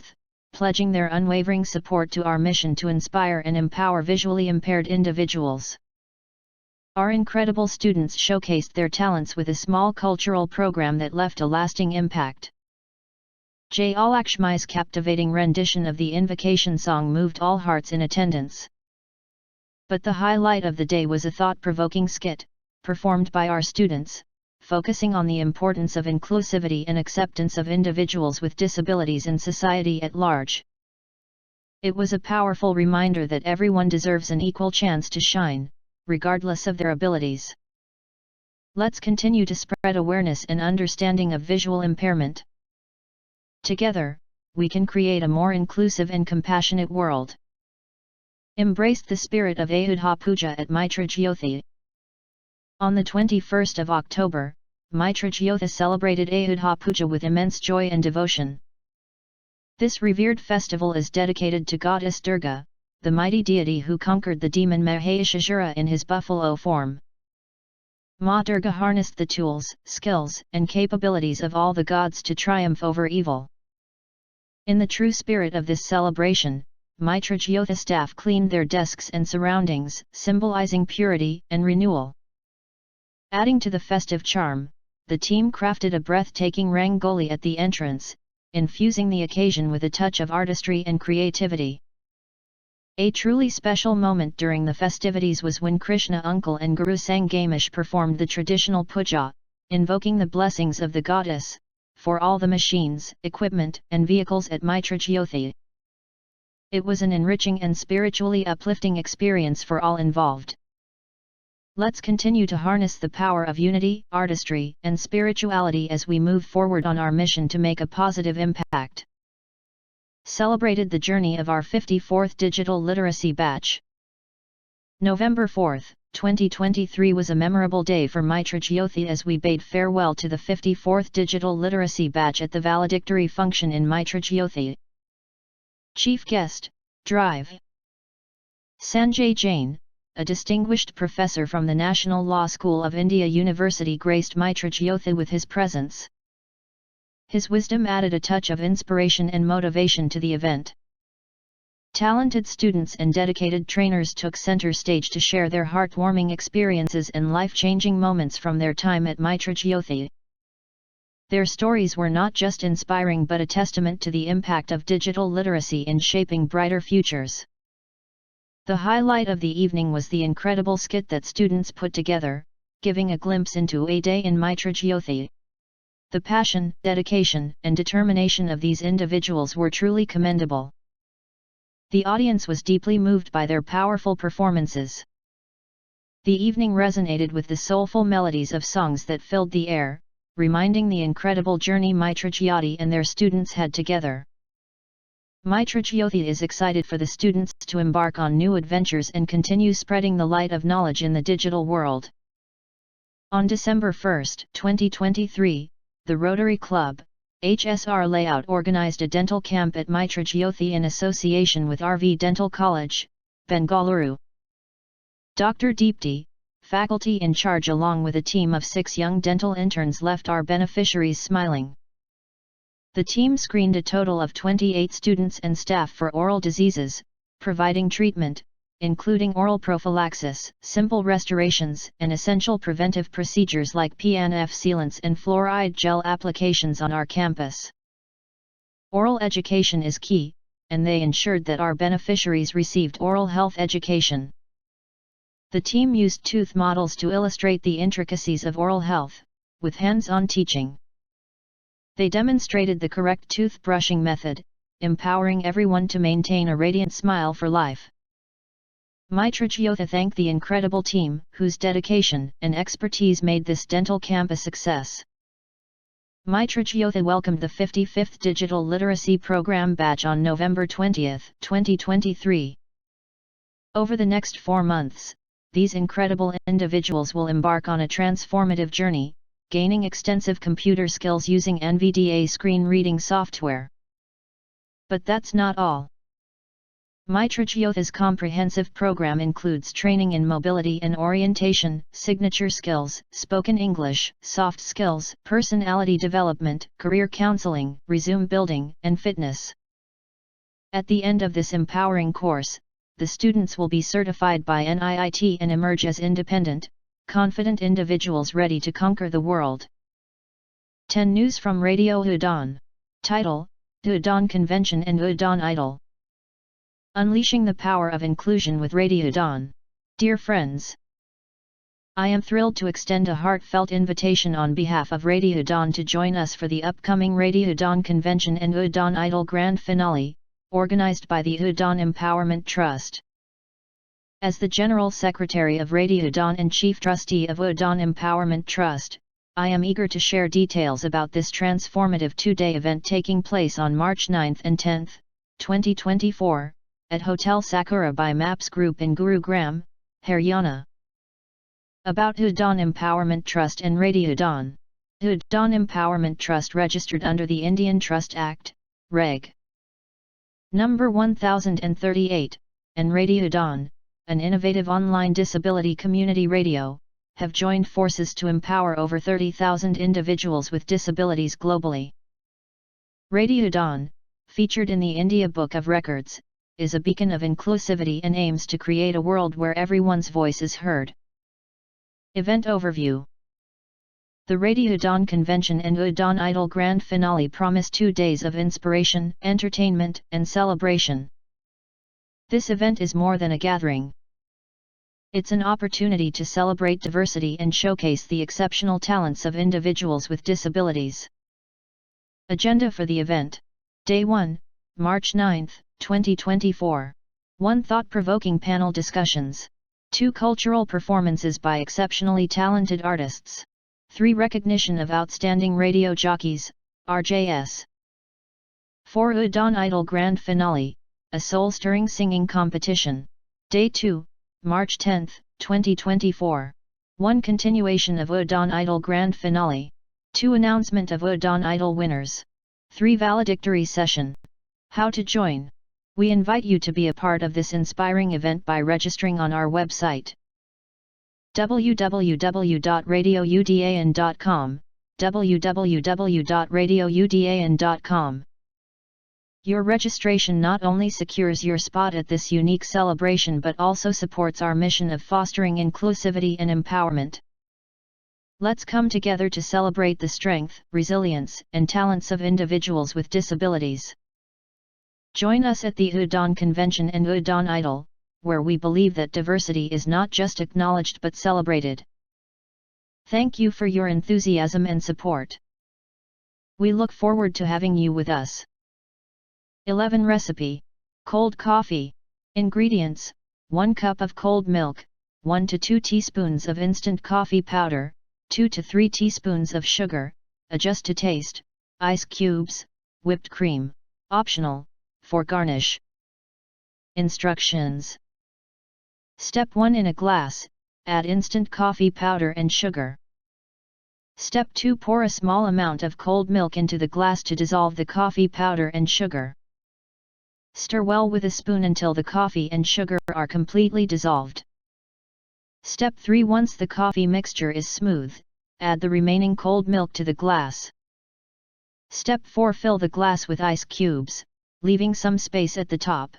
pledging their unwavering support to our mission to inspire and empower visually impaired individuals. Our incredible students showcased their talents with a small cultural program that left a lasting impact. Jayalakshmi's captivating rendition of the invocation song moved all hearts in attendance. But the highlight of the day was a thought-provoking skit, performed by our students, focusing on the importance of inclusivity and acceptance of individuals with disabilities in society at large. It was a powerful reminder that everyone deserves an equal chance to shine, regardless of their abilities. Let's continue to spread awareness and understanding of visual impairment. Together, we can create a more inclusive and compassionate world. Embrace the spirit of Ayudha Puja at Mitra Jyothi. On the 21st of October, Mitra Jyothi celebrated Ayudha Puja with immense joy and devotion. This revered festival is dedicated to Goddess Durga, the mighty deity who conquered the demon Mahishasura in his buffalo form. Ma Durga harnessed the tools, skills, and capabilities of all the gods to triumph over evil. In the true spirit of this celebration, Mitra Jyothi staff cleaned their desks and surroundings, symbolizing purity and renewal. Adding to the festive charm, the team crafted a breathtaking rangoli at the entrance, infusing the occasion with a touch of artistry and creativity. A truly special moment during the festivities was when Krishna Uncle and Guru Sangamish performed the traditional puja, invoking the blessings of the goddess, for all the machines, equipment, and vehicles at Mitra Jyothi. It was an enriching and spiritually uplifting experience for all involved. Let's continue to harness the power of unity, artistry, and spirituality as we move forward on our mission to make a positive impact. Celebrated the journey of our 54th Digital Literacy Batch. November 4, 2023 was a memorable day for Mitra Jyothi as we bade farewell to the 54th Digital Literacy Batch at the valedictory function in Mitra Jyothi. Chief Guest, Drive. Sanjay Jain, a distinguished professor from the National Law School of India University, graced Mitra Jyothi with his presence. His wisdom added a touch of inspiration and motivation to the event. Talented students and dedicated trainers took center stage to share their heartwarming experiences and life-changing moments from their time at Mitra Jyothi. Their stories were not just inspiring but a testament to the impact of digital literacy in shaping brighter futures. The highlight of the evening was the incredible skit that students put together, giving a glimpse into a day in Mitra Jyothi. The passion, dedication, and determination of these individuals were truly commendable. The audience was deeply moved by their powerful performances. The evening resonated with the soulful melodies of songs that filled the air, reminding the incredible journey Mitra Jyothi and their students had together. Mitra Jyothi is excited for the students to embark on new adventures and continue spreading the light of knowledge in the digital world. On December 1, 2023, the Rotary Club, HSR Layout organized a dental camp at Mitra Jyothi in association with RV Dental College, Bengaluru. Dr. Deepti, faculty in charge along with a team of 6 young dental interns left our beneficiaries smiling. The team screened a total of 28 students and staff for oral diseases, providing treatment, including oral prophylaxis, simple restorations, and essential preventive procedures like PNF sealants and fluoride gel applications on our campus. Oral education is key, and they ensured that our beneficiaries received oral health education. The team used tooth models to illustrate the intricacies of oral health, with hands-on teaching. They demonstrated the correct tooth brushing method, empowering everyone to maintain a radiant smile for life. Mitra Jyothi thanked the incredible team, whose dedication and expertise made this dental camp a success. Mitra Jyothi welcomed the 55th Digital Literacy Program batch on November 20, 2023. Over the next 4 months, these incredible individuals will embark on a transformative journey, gaining extensive computer skills using NVDA screen reading software. But that's not all. Mitra Jyothi's comprehensive program includes training in mobility and orientation, signature skills, spoken English, soft skills, personality development, career counseling, resume building, and fitness. At the end of this empowering course, the students will be certified by NIIT and emerge as independent, confident individuals ready to conquer the world. 10 News from Radio Udon. Title: Udon Convention and Udon Idol. Unleashing the power of inclusion with Radio Udon. Dear friends, I am thrilled to extend a heartfelt invitation on behalf of Radio Udon to join us for the upcoming Radio Udon Convention and Udon Idol Grand Finale, organized by the Udon Empowerment Trust. As the General Secretary of Radio Udon and Chief Trustee of Udon Empowerment Trust, I am eager to share details about this transformative 2-day event taking place on March 9 and 10, 2024, at Hotel Sakura by Maps Group in Gurugram, Haryana. About Udon Empowerment Trust and Radio Udon. Udon Empowerment Trust registered under the Indian Trust Act, Reg. Number 1038, and Radio Udon, an innovative online disability community radio, have joined forces to empower over 30,000 individuals with disabilities globally. Radio Udon, featured in the India Book of Records, is a beacon of inclusivity and aims to create a world where everyone's voice is heard. Event Overview. The Radio Udon Convention and Udon Idol Grand Finale promise 2 days of inspiration, entertainment, and celebration. This event is more than a gathering. It's an opportunity to celebrate diversity and showcase the exceptional talents of individuals with disabilities. Agenda for the event. Day 1, March 9, 2024. 1 thought-provoking panel discussions. 2 cultural performances by exceptionally talented artists. 3 recognition of outstanding radio jockeys, RJS. 4 Udon Idol Grand Finale, a soul-stirring singing competition. Day 2, March 10, 2024. 1 continuation of Udon Idol Grand Finale. 2 announcement of Udon Idol winners. 3 valedictory session. How to join? We invite you to be a part of this inspiring event by registering on our website www.radioudan.com, www.radioudan.com. Your registration not only secures your spot at this unique celebration but also supports our mission of fostering inclusivity and empowerment. Let's come together to celebrate the strength, resilience, and talents of individuals with disabilities. Join us at the Udon Convention and Udon Idol, where we believe that diversity is not just acknowledged but celebrated. Thank you for your enthusiasm and support. We look forward to having you with us. 11 Recipe. Cold coffee. Ingredients: 1 cup of cold milk, 1 to 2 teaspoons of instant coffee powder, 2 to 3 teaspoons of sugar, adjust to taste, ice cubes, whipped cream, optional, for garnish. Instructions. Step 1. In a glass, add instant coffee powder and sugar. Step 2. Pour a small amount of cold milk into the glass to dissolve the coffee powder and sugar. Stir well with a spoon until the coffee and sugar are completely dissolved. Step 3. Once the coffee mixture is smooth, add the remaining cold milk to the glass. Step 4. Fill the glass with ice cubes, leaving some space at the top.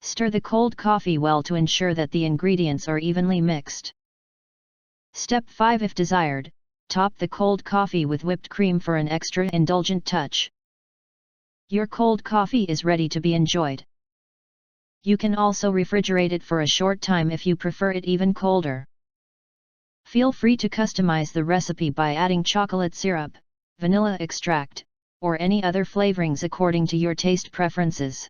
Stir the cold coffee well to ensure that the ingredients are evenly mixed. Step 5. If desired, top the cold coffee with whipped cream for an extra indulgent touch. Your cold coffee is ready to be enjoyed. You can also refrigerate it for a short time if you prefer it even colder. Feel free to customize the recipe by adding chocolate syrup, vanilla extract, or any other flavorings according to your taste preferences.